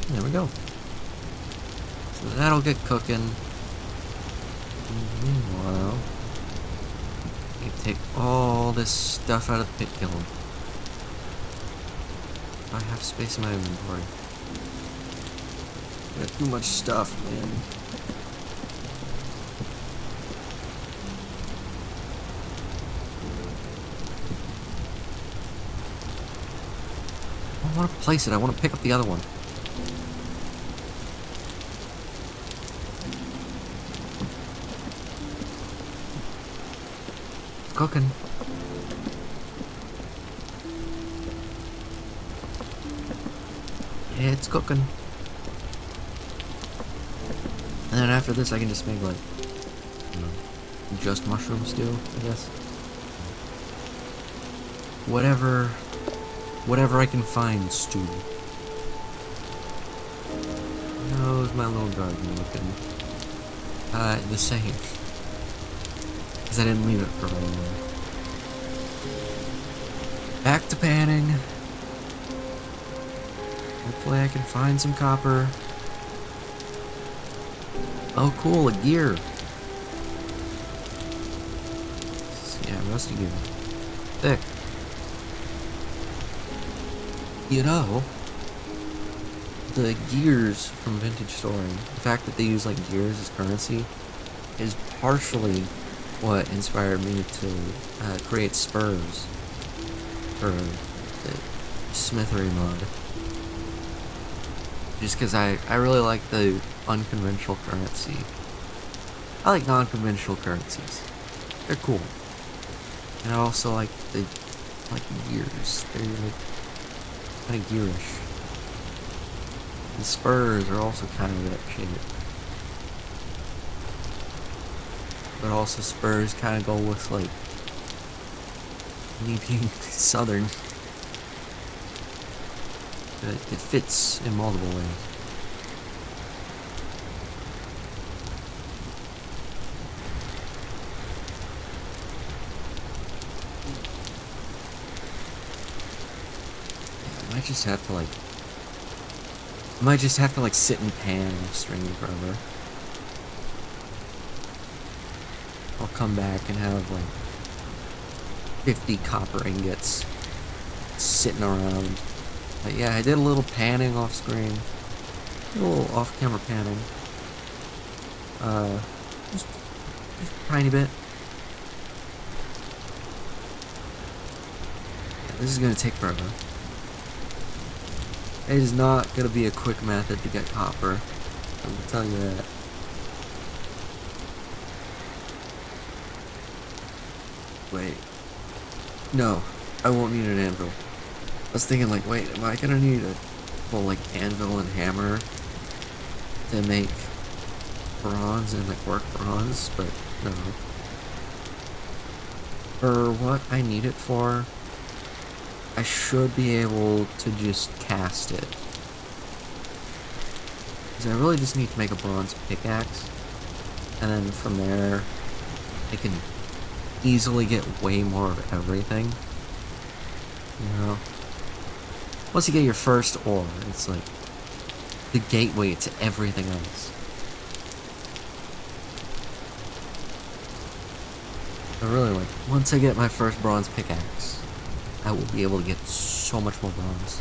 There we go. So that'll get cooking. Meanwhile, you take all this stuff out of the pit kiln. I have space in my inventory. I got too much stuff, man. I want to place it. I want to pick up the other one. It's cooking. Yeah, it's cooking. And then after this, I can just make like, you know, just mushroom stew, I guess. Whatever I can find, stew. How's my little garden looking? The same. Because I didn't leave it for very long. Back to panning. Hopefully I can find some copper. Oh cool, a gear. Yeah, rusty gear. Thick. You know, the gears from vintage storing, the fact that they use like gears as currency, is partially what inspired me to create spurs for the smithery mod. Just because I really like the unconventional currency. I like non-conventional currencies. They're cool. And I also like the gears. They're like kind of gearish. The spurs are also kind of that shape. But also spurs kind of go with like me being southern. It fits in multiple ways. Yeah, I might just have to like sit and pan off stream forever. I'll come back and have like 50 copper ingots sitting around. But yeah, I did a little panning off screen. A little off-camera panning. Just a tiny bit. Yeah, this is gonna take forever. It is not gonna be a quick method to get copper. I will tell you that. Wait. No, I won't need an anvil. I was thinking like, wait, am I gonna need a whole like anvil and hammer to make bronze and like work bronze? But no. For what I need it for, I should be able to just cast it. Because I really just need to make a bronze pickaxe, and then from there, I can easily get way more of everything. You know? Once you get your first ore, it's like the gateway to everything else. But really, like, once I get my first bronze pickaxe, I will be able to get so much more bronze.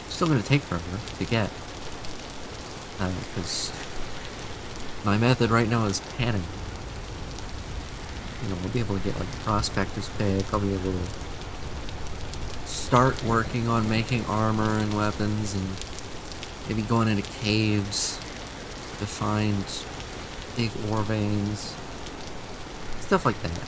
Still gonna take forever to get. Because my method right now is panning. You know, we'll be able to get like prospector's pick. I'll be able to start working on making armor and weapons, and maybe going into caves to find big ore veins, stuff like that.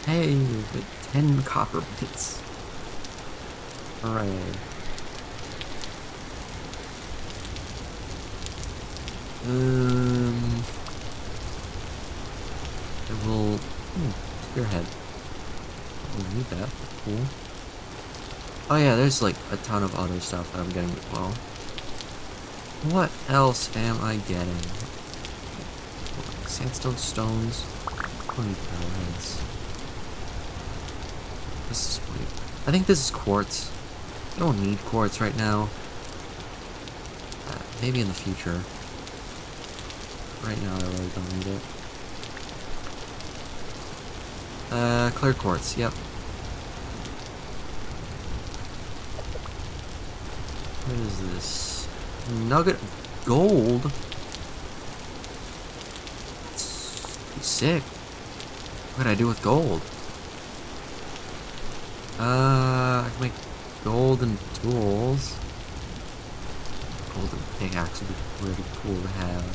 Hey, with 10 copper bits. Hooray. I will... spearhead. I'll need that. Cool. Oh yeah, there's like a ton of other stuff that I'm getting as well. What else am I getting? Sandstone stones. 20 arrowheads. This is weird. I think this is quartz. I don't need quartz right now. Maybe in the future. Right now I really don't need it. Clear quartz, yep. What is this? Nugget of gold? It's pretty sick. What can I do with gold? I can make golden tools. Golden pickaxe would be really cool to have.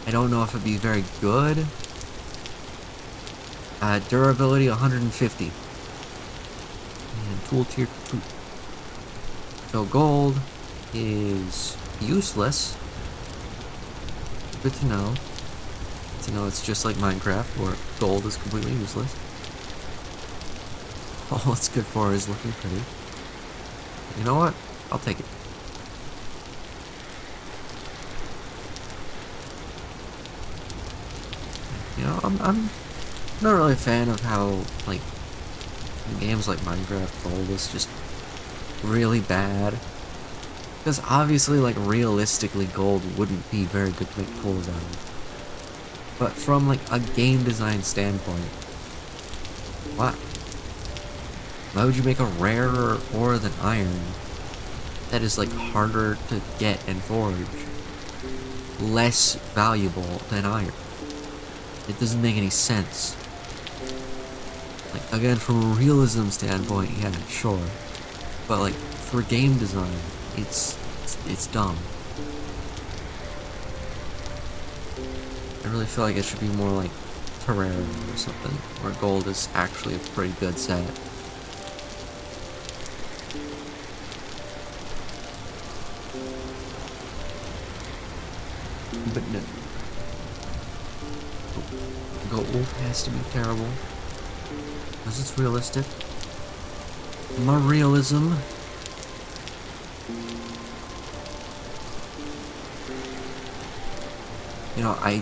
I don't know if it'd be very good. Durability 150. And tool tier 2. So gold is useless. Good to know. Good to know it's just like Minecraft, where gold is completely useless. All it's good for is looking pretty. You know what? I'll take it. You know, I'm not really a fan of how, like, in games like Minecraft, gold is just really bad. Because obviously, like, realistically, gold wouldn't be very good to make tools out of. But from, like, a game design standpoint, why would you make a rarer ore than iron that is, like, harder to get and forge less valuable than iron? It doesn't make any sense. Like, again, from a realism standpoint, yeah, sure. But, like, for game design, it's dumb. I really feel like it should be more like Terraria or something, where gold is actually a pretty good set. But no. Gold has to be terrible. Because it's realistic. My realism. You know, I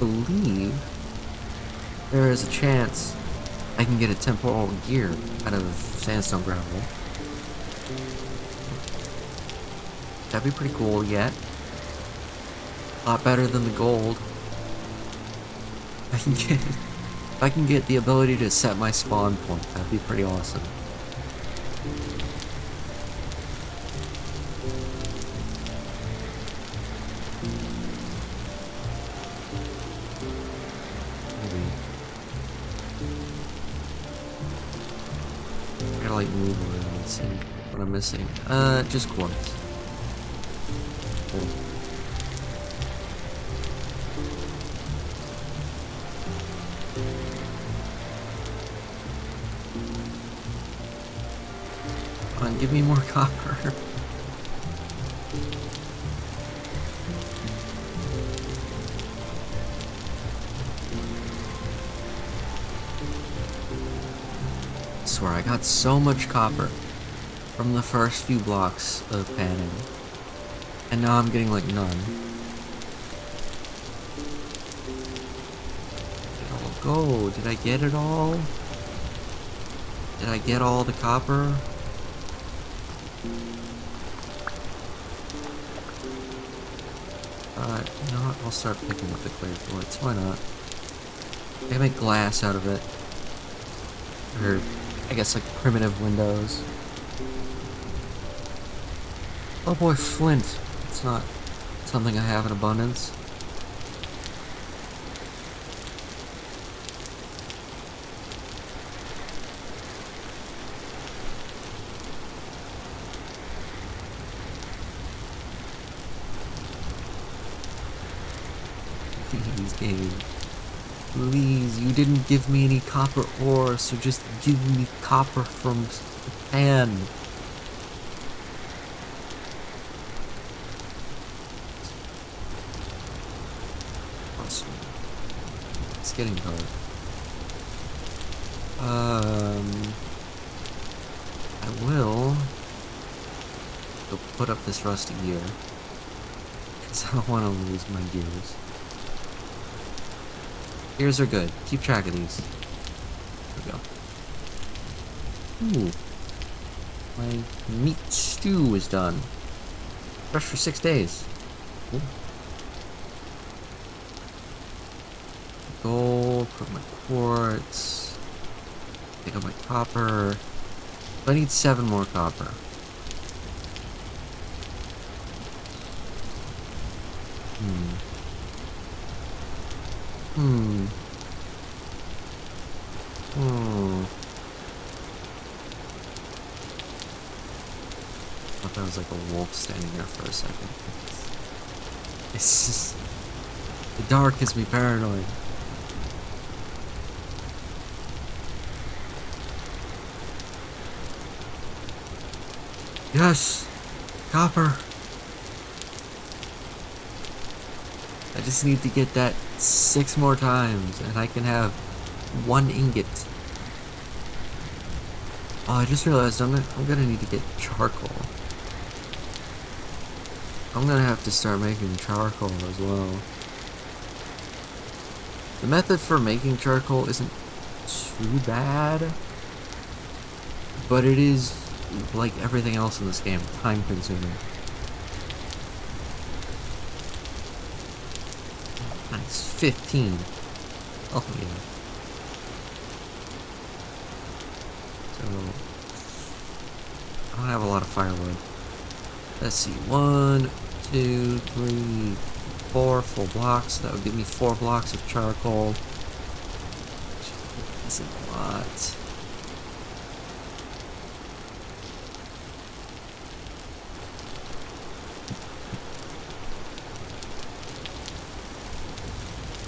believe there is a chance I can get a temporal gear out of sandstone gravel. That'd be pretty cool yet. A lot better than the gold. If I can get the ability to set my spawn point, that'd be pretty awesome. Maybe. I gotta like move around and see what I'm missing. Just quartz. Cool. Come on, give me more copper. I swear, I got so much copper from the first few blocks of panning, and now I'm getting like none. It all go. Did I get it all? Did I get all the copper? You know what? I'll start picking up the clear quartz. Why not? I can make glass out of it. Or, I guess, like, primitive windows. Oh boy, flint. It's not something I have in abundance. Please, game. Please, you didn't give me any copper ore, so just give me copper from Japan. Awesome. It's getting dark. I will go put up this rusty gear, because I don't want to lose my gears. Gears are good. Keep track of these. There we go. Ooh. My meat stew is done. Fresh for 6 days. Cool. Gold, put my quartz. Pick up my copper. I need 7 more copper. I thought that was like a wolf standing there for a second. It's just... the dark has me paranoid. Yes! Copper! I just need to get that 6 more times, and I can have 1 ingot. Oh, I just realized I'm gonna need to get charcoal. I'm gonna have to start making charcoal as well. The method for making charcoal isn't too bad, but it is, like everything else in this game, time consuming. Nice, 15. Oh yeah. So, I don't have a lot of firewood. Let's see, 1, 2, 3, 4 full blocks. That would give me 4 blocks of charcoal. That's a lot.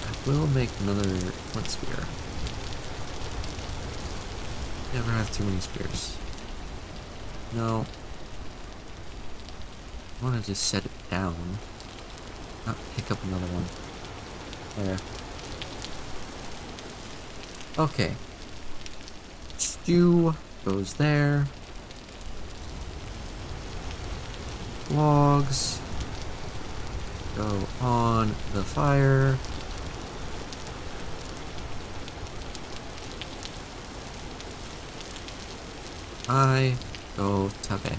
I will make another flint spear. Never have too many spears. No. I want to just set it down. Not pick up another one. There. Okay. Stew goes there. Logs go on the fire. I go to bed.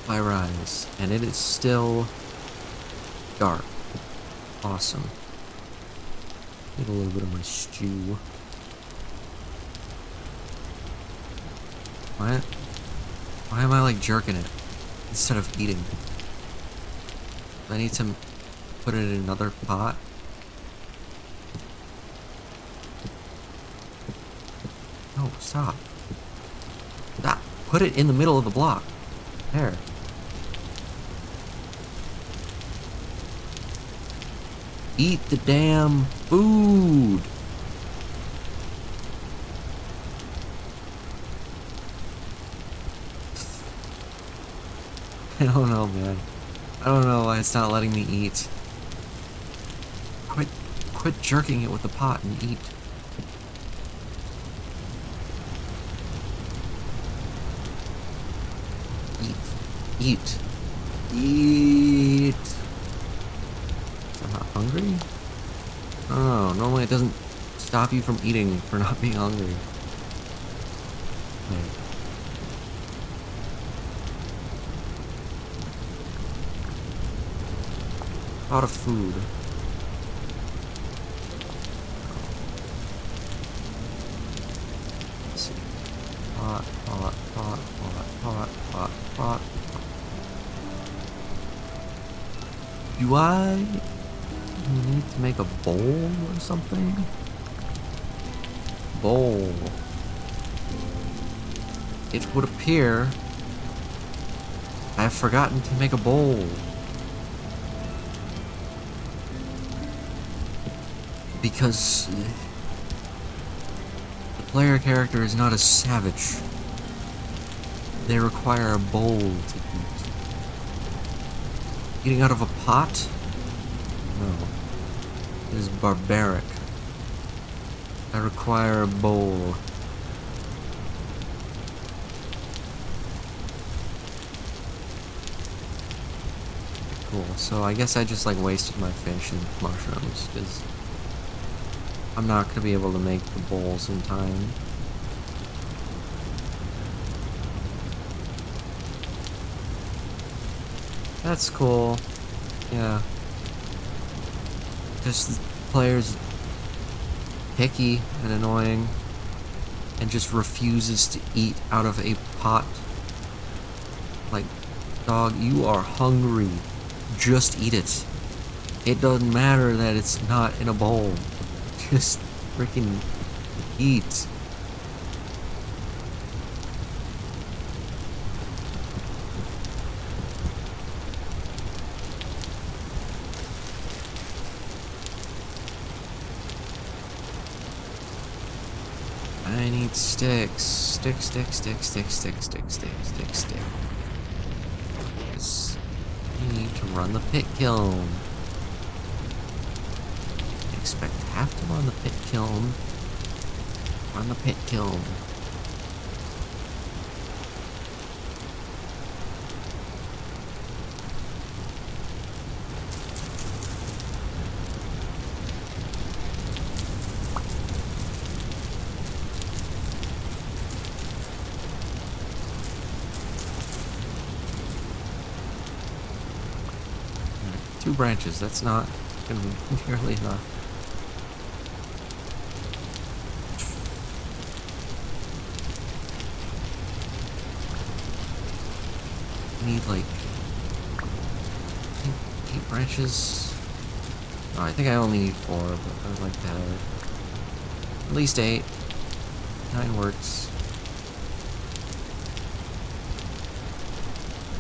I rise, and it is still dark. Awesome. Get a little bit of my stew. Why am I like jerking it instead of eating? I need to put it in another pot. No, stop. Stop. Put it in the middle of the block. There. Eat the damn food. I don't know, man. I don't know why it's not letting me eat. Quit jerking it with the pot and eat. Eat. Eat. I'm not hungry? Oh, normally it doesn't stop you from eating for not being hungry. Okay. A lot of food. Let's see. Pot. Do I need to make a bowl or something? Bowl. It would appear I have forgotten to make a bowl. Because the player character is not a savage. They require a bowl to eat. Eating out of a pot? No. It is barbaric. I require a bowl. Cool, so I guess I just like wasted my fish and mushrooms, because I'm not gonna be able to make the bowls in time. That's cool. Yeah. Just the player's picky and annoying and just refuses to eat out of a pot. Like, dog, you are hungry. Just eat it. It doesn't matter that it's not in a bowl. Just freaking eat. I need sticks. Stick, stick, stick, stick, stick, stick, stick, stick, stick. Yes. I need to run the pit kiln. I expect to have to run the pit kiln. Run the pit kiln. Two branches, that's not gonna be nearly enough. I need like 8 branches. Oh, I think I only need 4, but I would like to have at least 8. 9 works.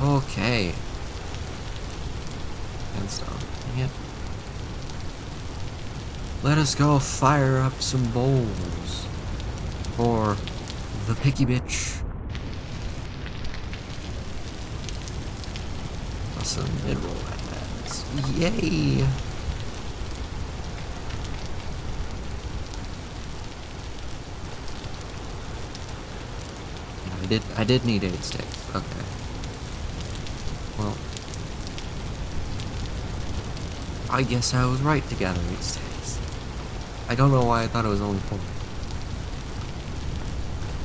Okay. Stone. Dang it. Let us go fire up some bowls for the picky bitch. Awesome mid-roll ads. Yay! Yeah, I did need 8 sticks. Okay. Well, I guess I was right to gather 8 sticks. I don't know why I thought it was only 4.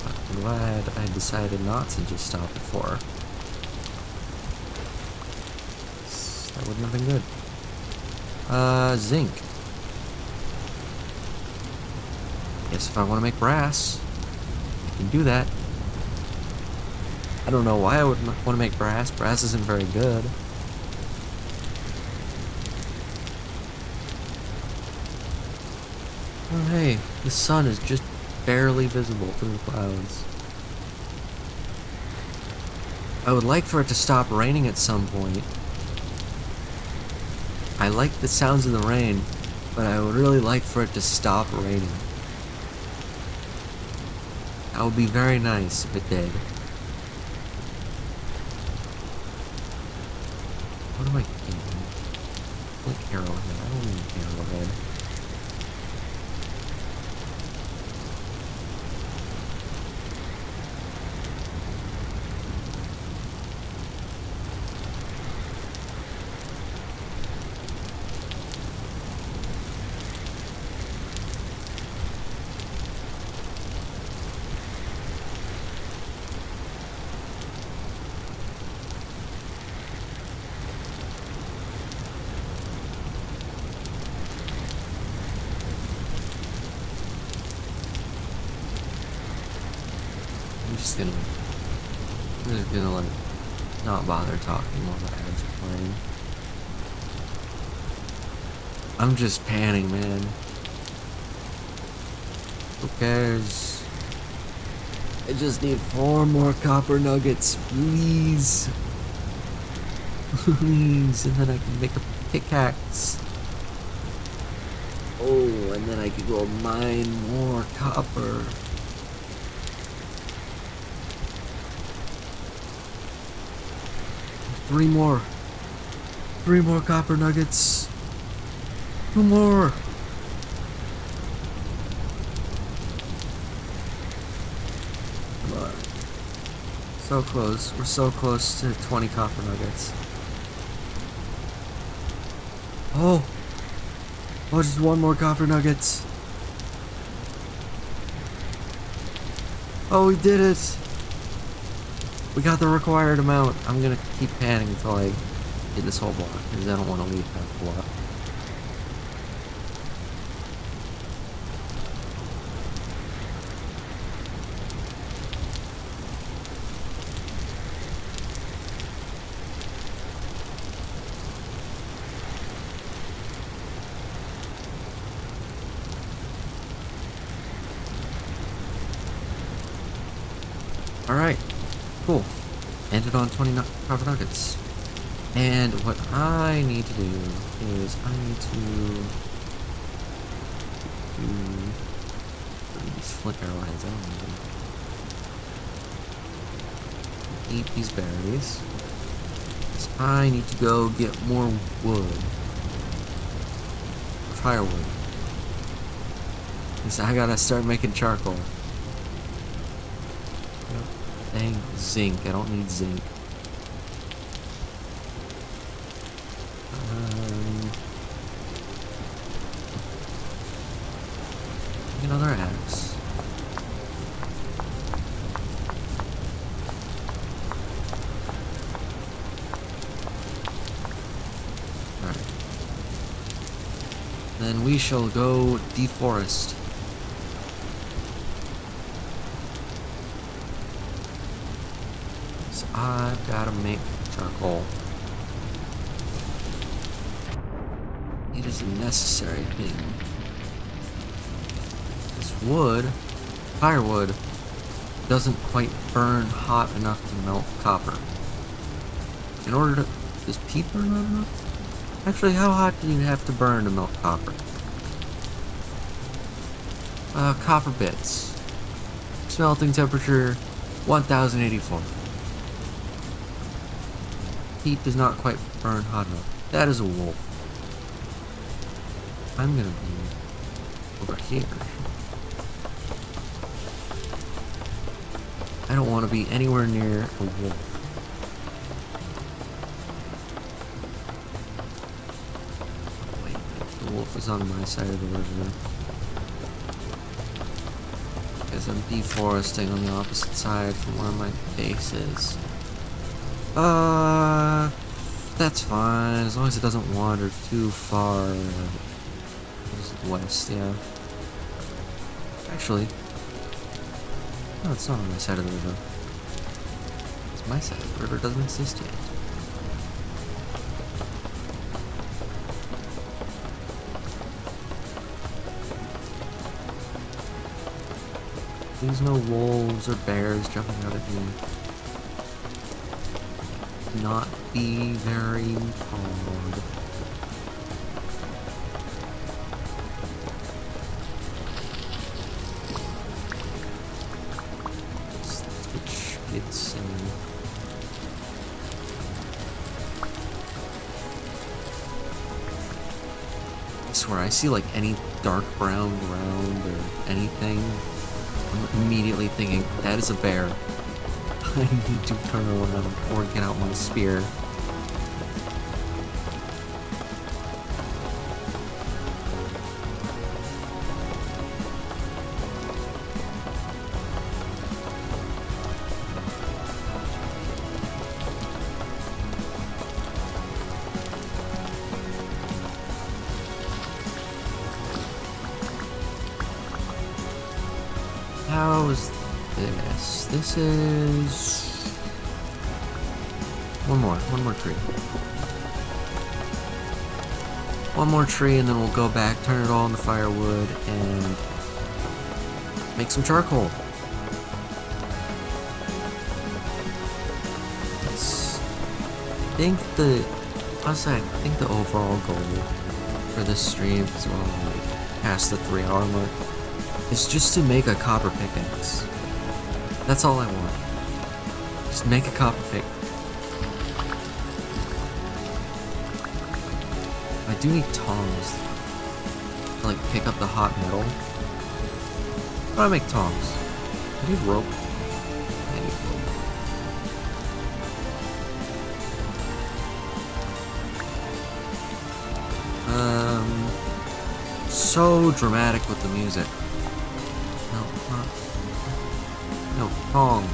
But I'm glad I decided not to just stop at 4. That wouldn't have been good. Zinc. Guess if I want to make brass, I can do that. I don't know why I would want to make brass. Brass isn't very good. Oh hey, the sun is just barely visible through the clouds. I would like for it to stop raining at some point. I like the sounds of the rain, but I would really like for it to stop raining. That would be very nice if it did. What am I thinking? Like arrowhead. I don't need arrowhead. I'm just gonna like not bother talking while the ads are playing. I'm just panning, man. Who cares? I just need 4 more copper nuggets, please. Please, and then I can make a pickaxe. Oh, and then I can go mine more copper. Three more copper nuggets. 2 more. Come on. So close. We're so close to 20 copper nuggets. Oh, just 1 more copper nuggets. Oh, we did it. We got the required amount. I'm gonna keep panning until I get this whole block, because I don't want to leave half the block. Alright, cool. Ended on 20 copper nuggets. And what I need to do is I need to do these flint arrowheads. I don't need them. Eat these berries. So I need to go get more wood. Firewood. So I gotta start making charcoal. Dang, zinc. I don't need zinc. Another axe. Alright. Then we shall go deforest. So I've gotta make charcoal. It is a necessary thing. Wood, firewood, doesn't quite burn hot enough to melt copper. In order to... Does peat burn hot enough? Actually, how hot do you have to burn to melt copper? Copper bits. Smelting temperature, 1084. Peat does not quite burn hot enough. That is a wolf. I'm gonna be over here. I don't want to be anywhere near a wolf. Wait, the wolf is on my side of the river. Because I'm deforesting on the opposite side from where my base is. That's fine, as long as it doesn't wander too far west, yeah. Actually, no, it's not on my side of the river. It's my side of the river, doesn't exist yet. Please no wolves or bears jumping out at me. Not be very hard. It's I swear, I see like any dark brown ground or anything, I'm immediately thinking, that is a bear. I need to turn around or get out my spear. How's this? This is... One more tree. one more tree, and then we'll go back, turn it all into firewood, and make some charcoal. Honestly, I think the overall goal for this stream, as well, like, past the 3 hour mark, is just to make a copper pickaxe. That's all I want. Just make a copper pickaxe. I do need tongs to, like, pick up the hot metal. How do I make tongs? I need rope. I need rope. So dramatic with the music. No, not. No, tong.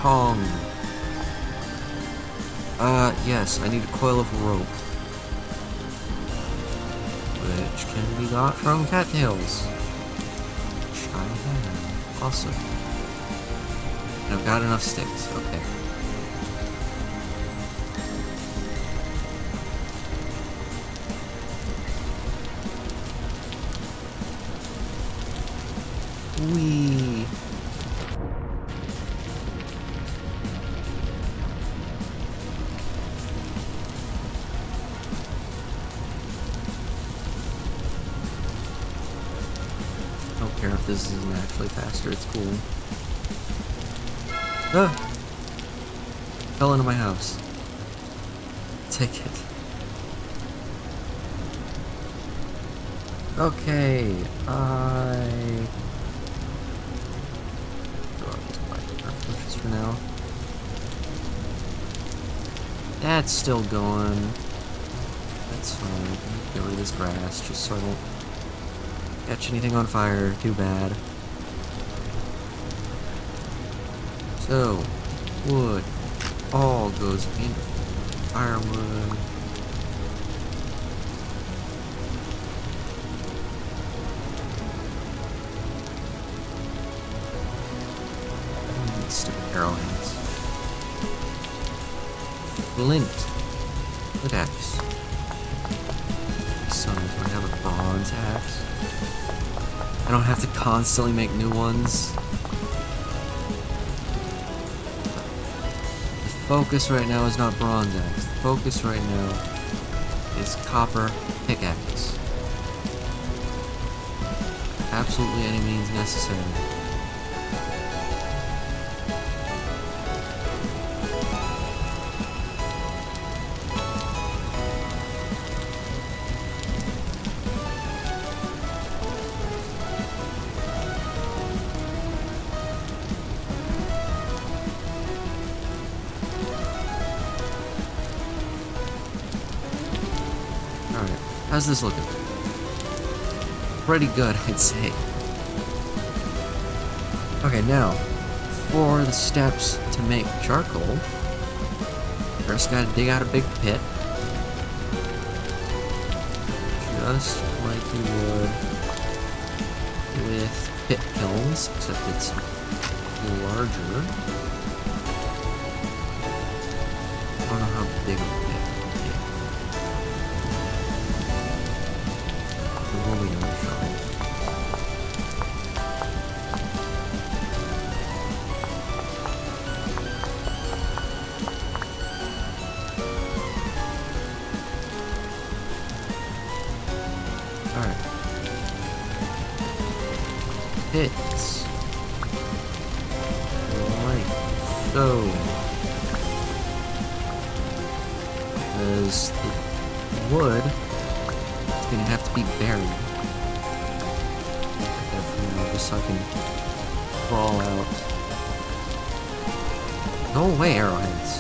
Tong. Yes, I need a coil of rope. Which can be got from cattails. Which I have. Awesome. And I've got enough sticks, okay. Whee! I don't care if this isn't actually faster, it's cool. Ah! Fell into my house. Take it. Okay, just for now. That's still going. That's fine. Get rid of this grass just so I don't catch anything on fire. Too bad. So, wood all goes in firewood. Stupid arrowheads. Flint. Flint axe. So I have a bronze axe. I don't have to constantly make new ones. The focus right now is not bronze axe. The focus right now is copper pickaxe. Absolutely any means necessary. How's this looking? Pretty good, I'd say. Okay, now, for the steps to make charcoal, first gotta dig out a big pit. Just like you would with pit kilns, except it's larger. I don't know how big of a pit. Alright. Hits. Like so. Because the wood is gonna have to be buried. Just so I can crawl out. Go away, arrowheads.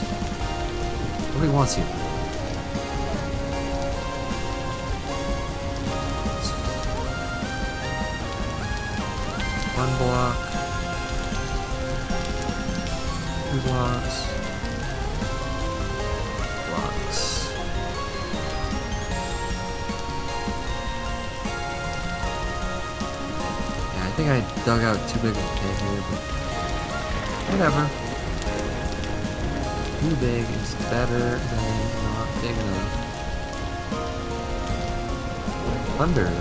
Nobody wants you. One block. 2 blocks. Blocks. Yeah, I think I dug out too big of a pit here, but whatever. Too big is better than not big enough. Thunder. Ooh.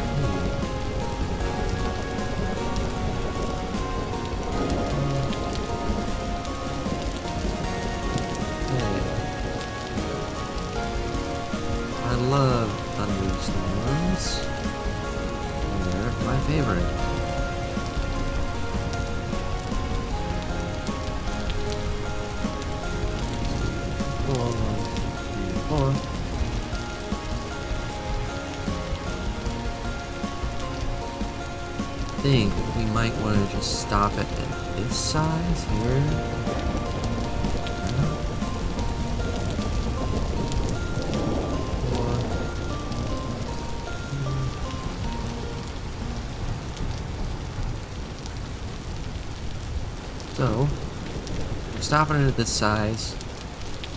I love thunderstorms. They're my favorite. I think we might want to just stop it at this size here. So, we're stopping it at this size.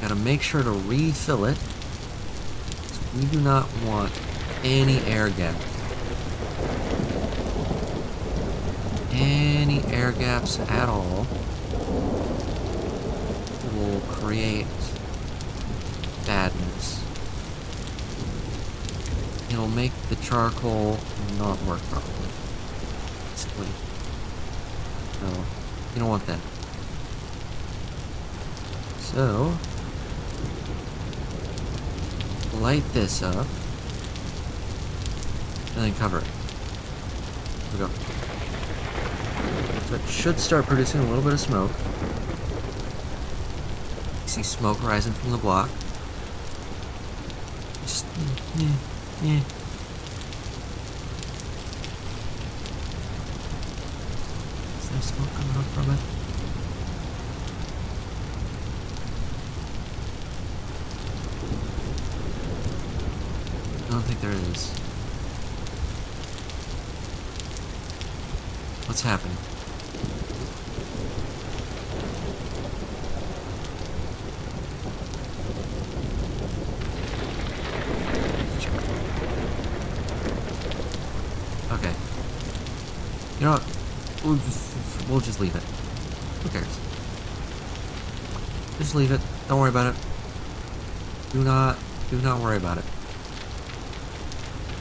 Gotta make sure to refill it. We do not want any air gap. Any air gaps at all will create badness. It'll make the charcoal not work properly, basically. So, you don't want that. So, light this up, and then cover it. Here we go. So it should start producing a little bit of smoke. You see smoke rising from the block. Just, Is there smoke coming up from it? I don't think there is. What's happening? Okay. You know what? We'll just leave it. Who cares? Just leave it. Don't worry about it. Do not worry about it.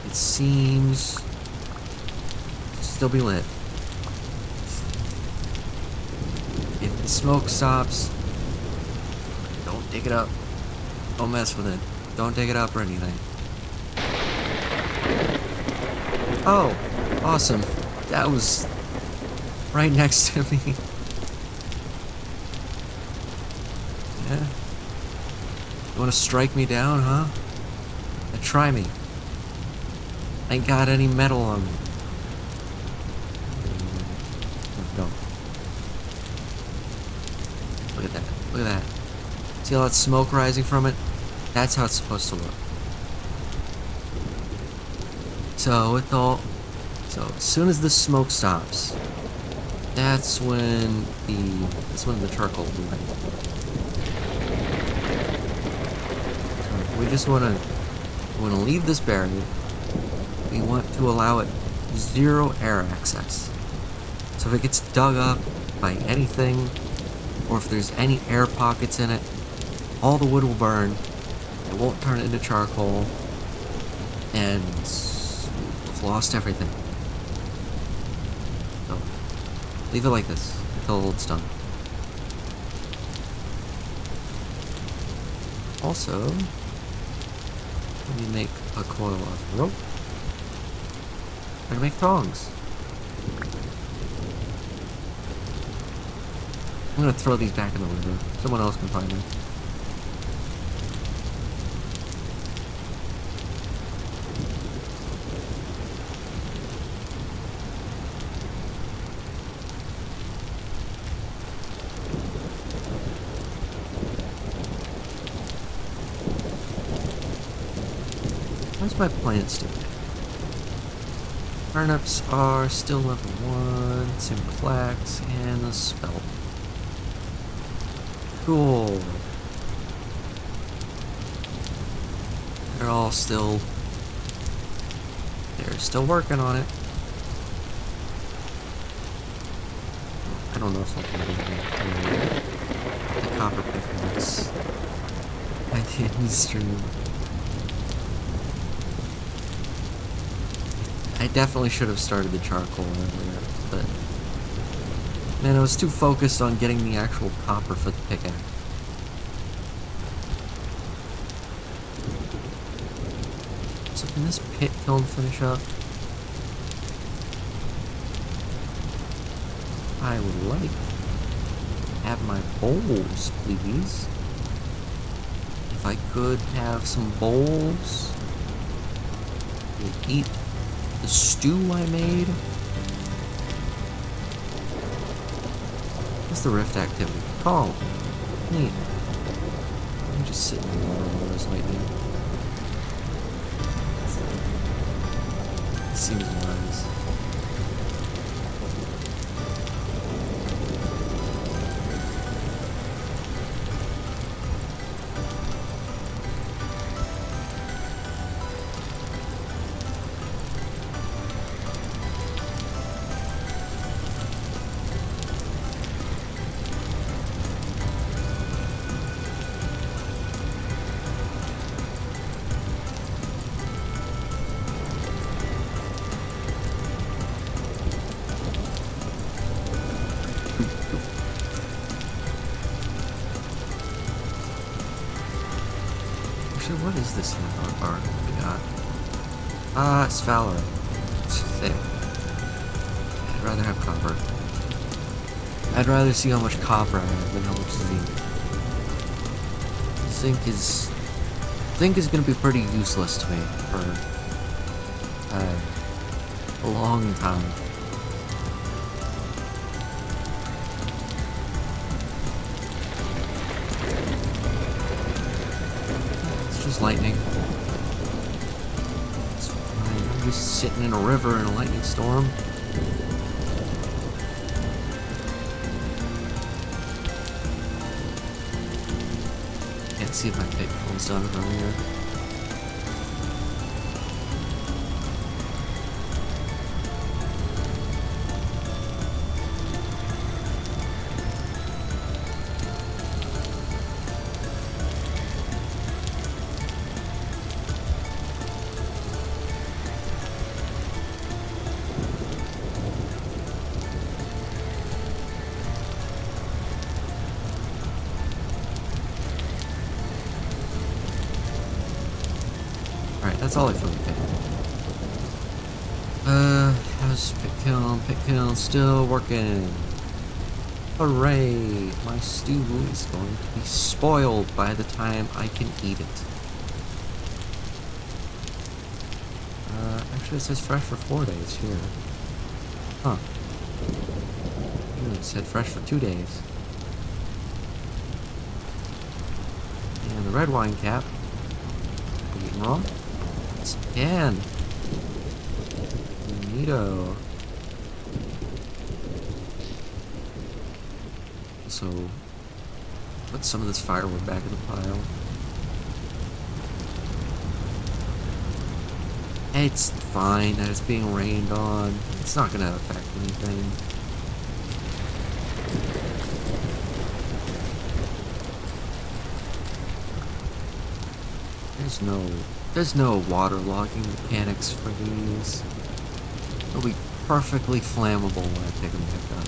It seems to still be lit. If the smoke stops, don't dig it up. Don't mess with it. Don't dig it up or anything. Oh, awesome. That was right next to me. Yeah. You want to strike me down, huh? Now try me. I ain't got any metal on me. No. Look at that. Look at that. See all that smoke rising from it? That's how it's supposed to look. So as soon as the smoke stops, that's when the charcoal will be ready. So we just want to leave this buried. We want to allow it zero air access. So if it gets dug up by anything, or if there's any air pockets in it, all the wood will burn. It won't turn into charcoal, and we've lost everything. So leave it like this until it's done. Also, let me make a coil of rope. I'm gonna make thongs. I'm gonna throw these back in the river. Someone else can find them. Where's my plants doing? Turnips are still level 1, same with flax, and the spelt. Cool. They're still working on it. I don't know if I'll do anything. The copper pickaxe. I didn't stream. I definitely should have started the charcoal earlier, but man, I was too focused on getting the actual copper for the pickaxe. So can this pit kiln finish up? I would like to have my bowls, please. If I could have some bowls to eat the stew I made. What's the rift activity? Calm. Neat. I'm just sitting in the water while there's lightning. Seems wise. Actually, what is this bar we got? Ah, it's Valorant. It's thick. I'd rather have copper. I'd rather see how much copper I have than how much zinc. Zinc is gonna be pretty useless to me for a long time. It's just lightning. It's fine. I'm just sitting in a river in a lightning storm. Can't see if my pit kiln's done from here. Alright, that's all I feel like. How's Pit Kiln still working? Hooray! My stew is going to be spoiled by the time I can eat it. Actually it says fresh for 4 days here. Huh. It said fresh for 2 days. And the red wine cap. Are you eating wrong? Can. Neato. So, put some of this firewood back in the pile. It's fine that it's being rained on. It's not gonna affect anything. There's no waterlogging mechanics for these. They'll be perfectly flammable when I pick them back up.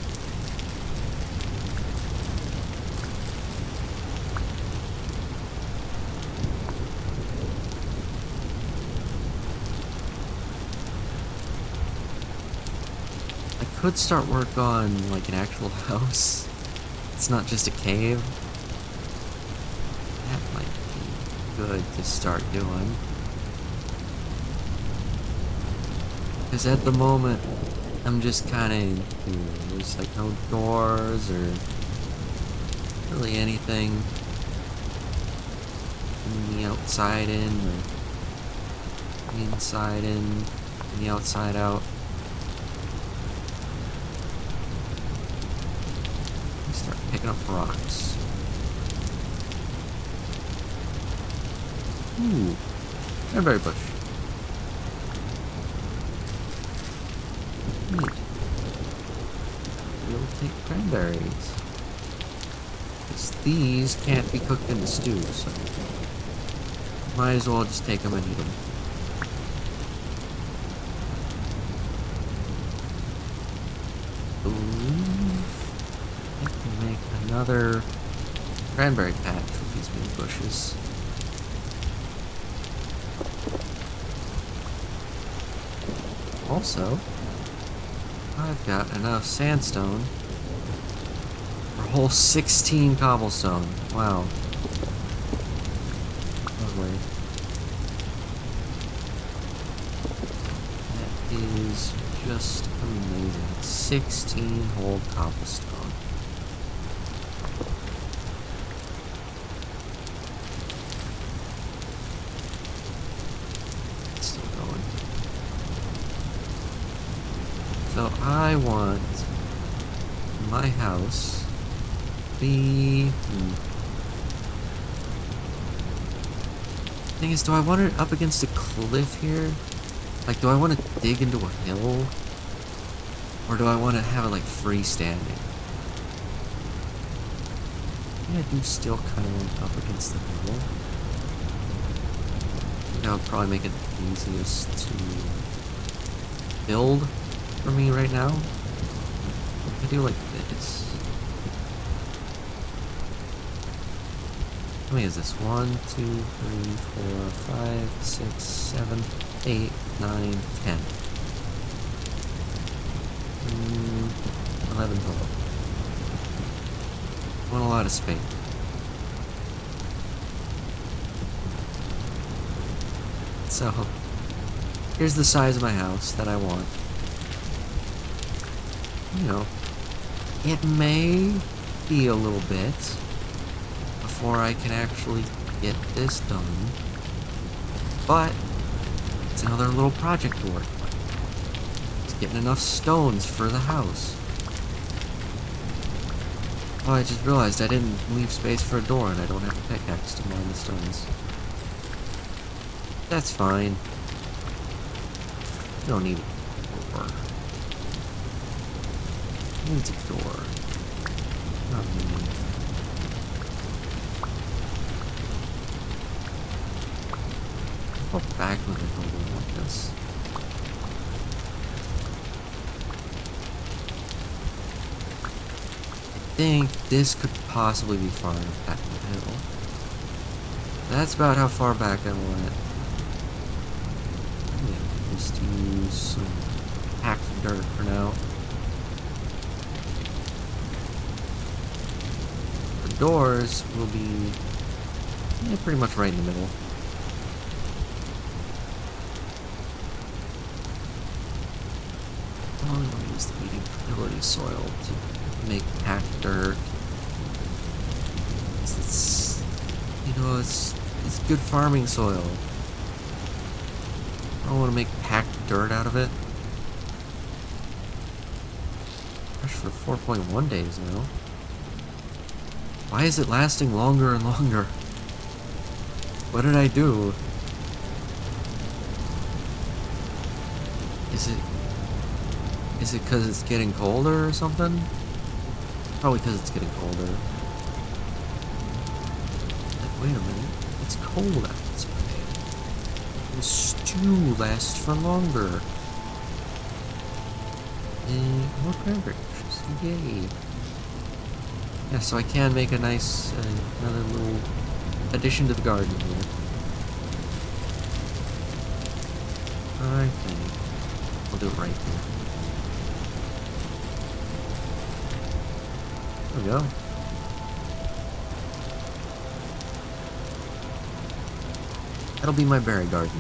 I could start work on like an actual house. It's not just a cave. That might be good to start doing. Because at the moment, I'm just kind of, there's like no doors or really anything in the outside in or the inside in and the outside out. Start picking up rocks. Ooh, cranberry bush. Neat. We'll take cranberries. Because these can't be cooked in the stew, so might as well just take them and eat them. believe I can make another cranberry patch with these big bushes. Also, I've got enough sandstone for a whole 16 cobblestone. Wow. Lovely. That is just amazing. 16 whole cobblestone. Still going. So I want my house to be... Thing is, do I want it up against a cliff here? Like, do I want to dig into a hill? Or do I want to have it, like, freestanding? I think I do still kind of want it up against the hill. I think that would probably make it easiest to build for me right now. I do like this. How many is this? 1, 2, 3, 4, 5, 6, 7, 8, 9, 10. 11 total. I want a lot of space. So, here's the size of my house that I want. You know, it may be a little bit before I can actually get this done, but it's another little project to work on. It's getting enough stones for the house. Oh, I just realized I didn't leave space for a door and I don't have a pickaxe to mine the stones. That's fine. You don't need a door. Who needs a door? Not me. I'll go back when I don't want this. I think this could possibly be far enough back in the hill. That's about how far back I want it. Yeah, just use some hacked dirt for now. The doors will be pretty much right in the middle. I only want to use the medium fertility soil to make packed dirt. It's good farming soil. I don't want to make packed dirt out of it. Fresh for 4.1 days now. Why is it lasting longer and longer? What did I do? Is it because it's getting colder or something? Probably because it's getting colder. Like, wait a minute. It's cold outside. The stew lasts for longer. And more cranberry bushes. Yay. Yeah, so I can make a nice, another little addition to the garden here. I think I'll do it right here. There we go. That'll be my berry garden.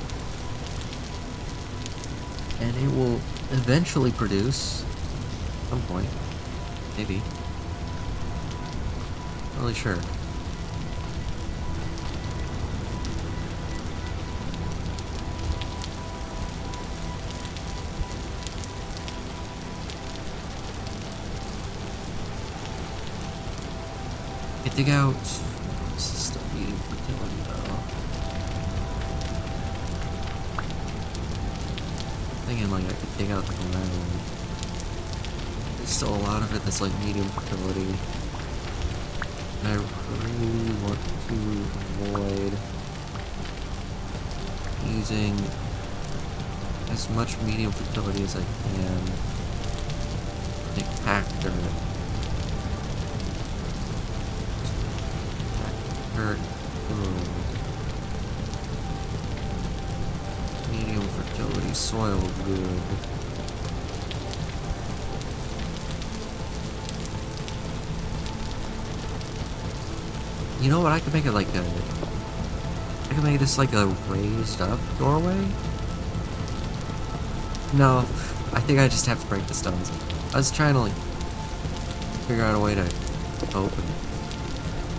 And it will eventually produce, at some point, maybe. Not really sure. I dig out. This is still medium fertility though. Thinking like I could dig out the ground. There's still a lot of it that's like medium fertility. And I really want to avoid using as much medium fertility as I can. Like Tractor. Tractor. Good. Medium fertility soil. Good. You know what? I could make it like a... I could make this like a raised up doorway? No, I think I just have to break the stones. I was trying to like figure out a way to open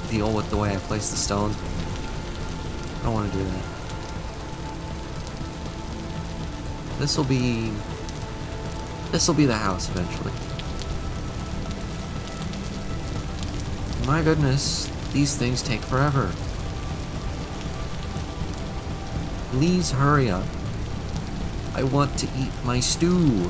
deal with the way I place the stones. I don't want to do that. This'll be the house eventually. My goodness, these things take forever. Please hurry up. I want to eat my stew.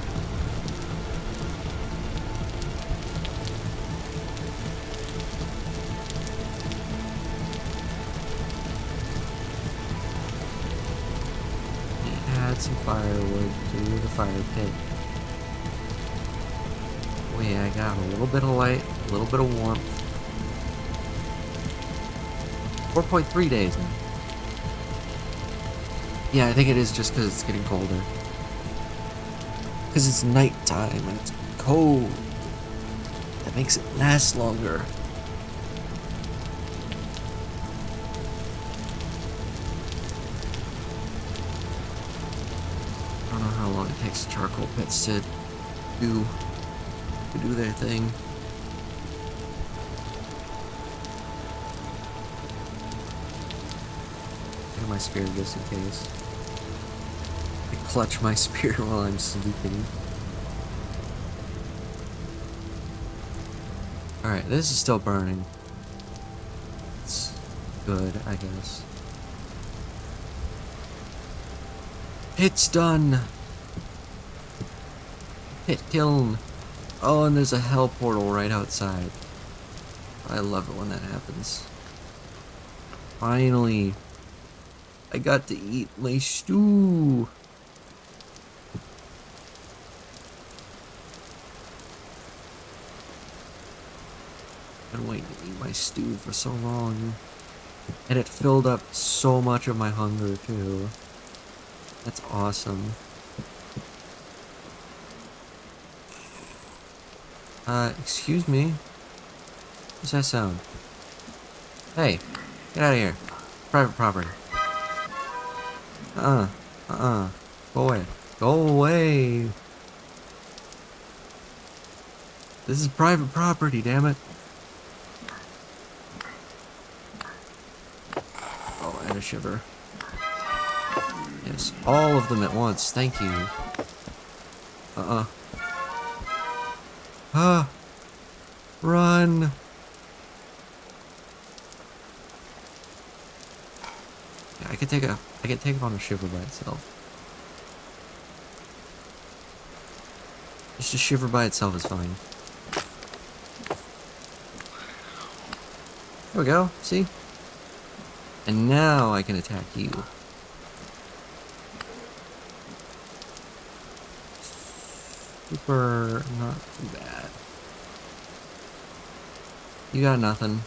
Add some firewood to the fire pit. Oh yeah, I got a little bit of light, a little bit of warmth. 4.3 days now. Yeah, I think it is just because it's getting colder. Because it's nighttime and it's cold. That makes it last longer. I don't know how long it takes charcoal pits to do their thing. Get my spear just in case. I clutch my spear while I'm sleeping. Alright, this is still burning. It's good, I guess. It's done! Pit kiln! Oh, and there's a hell portal right outside. I love it when that happens. Finally! I got to eat my stew! I've been waiting to eat my stew for so long. And it filled up so much of my hunger, too. That's awesome. Excuse me? What's that sound? Hey, get out of here. Private property. Go away. Go away! This is private property, damn it. Oh, and a shiver. Yes, all of them at once, thank you. Run! Yeah, I can take it on a shiver by itself. Just a shiver by itself is fine. There we go, see? And now I can attack you. Super not too bad. You got nothing.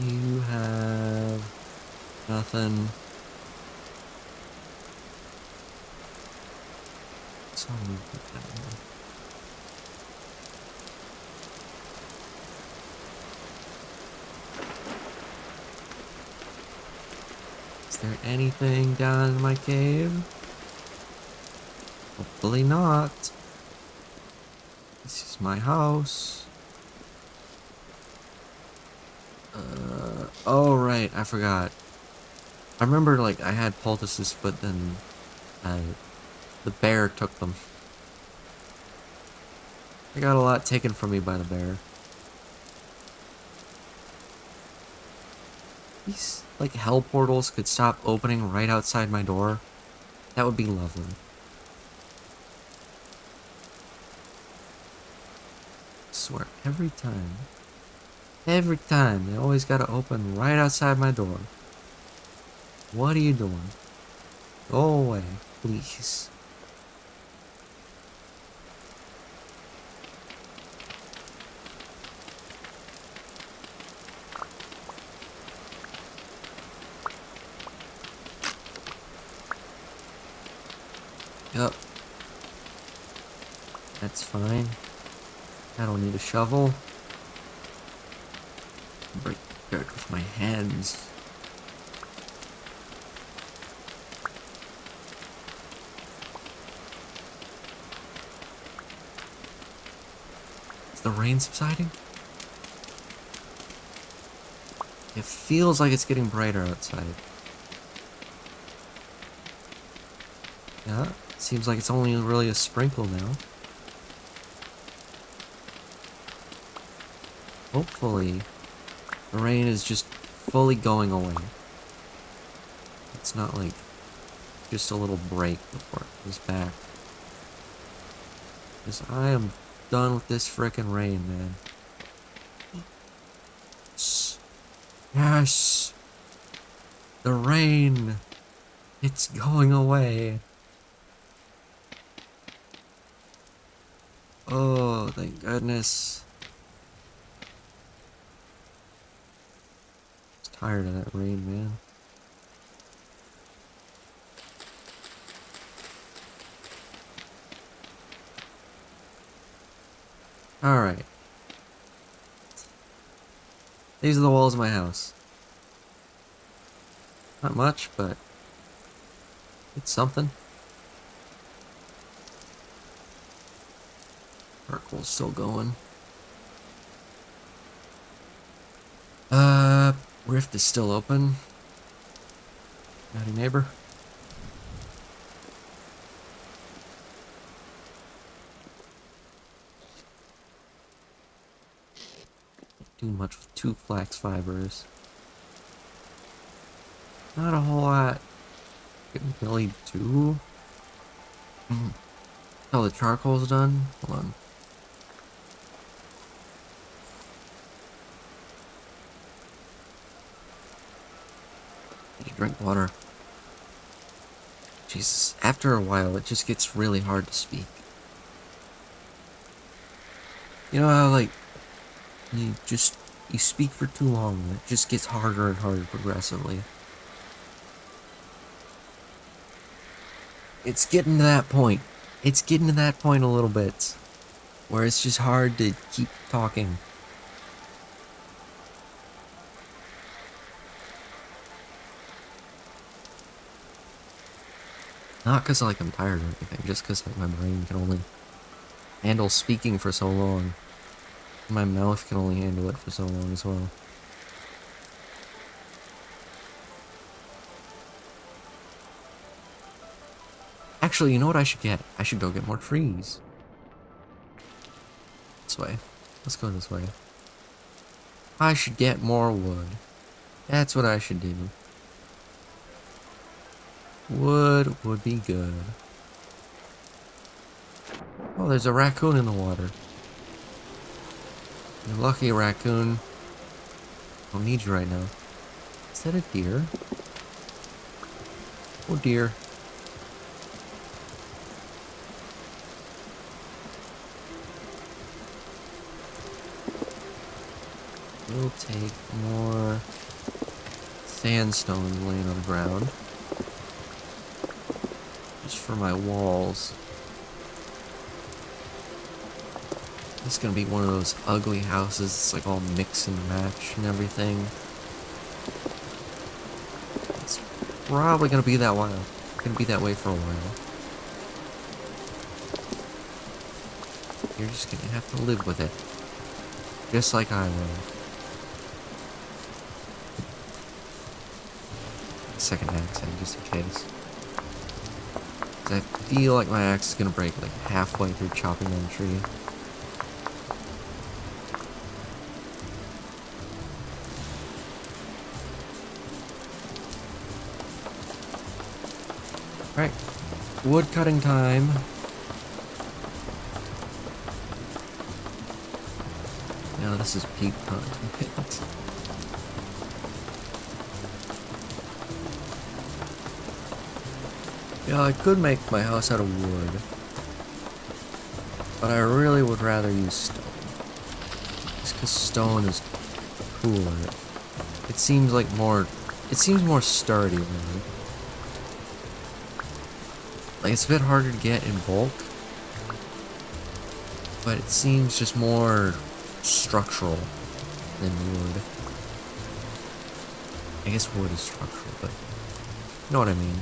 You have nothing. So I'm gonna put that in. Is there anything down in my cave? Hopefully not. This is my house. Oh right, I forgot. I remember like I had poultices, but then the bear took them. I got a lot taken from me by the bear. These like hell portals could stop opening right outside my door. That would be lovely. I swear, every time they always gotta open right outside my door. What are you doing? Go away. please. Yep. That's fine. I don't need a shovel. Break dirt with my hands. Is the rain subsiding? It feels like it's getting brighter outside. Yeah, seems like it's only really a sprinkle now. Hopefully, the rain is just fully going away. It's not like just a little break before it goes back. Because I am done with this frickin' rain, man. Yes! The rain! It's going away. Oh, thank goodness. I'm tired of that rain, man. Alright. These are the walls of my house. Not much, but it's something. Charcoal's still going. Rift is still open. Howdy, neighbor. Can't do much with 2 flax fibers. Not a whole lot. Can really do. Oh, the charcoal's done? Hold on. Need to drink water. Jesus, after a while, it just gets really hard to speak. You know how, like, you speak for too long, and it just gets harder and harder progressively. It's getting to that point. It's getting to that point a little bit, where it's just hard to keep talking. Not because like I'm tired or anything, just because like my brain can only handle speaking for so long. My mouth can only handle it for so long as well. Actually, you know what I should get? I should go get more trees. This way. Let's go this way. I should get more wood. That's what I should do. Wood would be good. Oh, there's a raccoon in the water. You're lucky, raccoon. I don't need you right now. Is that a deer? Oh dear. We'll take more sandstone laying on the ground. Just for my walls. This is gonna be one of those ugly houses. It's like all mix and match and everything. It's probably gonna be that while. Gonna be that way for a while. You're just gonna have to live with it. Just like I will. Second axe in just in case. 'Cause I feel like my axe is gonna break like halfway through chopping down the tree. Alright, wood cutting time. Now this is peak content. Yeah, I could make my house out of wood, but I really would rather use stone. Just because stone is cooler. It seems like more... It seems more sturdy, really. Like, it's a bit harder to get in bulk, but it seems just more structural than wood. I guess wood is structural, but you know what I mean.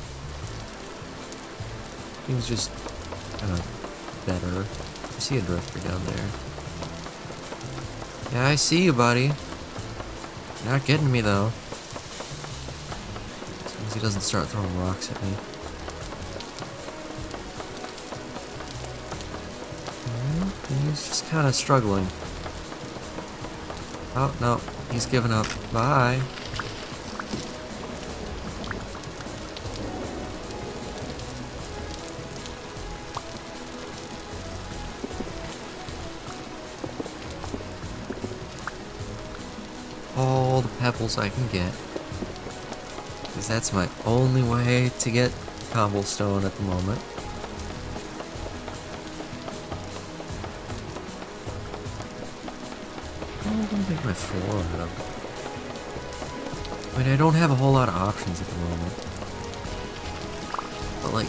Seems just kind of better. I see a drifter down there. Yeah, I see you, buddy. You're not getting me, though. As long as he doesn't start throwing rocks at me. He's just kind of struggling. Oh, no. He's giving up. Bye. All the pebbles I can get. Because that's my only way to get cobblestone at the moment. I'm gonna make my floor out of. I mean, I don't have a whole lot of options at the moment. But like,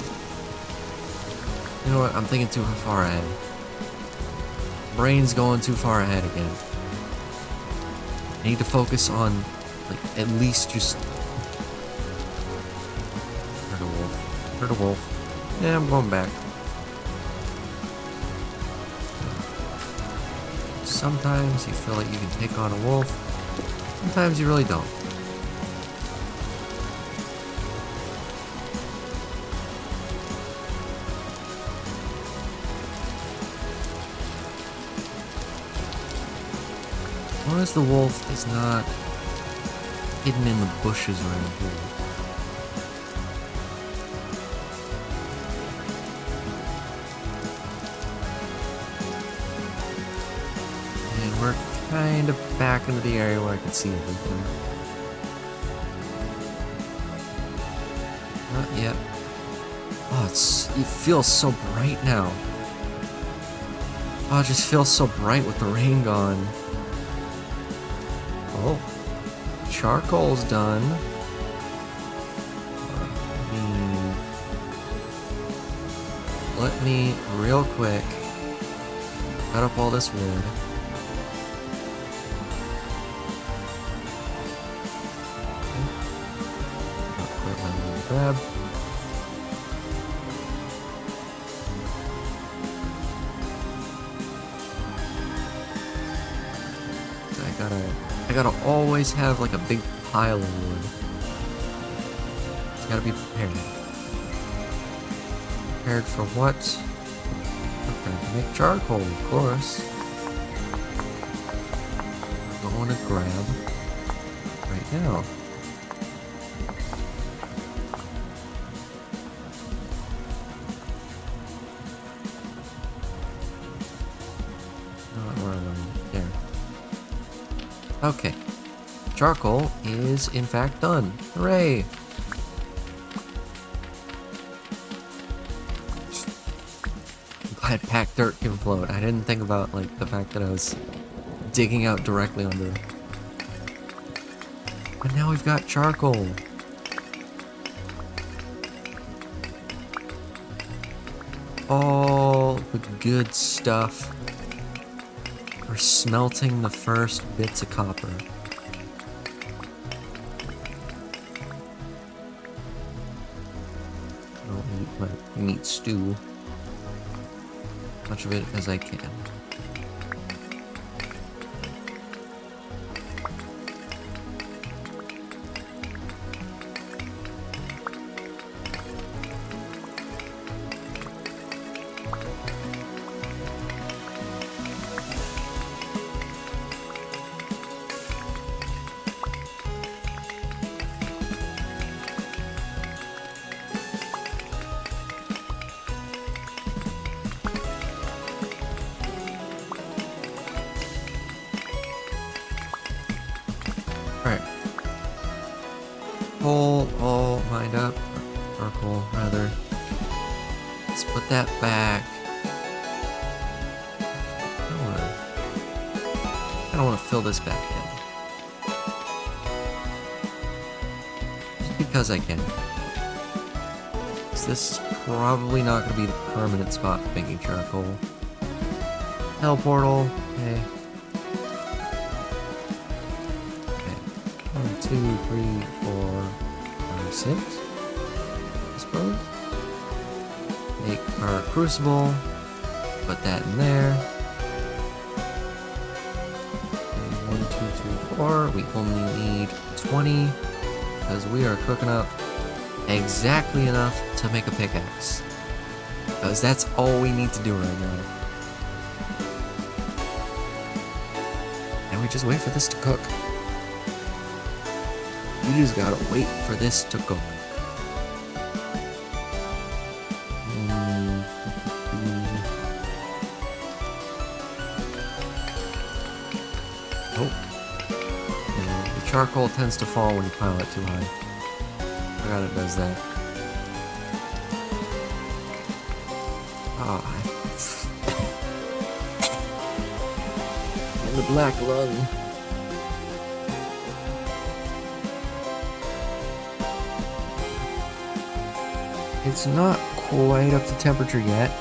you know what? I'm thinking too far ahead. Brain's going too far ahead again. I need to focus on, like, at least just... Heard a wolf. Heard a wolf. Yeah, I'm going back. Sometimes you feel like you can take on a wolf. Sometimes you really don't. As long as the wolf is not hidden in the bushes around here. And we're kind of back into the area where I can see everything. Not yet. Oh, it feels so bright now. Oh, it just feels so bright with the rain gone. Oh, charcoal's done. Let me real quick cut up all this wood. Okay. Grab. I gotta always have like a big pile of wood. Just gotta be prepared. Prepared for what? Prepared to make charcoal, of course. I'm going to grab right now. Where am I? There. Okay. Charcoal is in fact done. Hooray! I'm glad packed dirt can float. I didn't think about like the fact that I was digging out directly under it. But now we've got charcoal. All the good stuff. We're smelting the first bits of copper. I'll eat my meat stew. Much of it as I can. Let's put that back. I don't want to fill this back in. Just because I can. So this is probably not going to be the permanent spot for making charcoal. Hell portal. Okay. Okay. 1, 2, 3, 4, 5, 6. I suppose. Make our crucible. Put that in there. 1, 2, 3, 4. We only need 20 because we are cooking up exactly enough to make a pickaxe. Because that's all we need to do right now. And we just wait for this to cook. You just gotta wait for this to cook. The charcoal tends to fall when you pile it too high. I forgot it does that. Oh, and the black lung. It's not quite up to temperature yet.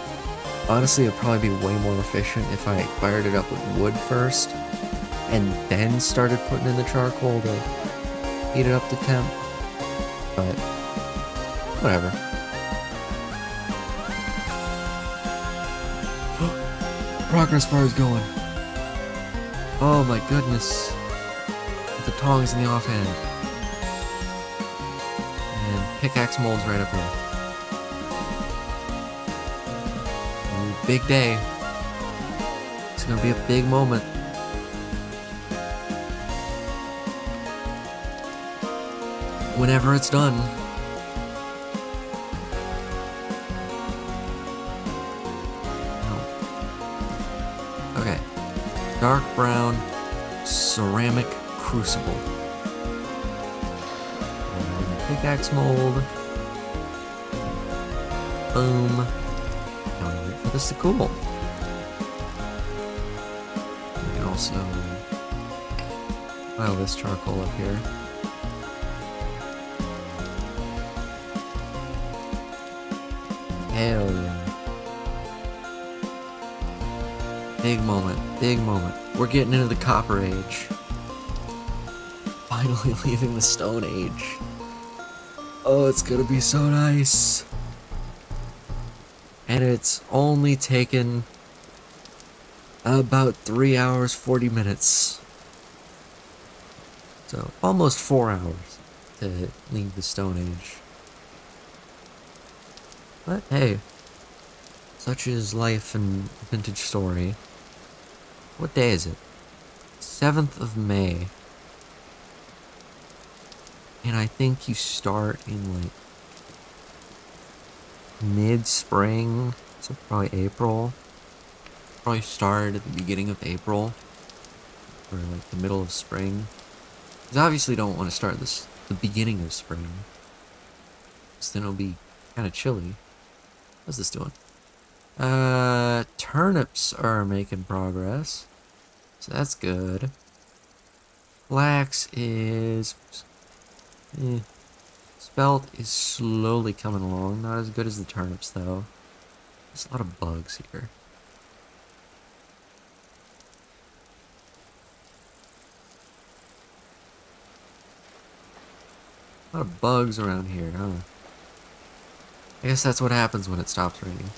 Honestly, it'd probably be way more efficient if I fired it up with wood first and then started putting in the charcoal to heat it up to temp. But whatever. Progress bar is going. Oh my goodness. With the tongs in the offhand. And pickaxe molds right up here. Ooh, big day. It's gonna be a big moment. Whenever it's done. Okay. Dark brown ceramic crucible. And pickaxe mold. Boom. Now wait for this to cool. We can also pile this charcoal up here. Hell yeah. Big moment, big moment. We're getting into the Copper Age. Finally leaving the Stone Age. Oh, it's gonna be so nice. And it's only taken about 3 hours, 40 minutes. So, almost 4 hours to leave the Stone Age. But hey, such is life and vintage story. What day is it? 7th of May. And I think you start in like mid-spring, so probably April. Probably start at the beginning of April, or like the middle of spring. Because obviously don't want to start this the beginning of spring, because then it'll be kind of chilly. How's this doing? Turnips are making progress. So that's good. Flax is... Spelt is slowly coming along. Not as good as the turnips, though. There's a lot of bugs here. A lot of bugs around here, huh? I guess that's what happens when it stops raining.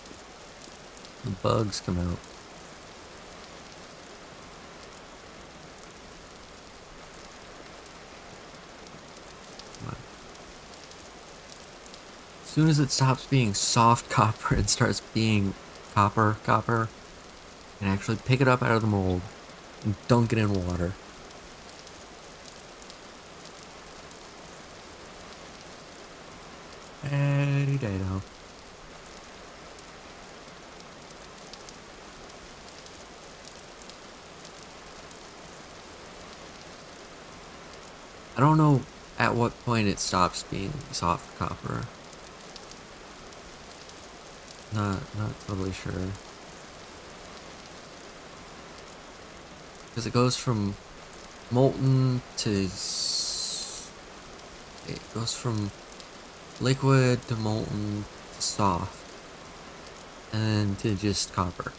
The bugs come out. As soon as it stops being soft copper and starts being copper, and actually pick it up out of the mold and dunk it in water. Any day now. I don't know at what point it stops being soft copper. Not totally sure. Because it goes from molten to... It goes from liquid to molten to soft. And to just copper.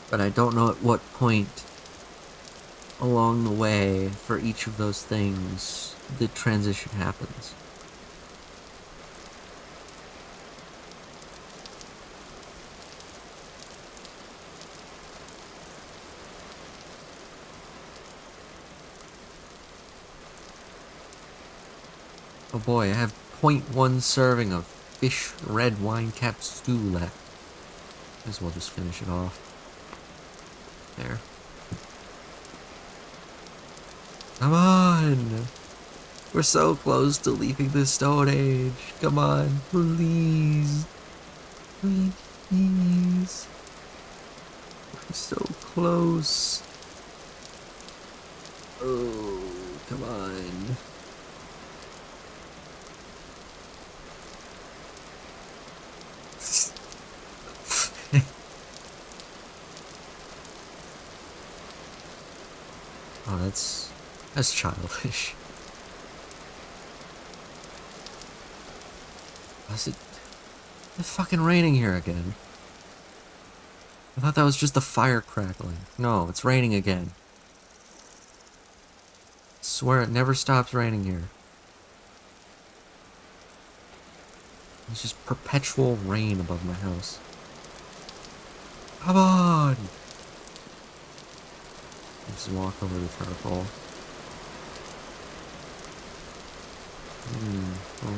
But I don't know at what point along the way for each of those things the transition happens. Oh boy, I have 0.1 serving of fish red wine cap stew left. Might as well just finish it off. There. Come on! We're so close to leaving the Stone Age. Come on, please. Please. We're so close. Oh, come on. Oh, that's childish. Is it fucking raining here again? I thought that was just the fire crackling. No, it's raining again. I swear it never stops raining here. It's just perpetual rain above my house. Come on! Just walk over the charcoal.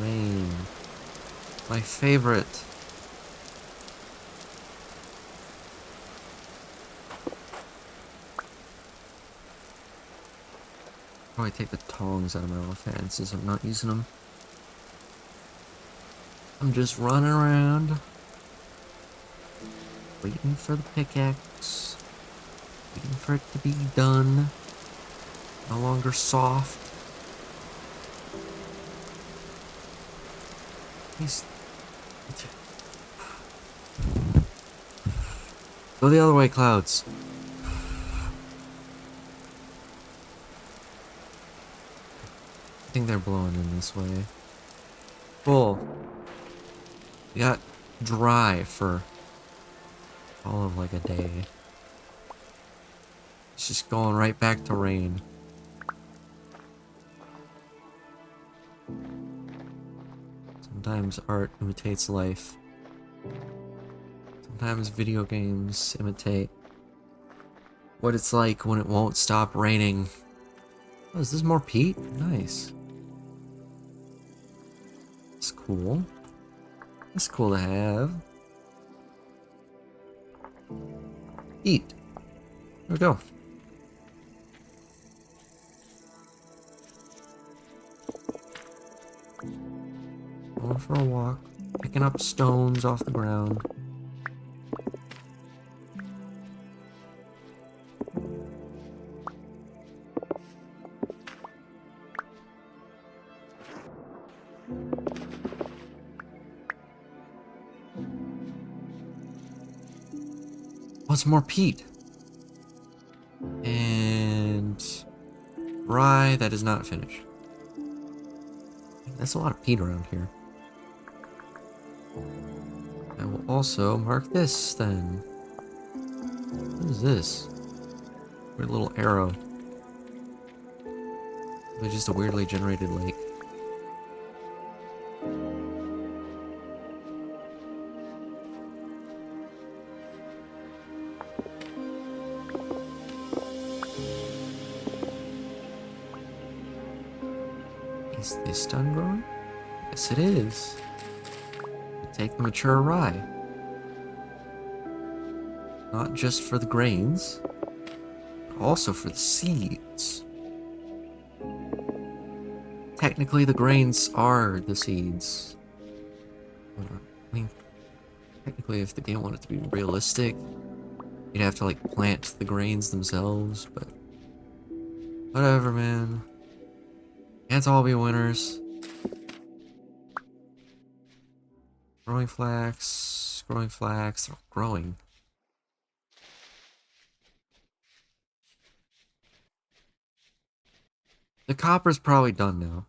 Rain. My favorite. Probably take the tongs out of my left hand since I'm not using them. I'm just running around, waiting for the pickaxe, waiting for it to be done, no longer soft. Go the other way, clouds. I think they're blowing in this way. Cool. We got dry for all of like a day. It's just going right back to rain. Sometimes art imitates life. Sometimes video games imitate what it's like when it won't stop raining. Oh, is this more peat? Nice. It's cool. It's cool to have. Eat. There we go. Going for a walk. Picking up stones off the ground. What's more peat? And rye that is not finished. That's a lot of peat around here. I will also mark this then. What is this? Weird little arrow. It's just a weirdly generated lake. Is this done growing? Yes, it is. Take the mature rye. Not just for the grains, but also for the seeds. Technically, the grains are the seeds. I mean, technically, if the game wanted to be realistic, you'd have to, like, plant the grains themselves, but... whatever, man. Can't all be winners. Growing flax. Growing flax. They're growing. The copper's probably done now.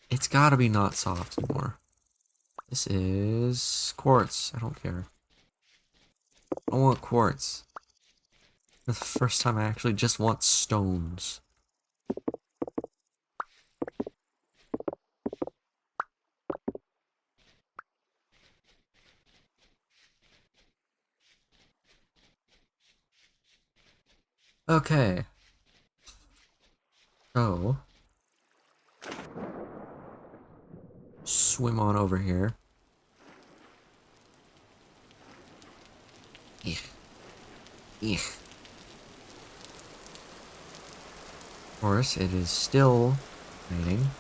It's gotta be not soft anymore. This is quartz. I don't care. I want quartz. For the first time I actually just want stones. Okay. So, swim on over here. Eek. Eek. Of course, it is still raining.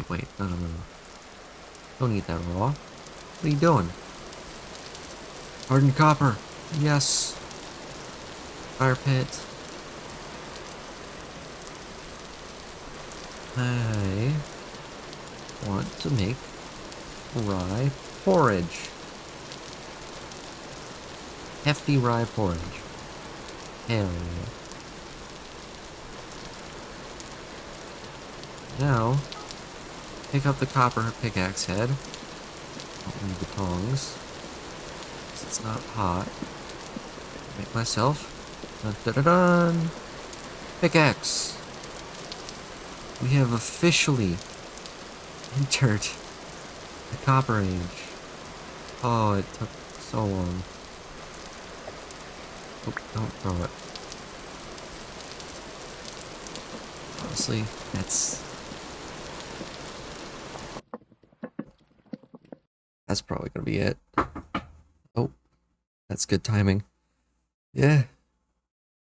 Wait, no. Don't eat that raw. What are you doing? Hardened copper. Yes. Fire pit. I want to make rye porridge. Hefty rye porridge. Hell yeah. Now, pick up the copper pickaxe head. Don't need the tongs. Because it's not hot. Make myself. Dun dun dun dun! Pickaxe! We have officially entered the Copper Age. Oh, it took so long. Oh, don't throw it. Honestly, that's probably gonna be it. Oh, that's good timing. Yeah.